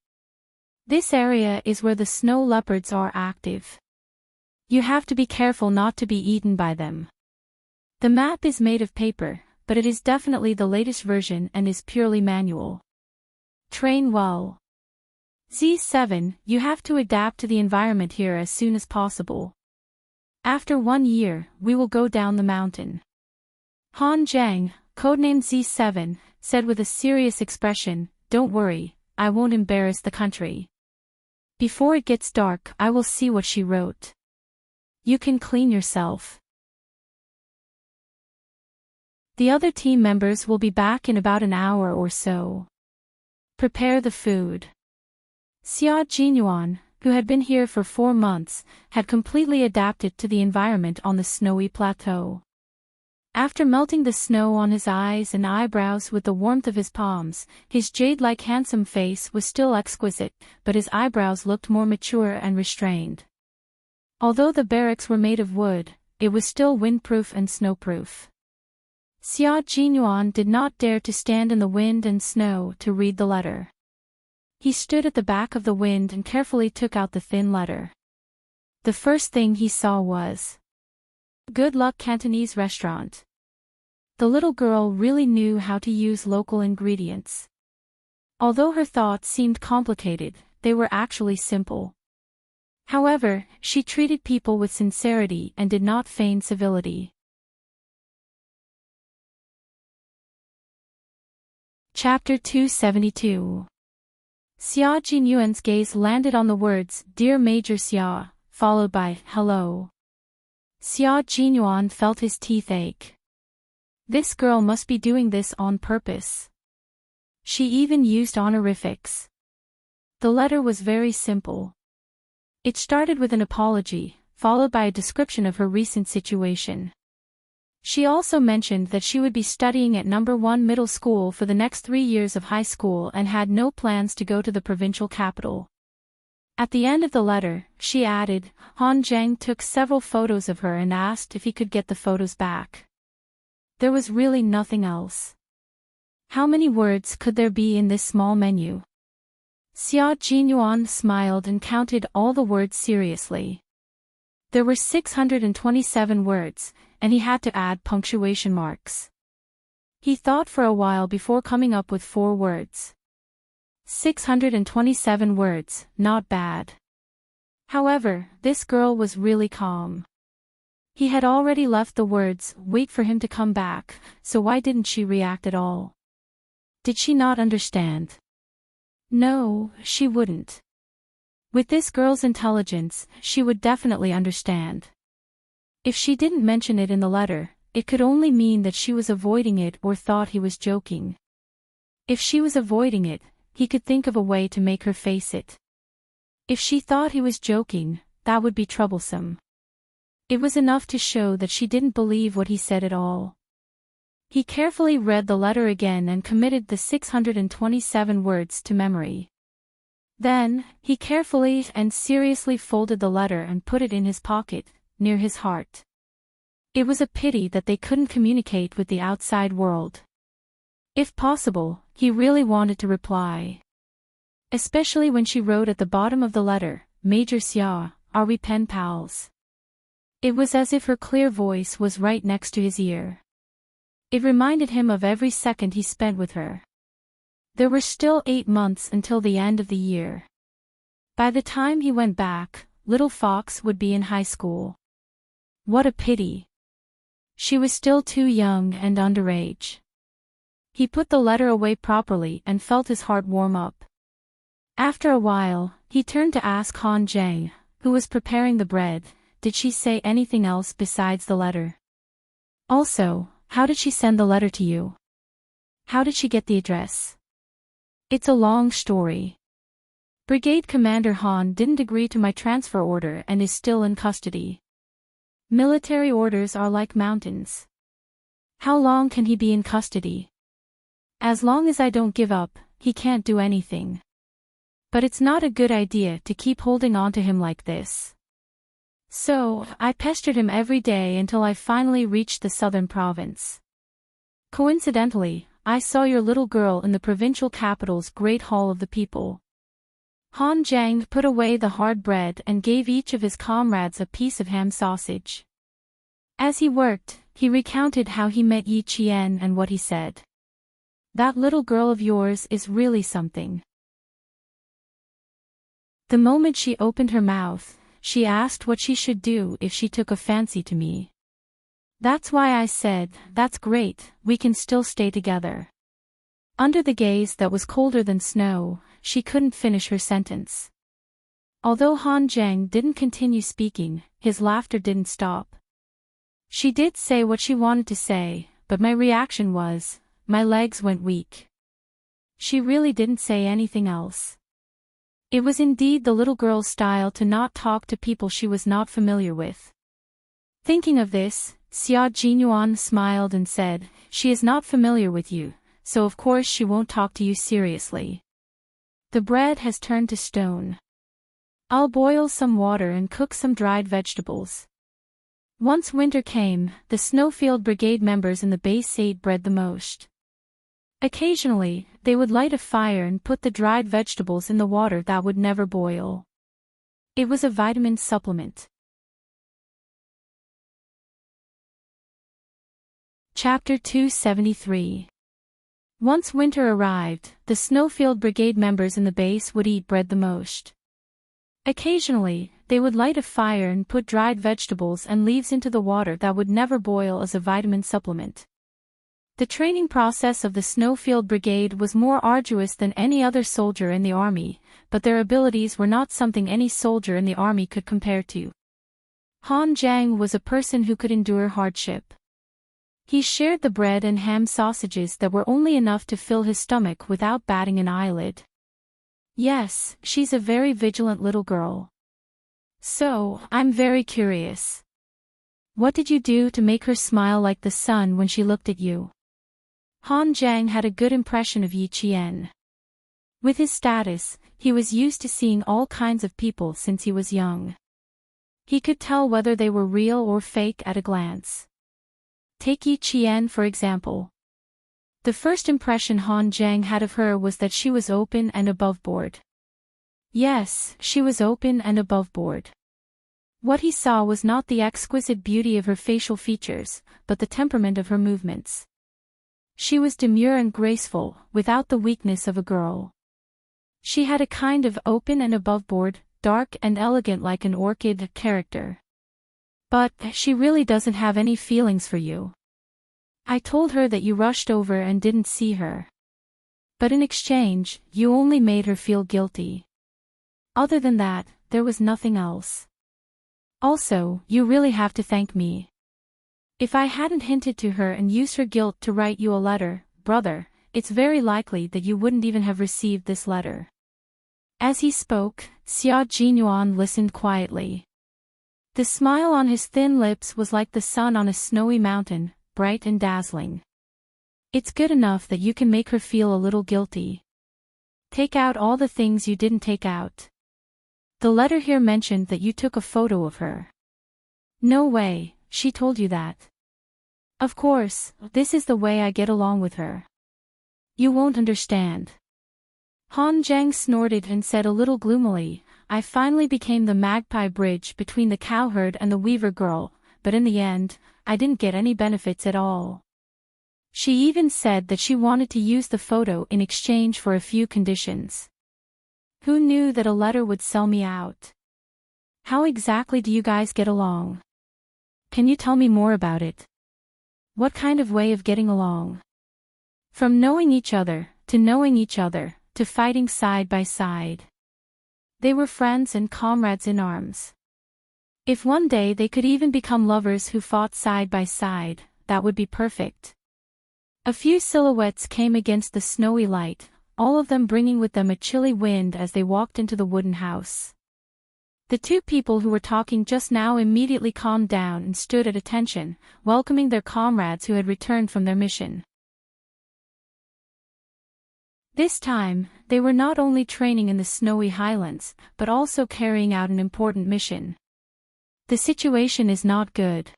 This area is where the snow leopards are active. You have to be careful not to be eaten by them. The map is made of paper, but it is definitely the latest version and is purely manual. Train well. Z7, you have to adapt to the environment here as soon as possible. After 1 year, we will go down the mountain. Han Zhang, codenamed Z7, said with a serious expression, "Don't worry, I won't embarrass the country. Before it gets dark, I will see what she wrote. You can clean yourself." The other team members will be back in about an hour or so. Prepare the food. Xia Jinyuan, who had been here for 4 months, had completely adapted to the environment on the snowy plateau. After melting the snow on his eyes and eyebrows with the warmth of his palms, his jade-like handsome face was still exquisite, but his eyebrows looked more mature and restrained. Although the barracks were made of wood, it was still windproof and snowproof. Xia Jinyuan did not dare to stand in the wind and snow to read the letter. He stood at the back of the wind and carefully took out the thin letter. The first thing he saw was "Good Luck Cantonese Restaurant." The little girl really knew how to use local ingredients. Although her thoughts seemed complicated, they were actually simple. However, she treated people with sincerity and did not feign civility. Chapter 272. Xia Jinyuan's gaze landed on the words, "Dear Major Xia," followed by, "Hello." Xia Jinyuan felt his teeth ache. This girl must be doing this on purpose. She even used honorifics. The letter was very simple. It started with an apology, followed by a description of her recent situation. She also mentioned that she would be studying at No. 1 middle school for the next 3 years of high school and had no plans to go to the provincial capital. At the end of the letter, she added, Han Zhang took several photos of her and asked if he could get the photos back. There was really nothing else. How many words could there be in this small menu? Xia Jinyuan smiled and counted all the words seriously. There were 627 words, and he had to add punctuation marks. He thought for a while before coming up with 4 words. 627 words, not bad. However, this girl was really calm. He had already left the words, "Wait for him to come back," so why didn't she react at all? Did she not understand? No, she wouldn't. With this girl's intelligence, she would definitely understand. If she didn't mention it in the letter, it could only mean that she was avoiding it or thought he was joking. If she was avoiding it, he could think of a way to make her face it. If she thought he was joking, that would be troublesome. It was enough to show that she didn't believe what he said at all. He carefully read the letter again and committed the 627 words to memory. Then, he carefully and seriously folded the letter and put it in his pocket, near his heart. It was a pity that they couldn't communicate with the outside world. If possible, he really wanted to reply. Especially when she wrote at the bottom of the letter, "Major Xia, are we pen pals?" It was as if her clear voice was right next to his ear. It reminded him of every second he spent with her. There were still 8 months until the end of the year. By the time he went back, little Fox would be in high school. What a pity. She was still too young and underage. He put the letter away properly and felt his heart warm up. After a while, he turned to ask Han Zhang, who was preparing the bread, did she say anything else besides the letter? Also, how did she send the letter to you? How did she get the address? It's a long story. Brigade Commander Han didn't agree to my transfer order and is still in custody. Military orders are like mountains. How long can he be in custody? As long as I don't give up, he can't do anything. But it's not a good idea to keep holding on to him like this. So, I pestered him every day until I finally reached the southern province. Coincidentally, I saw your little girl in the provincial capital's Great Hall of the People. Han Zhang put away the hard bread and gave each of his comrades a piece of ham sausage. As he worked, he recounted how he met Yi Qian and what he said. That little girl of yours is really something. The moment she opened her mouth, she asked what she should do if she took a fancy to me. That's why I said, that's great, we can still stay together. Under the gaze that was colder than snow, she couldn't finish her sentence. Although Han Zhang didn't continue speaking, his laughter didn't stop. She did say what she wanted to say, but my reaction was, my legs went weak. She really didn't say anything else. It was indeed the little girl's style to not talk to people she was not familiar with. Thinking of this, Xia Jinyuan smiled and said, she is not familiar with you, so of course she won't talk to you seriously. The bread has turned to stone. I'll boil some water and cook some dried vegetables. Once winter came, the Snowfield Brigade members in the base ate bread the most. Occasionally, they would light a fire and put the dried vegetables in the water that would never boil. It was a vitamin supplement. Chapter 273. Once winter arrived, the Snowfield Brigade members in the base would eat bread the most. Occasionally, they would light a fire and put dried vegetables and leaves into the water that would never boil as a vitamin supplement. The training process of the Snowfield Brigade was more arduous than any other soldier in the army, but their abilities were not something any soldier in the army could compare to. Han Zhang was a person who could endure hardship. He shared the bread and ham sausages that were only enough to fill his stomach without batting an eyelid. Yes, she's a very vigilant little girl. So, I'm very curious. What did you do to make her smile like the sun when she looked at you? Han Zhang had a good impression of Yi Qian. With his status, he was used to seeing all kinds of people since he was young. He could tell whether they were real or fake at a glance. Take Yi Qian for example. The first impression Han Zhang had of her was that she was open and aboveboard. Yes, she was open and aboveboard. What he saw was not the exquisite beauty of her facial features, but the temperament of her movements. She was demure and graceful, without the weakness of a girl. She had a kind of open and aboveboard, dark and elegant like an orchid character. But she really doesn't have any feelings for you. I told her that you rushed over and didn't see her. But in exchange, you only made her feel guilty. Other than that, there was nothing else. Also, you really have to thank me. If I hadn't hinted to her and used her guilt to write you a letter, brother, it's very likely that you wouldn't even have received this letter. As he spoke, Xia Jinyuan listened quietly. The smile on his thin lips was like the sun on a snowy mountain, bright and dazzling. It's good enough that you can make her feel a little guilty. Take out all the things you didn't take out. The letter here mentioned that you took a photo of her. No way, she told you that. Of course, this is the way I get along with her. You won't understand. Han Zhang snorted and said a little gloomily, I finally became the magpie bridge between the cowherd and the weaver girl, but in the end, I didn't get any benefits at all. She even said that she wanted to use the photo in exchange for a few conditions. Who knew that a letter would sell me out? How exactly do you guys get along? Can you tell me more about it? What kind of way of getting along? From knowing each other, to knowing each other, to fighting side by side. They were friends and comrades in arms. If one day they could even become lovers who fought side by side, that would be perfect. A few silhouettes came against the snowy light, all of them bringing with them a chilly wind as they walked into the wooden house. The two people who were talking just now immediately calmed down and stood at attention, welcoming their comrades who had returned from their mission. This time, they were not only training in the snowy highlands, but also carrying out an important mission. The situation is not good.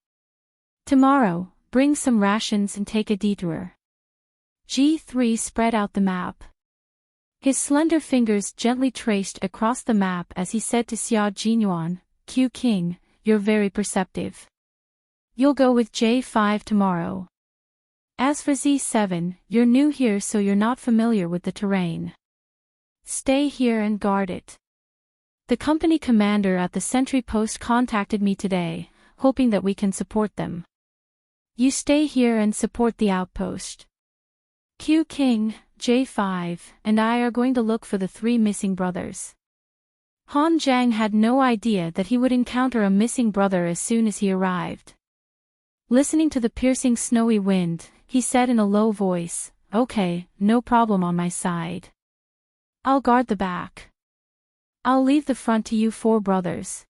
Tomorrow, bring some rations and take a detour. G3 spread out the map. His slender fingers gently traced across the map as he said to Xia Jinyuan, Q King, you're very perceptive. You'll go with J5 tomorrow. As for Z7, you're new here so you're not familiar with the terrain. Stay here and guard it. The company commander at the sentry post contacted me today, hoping that we can support them. You stay here and support the outpost. Q King, J5, and I are going to look for the 3 missing brothers. Han Zhang had no idea that he would encounter a missing brother as soon as he arrived. Listening to the piercing snowy wind, he said in a low voice, Okay, no problem on my side. I'll guard the back. I'll leave the front to you 4 brothers.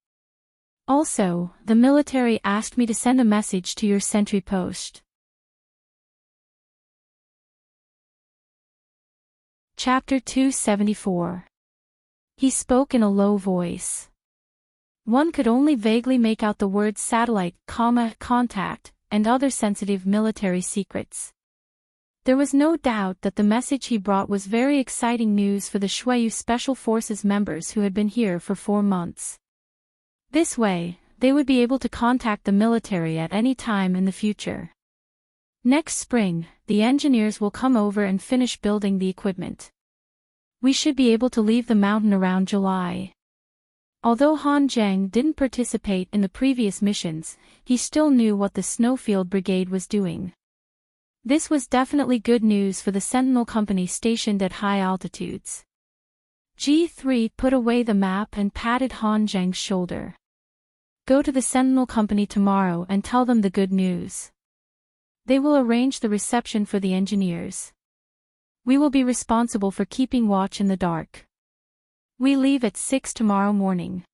Also, the military asked me to send a message to your sentry post. Chapter 274. He spoke in a low voice. One could only vaguely make out the words satellite, contact, and other sensitive military secrets. There was no doubt that the message he brought was very exciting news for the Shuiyu Special Forces members who had been here for 4 months. This way, they would be able to contact the military at any time in the future. Next spring, the engineers will come over and finish building the equipment. We should be able to leave the mountain around July. Although Han Zhang didn't participate in the previous missions, he still knew what the Snowfield Brigade was doing. This was definitely good news for the Sentinel Company stationed at high altitudes. G3 put away the map and patted Han Zhang's shoulder. Go to the Sentinel Company tomorrow and tell them the good news. They will arrange the reception for the engineers. We will be responsible for keeping watch in the dark. We leave at 6 tomorrow morning.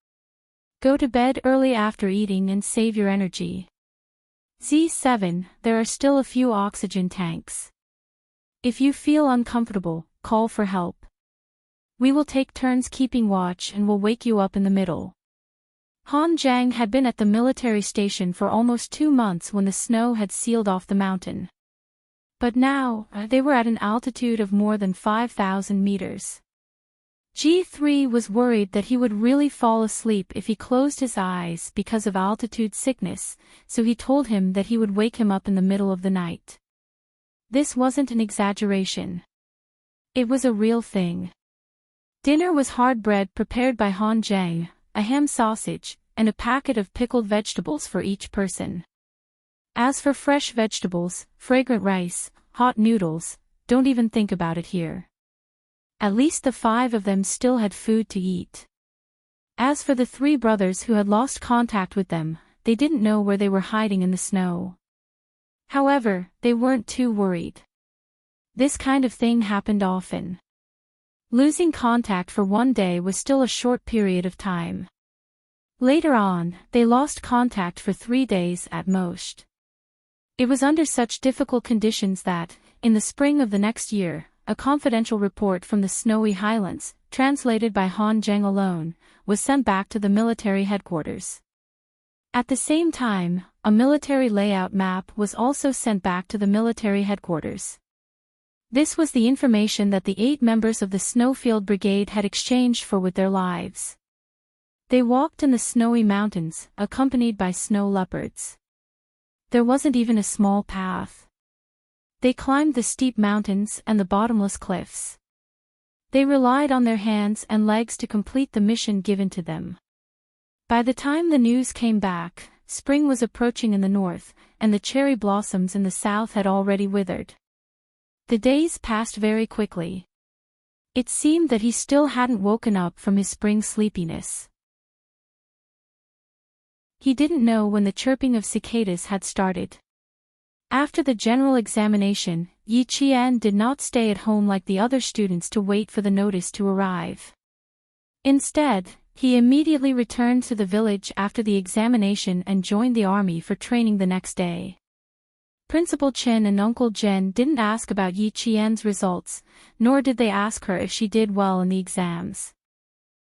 Go to bed early after eating and save your energy. Z7, there are still a few oxygen tanks. If you feel uncomfortable, call for help. We will take turns keeping watch and will wake you up in the middle. Han Zhang had been at the military station for almost 2 months when the snow had sealed off the mountain. But now, they were at an altitude of more than 5,000 meters. G3 was worried that he would really fall asleep if he closed his eyes because of altitude sickness, so he told him that he would wake him up in the middle of the night. This wasn't an exaggeration. It was a real thing. Dinner was hard bread prepared by Han Zhang, a ham sausage, and a packet of pickled vegetables for each person. As for fresh vegetables, fragrant rice, hot noodles, don't even think about it here. At least the 5 of them still had food to eat. As for the 3 brothers who had lost contact with them, they didn't know where they were hiding in the snow. However, they weren't too worried. This kind of thing happened often. Losing contact for one day was still a short period of time. Later on, they lost contact for 3 days at most. It was under such difficult conditions that, in the spring of the next year, a confidential report from the snowy highlands, translated by Han Zhang alone, was sent back to the military headquarters. At the same time, a military layout map was also sent back to the military headquarters. This was the information that the 8 members of the Snowfield Brigade had exchanged for with their lives. They walked in the snowy mountains, accompanied by snow leopards. There wasn't even a small path. They climbed the steep mountains and the bottomless cliffs. They relied on their hands and legs to complete the mission given to them. By the time the news came back, spring was approaching in the north, and the cherry blossoms in the south had already withered. The days passed very quickly. It seemed that he still hadn't woken up from his spring sleepiness. He didn't know when the chirping of cicadas had started. After the general examination, Yi Qian did not stay at home like the other students to wait for the notice to arrive. Instead, he immediately returned to the village after the examination and joined the army for training the next day. Principal Chen and Uncle Zhen didn't ask about Yi Qian's results, nor did they ask her if she did well in the exams.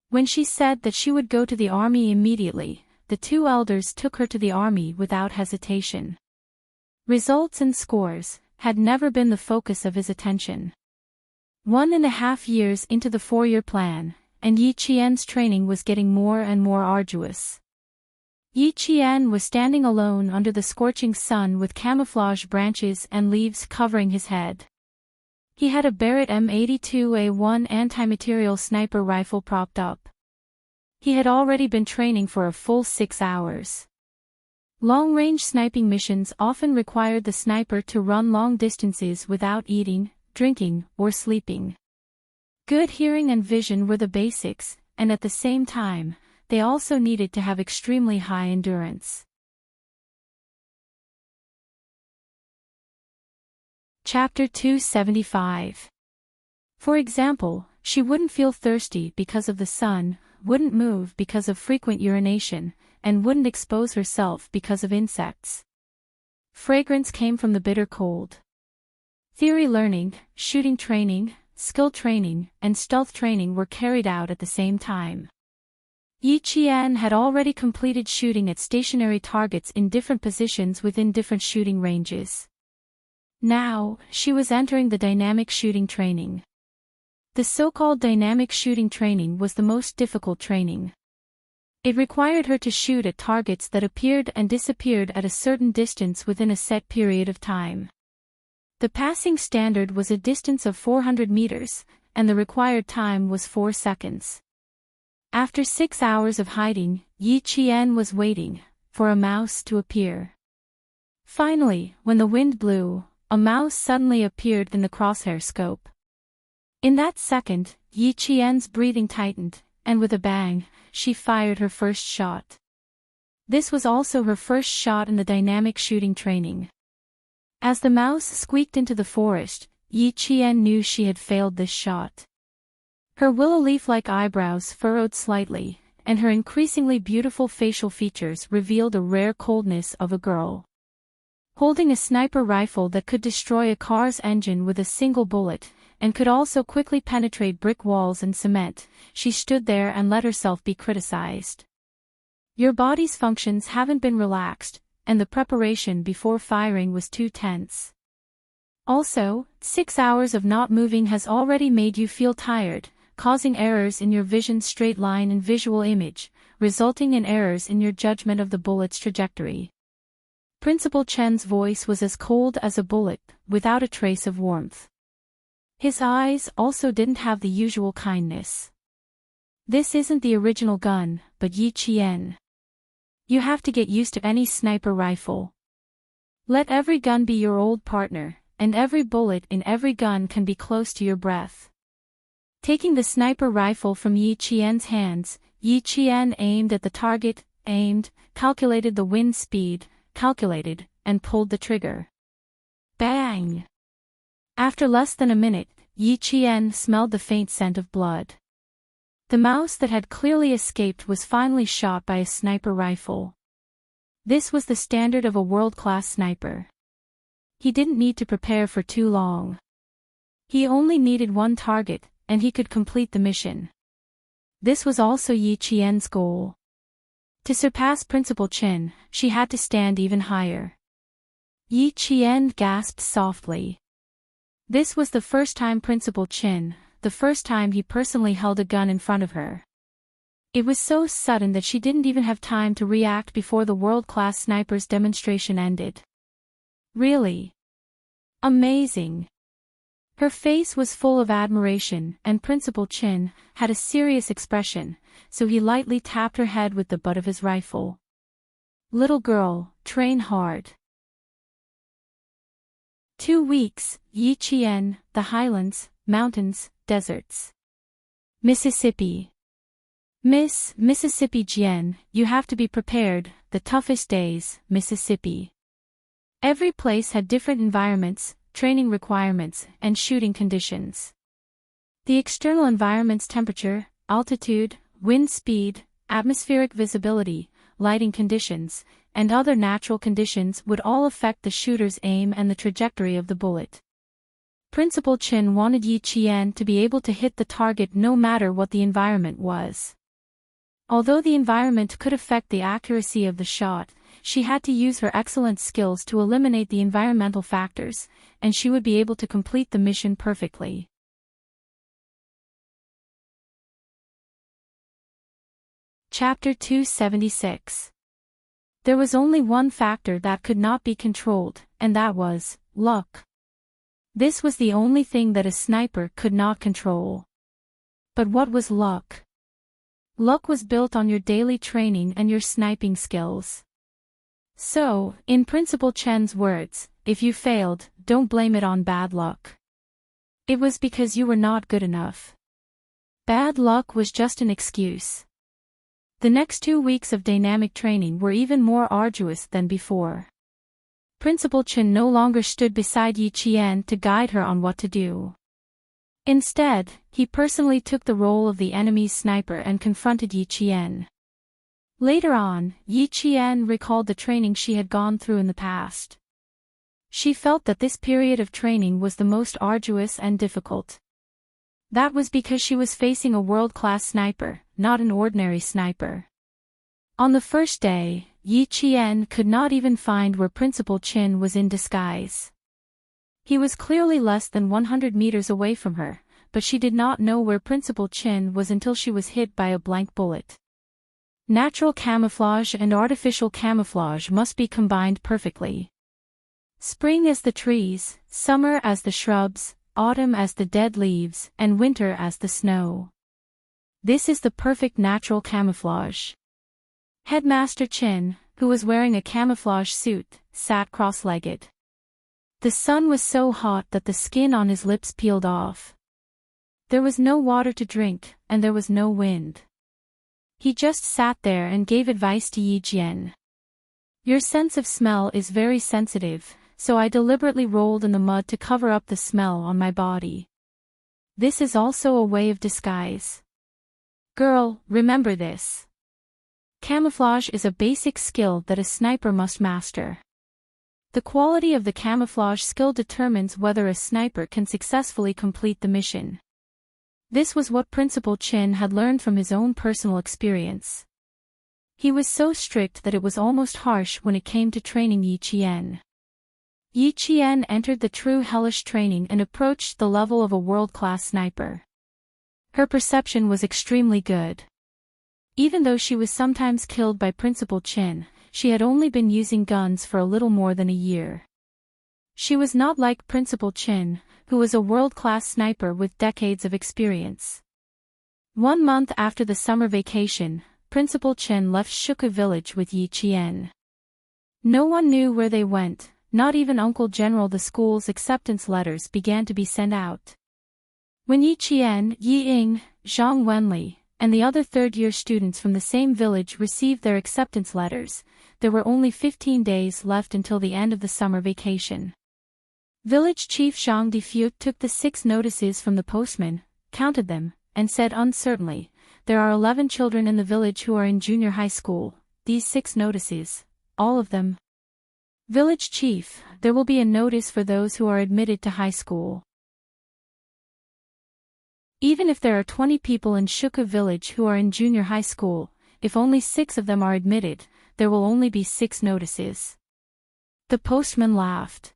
When she said that she would go to the army immediately, the two elders took her to the army without hesitation. Results and scores had never been the focus of his attention. 1.5 years into the 4-year plan, and Yi Qian's training was getting more and more arduous. Yi Qian was standing alone under the scorching sun with camouflage branches and leaves covering his head. He had a Barrett M82A1 anti-material sniper rifle propped up. He had already been training for a full 6 hours. Long-range sniping missions often required the sniper to run long distances without eating, drinking, or sleeping. Good hearing and vision were the basics, and at the same time, they also needed to have extremely high endurance. Chapter 275. For example, she wouldn't feel thirsty because of the sun, wouldn't move because of frequent urination, and wouldn't expose herself because of insects. Fragrance came from the bitter cold. Theory learning, shooting training, skill training, and stealth training were carried out at the same time. Yi Qian had already completed shooting at stationary targets in different positions within different shooting ranges. Now, she was entering the dynamic shooting training. The so-called dynamic shooting training was the most difficult training. It required her to shoot at targets that appeared and disappeared at a certain distance within a set period of time. The passing standard was a distance of 400 meters, and the required time was 4 seconds. After 6 hours of hiding, Yi Qian was waiting for a mouse to appear. Finally, when the wind blew, a mouse suddenly appeared in the crosshair scope. In that second, Yi Qian's breathing tightened, and with a bang, she fired her first shot. This was also her first shot in the dynamic shooting training. As the mouse squeaked into the forest, Yi Qian knew she had failed this shot. Her willow leaf-like eyebrows furrowed slightly, and her increasingly beautiful facial features revealed a rare coldness of a girl. Holding a sniper rifle that could destroy a car's engine with a single bullet, and could also quickly penetrate brick walls and cement, she stood there and let herself be criticized. Your body's functions haven't been relaxed, and the preparation before firing was too tense. Also, 6 hours of not moving has already made you feel tired, causing errors in your vision's straight line and visual image, resulting in errors in your judgment of the bullet's trajectory. Principal Chen's voice was as cold as a bullet, without a trace of warmth. His eyes also didn't have the usual kindness. This isn't the original gun, but Yi Qian. You have to get used to any sniper rifle. Let every gun be your old partner, and every bullet in every gun can be close to your breath. Taking the sniper rifle from Yi Qian's hands, Yi Qian aimed at the target, calculated the wind speed, and pulled the trigger. Bang! After less than a minute, Yi Qian smelled the faint scent of blood. The mouse that had clearly escaped was finally shot by a sniper rifle. This was the standard of a world-class sniper. He didn't need to prepare for too long. He only needed one target, and he could complete the mission. This was also Yi Qian's goal. To surpass Principal Chen, she had to stand even higher. Yi Qian gasped softly. This was the first time Principal Chen, the first time he personally held a gun in front of her. It was so sudden that she didn't even have time to react before the world-class sniper's demonstration ended. Really? Amazing! Her face was full of admiration, and Principal Chen had a serious expression, so he lightly tapped her head with the butt of his rifle. Little girl, train hard. 2 weeks, Yi Qian, the highlands, mountains, deserts. Mississippi. Mississippi Jian, you have to be prepared, the toughest days, Mississippi. Every place had different environments, training requirements, and shooting conditions. The external environment's temperature, altitude, wind speed, atmospheric visibility, lighting conditions, and other natural conditions would all affect the shooter's aim and the trajectory of the bullet. Principal Chen wanted Yi Qian to be able to hit the target no matter what the environment was. Although the environment could affect the accuracy of the shot, she had to use her excellent skills to eliminate the environmental factors, and she would be able to complete the mission perfectly. Chapter 276. There was only one factor that could not be controlled, and that was luck. This was the only thing that a sniper could not control. But what was luck? Luck was built on your daily training and your sniping skills. So, in Principal Chen's words, if you failed, don't blame it on bad luck. It was because you were not good enough. Bad luck was just an excuse. The next 2 weeks of dynamic training were even more arduous than before. Principal Chen no longer stood beside Yi Qian to guide her on what to do. Instead, he personally took the role of the enemy's sniper and confronted Yi Qian. Later on, Yi Qian recalled the training she had gone through in the past. She felt that this period of training was the most arduous and difficult. That was because she was facing a world-class sniper, not an ordinary sniper. On the first day, Yi Qian could not even find where Principal Chen was in disguise. He was clearly less than 100 meters away from her, but she did not know where Principal Chen was until she was hit by a blank bullet. Natural camouflage and artificial camouflage must be combined perfectly. Spring as the trees, summer as the shrubs, autumn as the dead leaves, and winter as the snow. This is the perfect natural camouflage. Headmaster Chen, who was wearing a camouflage suit, sat cross-legged. The sun was so hot that the skin on his lips peeled off. There was no water to drink, and there was no wind. He just sat there and gave advice to Yi Qian. Your sense of smell is very sensitive, so I deliberately rolled in the mud to cover up the smell on my body. This is also a way of disguise. Girl, remember this. Camouflage is a basic skill that a sniper must master. The quality of the camouflage skill determines whether a sniper can successfully complete the mission. This was what Principal Chen had learned from his own personal experience. He was so strict that it was almost harsh when it came to training Yi Qian. Yi Qian entered the true hellish training and approached the level of a world-class sniper. Her perception was extremely good. Even though she was sometimes killed by Principal Chen, she had only been using guns for a little more than a year. She was not like Principal Chen, who was a world-class sniper with decades of experience. 1 month after the summer vacation, Principal Chen left Shuka village with Yi Qian. No one knew where they went, not even Uncle General. The school's acceptance letters began to be sent out. When Yi Qian, Yi Ying, Zhang Wenli, and the other third-year students from the same village received their acceptance letters, there were only 15 days left until the end of the summer vacation. Village Chief Zhang Difu took the 6 notices from the postman, counted them, and said uncertainly, "There are 11 children in the village who are in junior high school. These 6 notices, all of them." Village Chief, there will be a notice for those who are admitted to high school. Even if there are 20 people in Shuka village who are in junior high school, if only 6 of them are admitted, there will only be 6 notices. The postman laughed.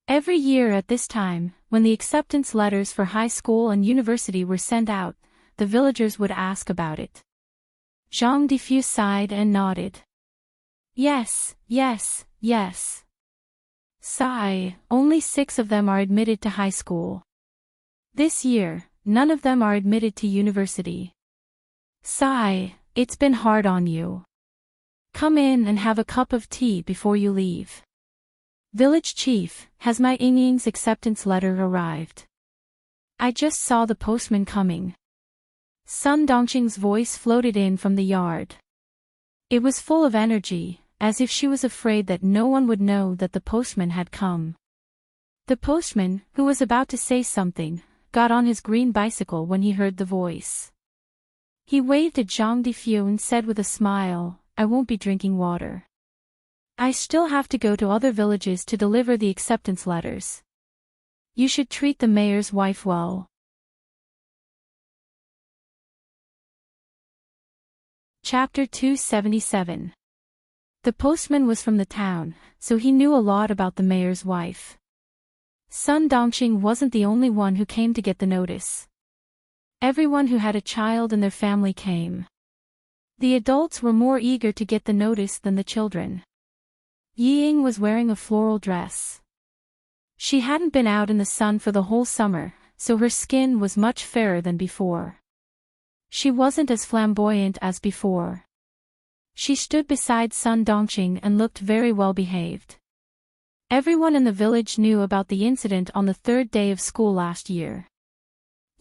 Every year at this time, when the acceptance letters for high school and university were sent out, the villagers would ask about it. Zhang Difu sighed and nodded. Yes, yes, yes. Sigh, only 6 of them are admitted to high school. This year, none of them are admitted to university. Sigh, it's been hard on you. Come in and have a cup of tea before you leave. Village chief, has my Yingying's acceptance letter arrived? I just saw the postman coming. Sun Dongqing's voice floated in from the yard. It was full of energy, as if she was afraid that no one would know that the postman had come. The postman, who was about to say something, got on his green bicycle when he heard the voice. He waved at Zhang Difu and said with a smile, I won't be drinking water. I still have to go to other villages to deliver the acceptance letters. You should treat the mayor's wife well. Chapter 277. The postman was from the town, so he knew a lot about the mayor's wife. Sun Dongqing wasn't the only one who came to get the notice. Everyone who had a child in their family came. The adults were more eager to get the notice than the children. Yiying was wearing a floral dress. She hadn't been out in the sun for the whole summer, so her skin was much fairer than before. She wasn't as flamboyant as before. She stood beside Sun Dongqing and looked very well behaved. Everyone in the village knew about the incident on the third day of school last year.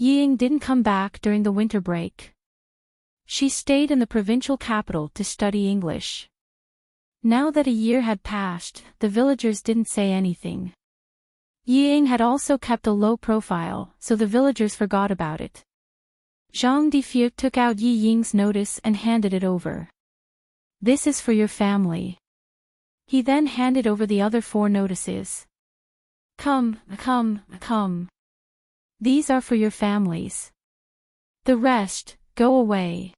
Yiying didn't come back during the winter break. She stayed in the provincial capital to study English. Now that a year had passed, the villagers didn't say anything. Yiying had also kept a low profile, so the villagers forgot about it. Zhang Difu took out Yi Ying's notice and handed it over. This is for your family. He then handed over the other 4 notices. Come. These are for your families. The rest, go away.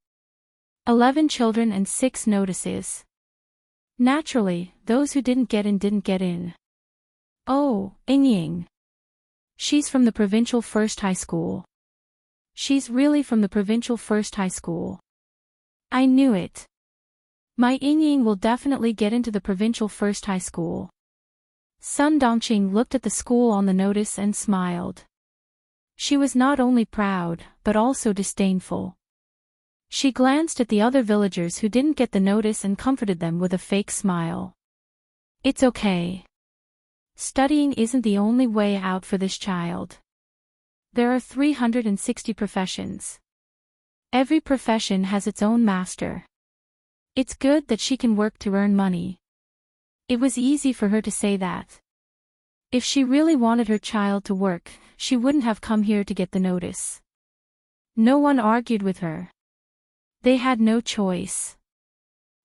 11 children and 6 notices. Naturally, those who didn't get in didn't get in. Oh, Yingying. She's from the provincial first high school. She's really from the provincial first high school. I knew it. My Yingying will definitely get into the provincial first high school. Sun Dongqing looked at the school on the notice and smiled. She was not only proud, but also disdainful. She glanced at the other villagers who didn't get the notice and comforted them with a fake smile. It's okay. Studying isn't the only way out for this child. There are 360 professions. Every profession has its own master. It's good that she can work to earn money. It was easy for her to say that. If she really wanted her child to work, she wouldn't have come here to get the notice. No one argued with her. They had no choice.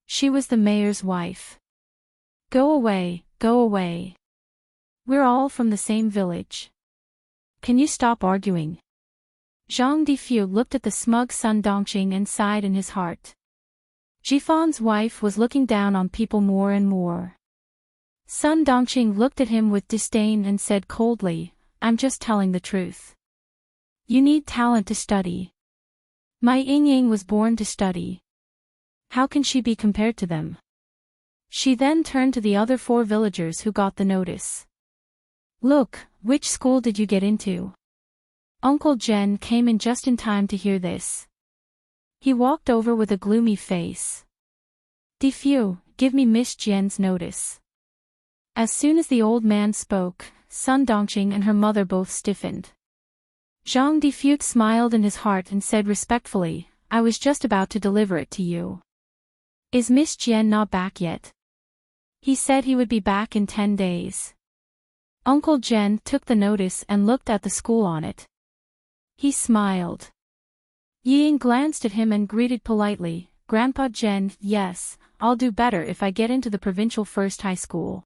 She was the mayor's wife. Go away, go away. We're all from the same village. Can you stop arguing? Zhang Difu looked at the smug Sun Dongqing and sighed in his heart. Jifan's wife was looking down on people more and more. Sun Dongqing looked at him with disdain and said coldly, I'm just telling the truth. You need talent to study. My Yingying was born to study. How can she be compared to them? She then turned to the other 4 villagers who got the notice. Look, which school did you get into? Uncle Jen came in just in time to hear this. He walked over with a gloomy face. Difu, give me Miss Jen's notice. As soon as the old man spoke, Sun Dongqing and her mother both stiffened. Zhang Difu smiled in his heart and said respectfully, I was just about to deliver it to you. Is Miss Jen not back yet? He said he would be back in 10 days. Uncle Jen took the notice and looked at the school on it. He smiled. Yiying glanced at him and greeted politely, Grandpa Jen, yes, I'll do better if I get into the provincial first high school.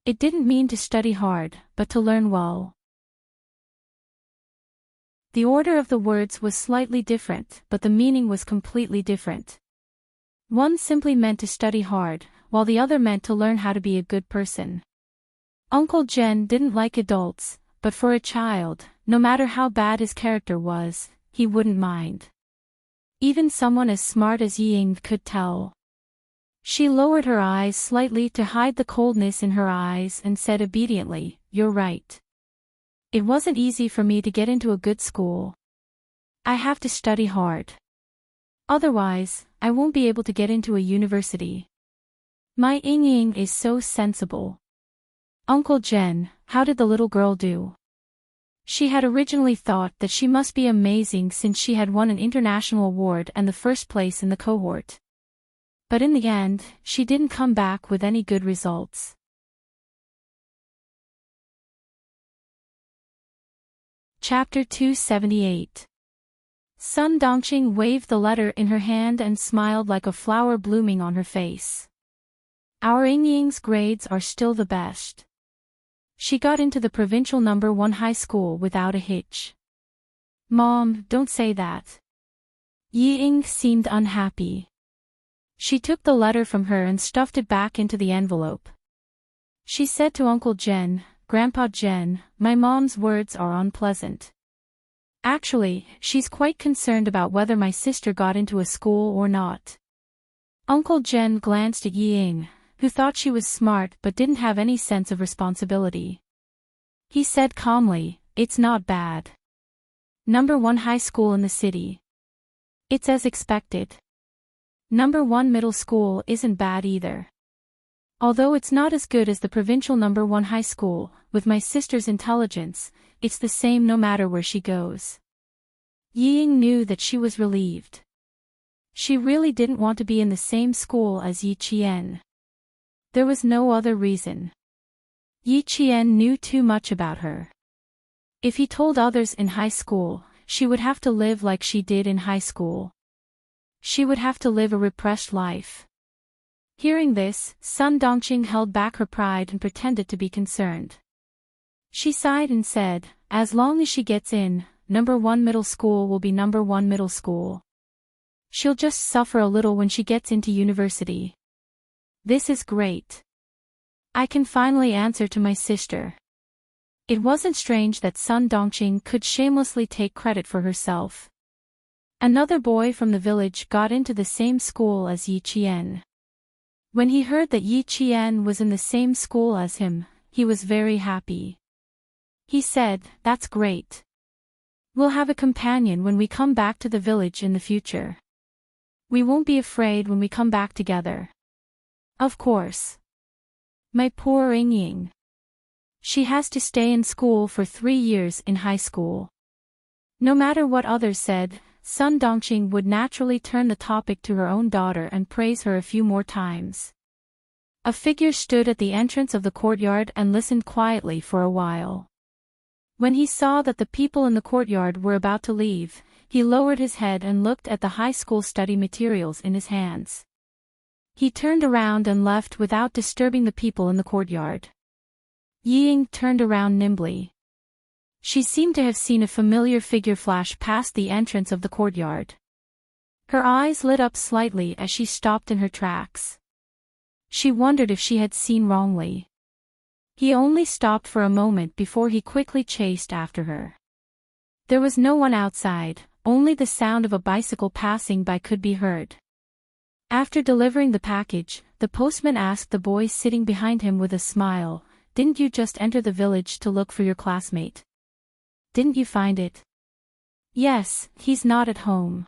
It didn't mean to study hard, but to learn well. The order of the words was slightly different, but the meaning was completely different. One simply meant to study hard, while the other meant to learn how to be a good person. Uncle Jen didn't like adults, but for a child, no matter how bad his character was, he wouldn't mind. Even someone as smart as Yiying could tell. She lowered her eyes slightly to hide the coldness in her eyes and said obediently, You're right. It wasn't easy for me to get into a good school. I have to study hard. Otherwise, I won't be able to get into a university. My Yingying is so sensible. Uncle Jen, how did the little girl do? She had originally thought that she must be amazing since she had won an international award and the first place in the cohort. But in the end, she didn't come back with any good results. Chapter 278. Sun Dongqing waved the letter in her hand and smiled like a flower blooming on her face. Our Yingying's grades are still the best. She got into the provincial number 1 high school without a hitch. Mom, don't say that. Yi Ying seemed unhappy. She took the letter from her and stuffed it back into the envelope. She said to Uncle Jen, Grandpa Jen, my mom's words are unpleasant. Actually, she's quite concerned about whether my sister got into a school or not. Uncle Jen glanced at Yi Ying, who thought she was smart but didn't have any sense of responsibility. He said calmly, it's not bad. Number 1 high school in the city. It's as expected. Number 1 middle school isn't bad either. Although it's not as good as the provincial number 1 high school, with my sister's intelligence, it's the same no matter where she goes. Yi Ying knew that she was relieved. She really didn't want to be in the same school as Yi Qian. There was no other reason. Yi Qian knew too much about her. If he told others in high school, she would have to live like she did in high school. She would have to live a repressed life. Hearing this, Sun Dongqing held back her pride and pretended to be concerned. She sighed and said, as long as she gets in, number 1 middle school will be number 1 middle school. She'll just suffer a little when she gets into university. This is great. I can finally answer to my sister. It wasn't strange that Sun Dongqing could shamelessly take credit for herself. Another boy from the village got into the same school as Yi Qian. When he heard that Yi Qian was in the same school as him, he was very happy. He said, that's great. We'll have a companion when we come back to the village in the future. We won't be afraid when we come back together. Of course. My poor Yingying. She has to stay in school for 3 years in high school. No matter what others said, Sun Dongqing would naturally turn the topic to her own daughter and praise her a few more times. A figure stood at the entrance of the courtyard and listened quietly for a while. When he saw that the people in the courtyard were about to leave, he lowered his head and looked at the high school study materials in his hands. He turned around and left without disturbing the people in the courtyard. Yi Ying turned around nimbly. She seemed to have seen a familiar figure flash past the entrance of the courtyard. Her eyes lit up slightly as she stopped in her tracks. She wondered if she had seen wrongly. He only stopped for a moment before he quickly chased after her. There was no one outside, only the sound of a bicycle passing by could be heard. After delivering the package, the postman asked the boy sitting behind him with a smile, didn't you just enter the village to look for your classmate? Didn't you find it? Yes, he's not at home.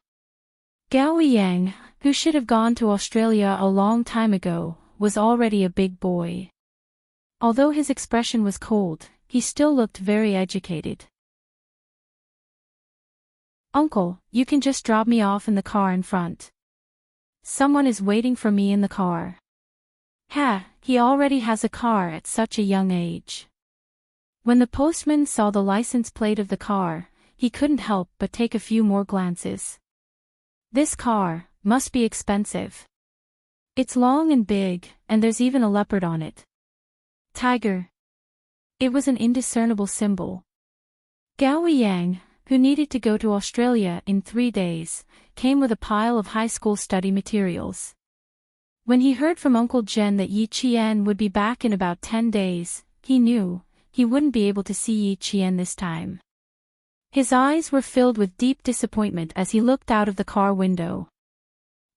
Gao Yang, who should have gone to Australia a long time ago, was already a big boy. Although his expression was cold, he still looked very educated. Uncle, you can just drop me off in the car in front. Someone is waiting for me in the car. He already has a car at such a young age. When the postman saw the license plate of the car, he couldn't help but take a few more glances. This car must be expensive. It's long and big, and there's even a leopard on it. Tiger. It was an indiscernible symbol. Gao Yang, who needed to go to Australia in 3 days, came with a pile of high school study materials. When he heard from Uncle Jen that Yi Qian would be back in about 10 days, he knew he wouldn't be able to see Yi Qian this time. His eyes were filled with deep disappointment as he looked out of the car window.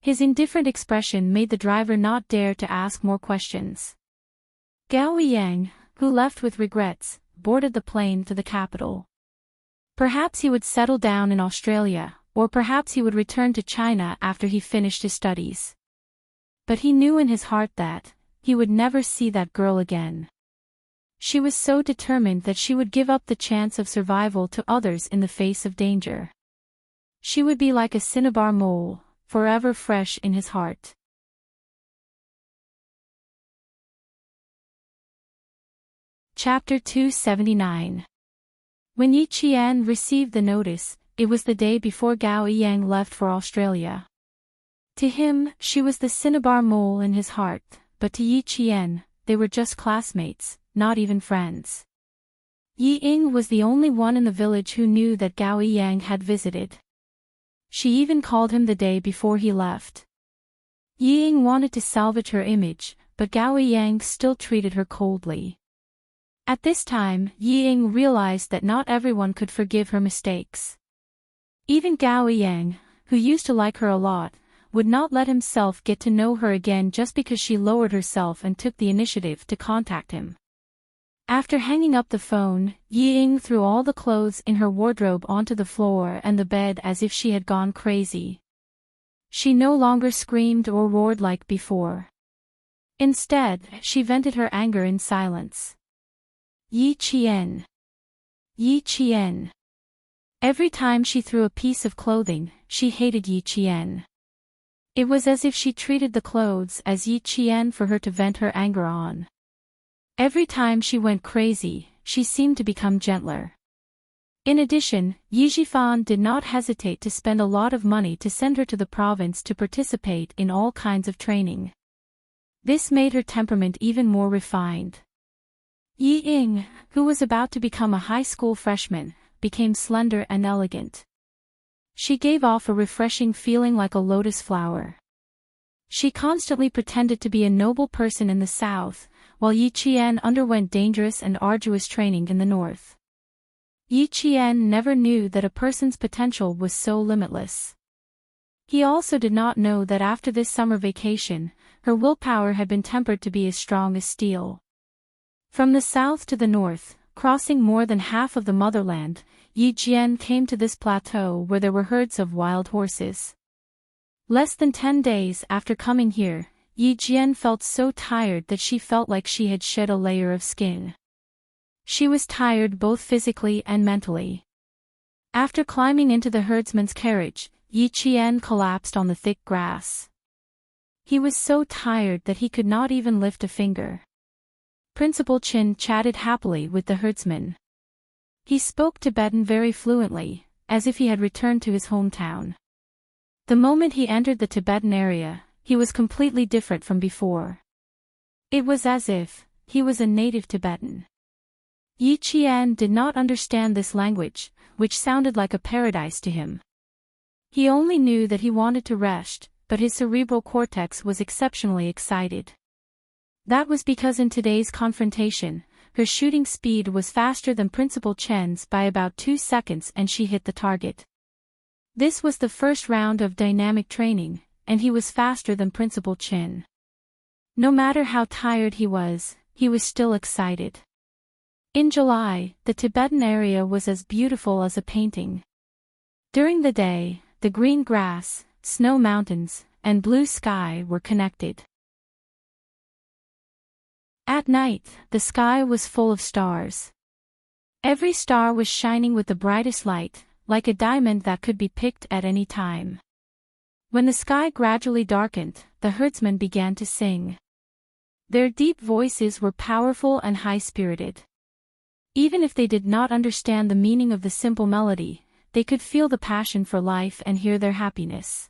His indifferent expression made the driver not dare to ask more questions. Gao Yang, who left with regrets, boarded the plane to the capital. Perhaps he would settle down in Australia, or perhaps he would return to China after he finished his studies. But he knew in his heart that he would never see that girl again. She was so determined that she would give up the chance of survival to others in the face of danger. She would be like a cinnabar mole, forever fresh in his heart. Chapter 279. When Yi Qian received the notice, it was the day before Gao Yang left for Australia. To him, she was the cinnabar mole in his heart, but to Yi Qian, they were just classmates, not even friends. Yi Ying was the only one in the village who knew that Gao Yang had visited. She even called him the day before he left. Yi Ying wanted to salvage her image, but Gao Yang still treated her coldly. At this time, Yi Ying realized that not everyone could forgive her mistakes. Even Gao Yang, who used to like her a lot, would not let himself get to know her again just because she lowered herself and took the initiative to contact him. After hanging up the phone, Yi Ying threw all the clothes in her wardrobe onto the floor and the bed as if she had gone crazy. She no longer screamed or roared like before. Instead, she vented her anger in silence. Yi Qian. Yi Qian. Every time she threw a piece of clothing, she hated Yi Qian. It was as if she treated the clothes as Yi Qian for her to vent her anger on. Every time she went crazy, she seemed to become gentler. In addition, Yi Zhifan did not hesitate to spend a lot of money to send her to the province to participate in all kinds of training. This made her temperament even more refined. Yi Ying, who was about to become a high school freshman, became slender and elegant. She gave off a refreshing feeling like a lotus flower. She constantly pretended to be a noble person in the south, while Yi Qian underwent dangerous and arduous training in the north. Yi Qian never knew that a person's potential was so limitless. He also did not know that after this summer vacation, her willpower had been tempered to be as strong as steel. From the south to the north, crossing more than half of the motherland, Yi Qian came to this plateau where there were herds of wild horses. Less than 10 days after coming here, Yi Qian felt so tired that she felt like she had shed a layer of skin. She was tired both physically and mentally. After climbing into the herdsman's carriage, Yi Qian collapsed on the thick grass. He was so tired that he could not even lift a finger. Principal Qin chatted happily with the herdsman. He spoke Tibetan very fluently, as if he had returned to his hometown. The moment he entered the Tibetan area, he was completely different from before. It was as if he was a native Tibetan. Yi Qian did not understand this language, which sounded like a paradise to him. He only knew that he wanted to rest, but his cerebral cortex was exceptionally excited. That was because in today's confrontation, her shooting speed was faster than Principal Chen's by about 2 seconds and she hit the target. This was the first round of dynamic training, and he was faster than Principal Chen. No matter how tired he was still excited. In July, the Tibetan area was as beautiful as a painting. During the day, the green grass, snow mountains, and blue sky were connected. At night, the sky was full of stars. Every star was shining with the brightest light, like a diamond that could be picked at any time. When the sky gradually darkened, the herdsmen began to sing. Their deep voices were powerful and high-spirited. Even if they did not understand the meaning of the simple melody, they could feel the passion for life and hear their happiness.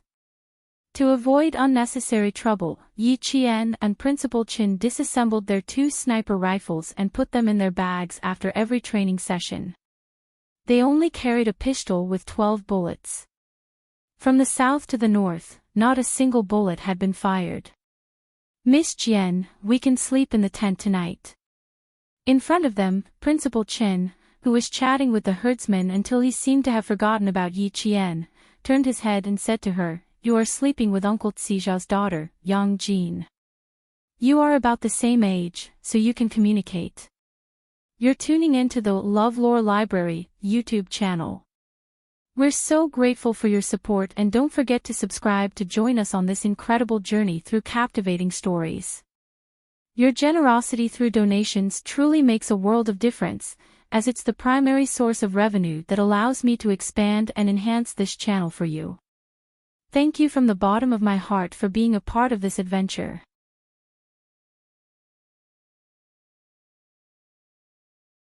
To avoid unnecessary trouble, Yi Qian and Principal Qin disassembled their 2 sniper rifles and put them in their bags after every training session. They only carried a pistol with 12 bullets. From the south to the north, not a single bullet had been fired. "Miss Jian, we can sleep in the tent tonight." In front of them, Principal Qin, who was chatting with the herdsman until he seemed to have forgotten about Yi Qian, turned his head and said to her, "You are sleeping with Uncle Xijao's daughter, Yang Jin. You are about the same age, so you can communicate. You're tuning into the LoveLore Library YouTube channel. We're so grateful for your support and don't forget to subscribe to join us on this incredible journey through captivating stories." Your generosity through donations truly makes a world of difference, as it's the primary source of revenue that allows me to expand and enhance this channel for you. Thank you from the bottom of my heart for being a part of this adventure.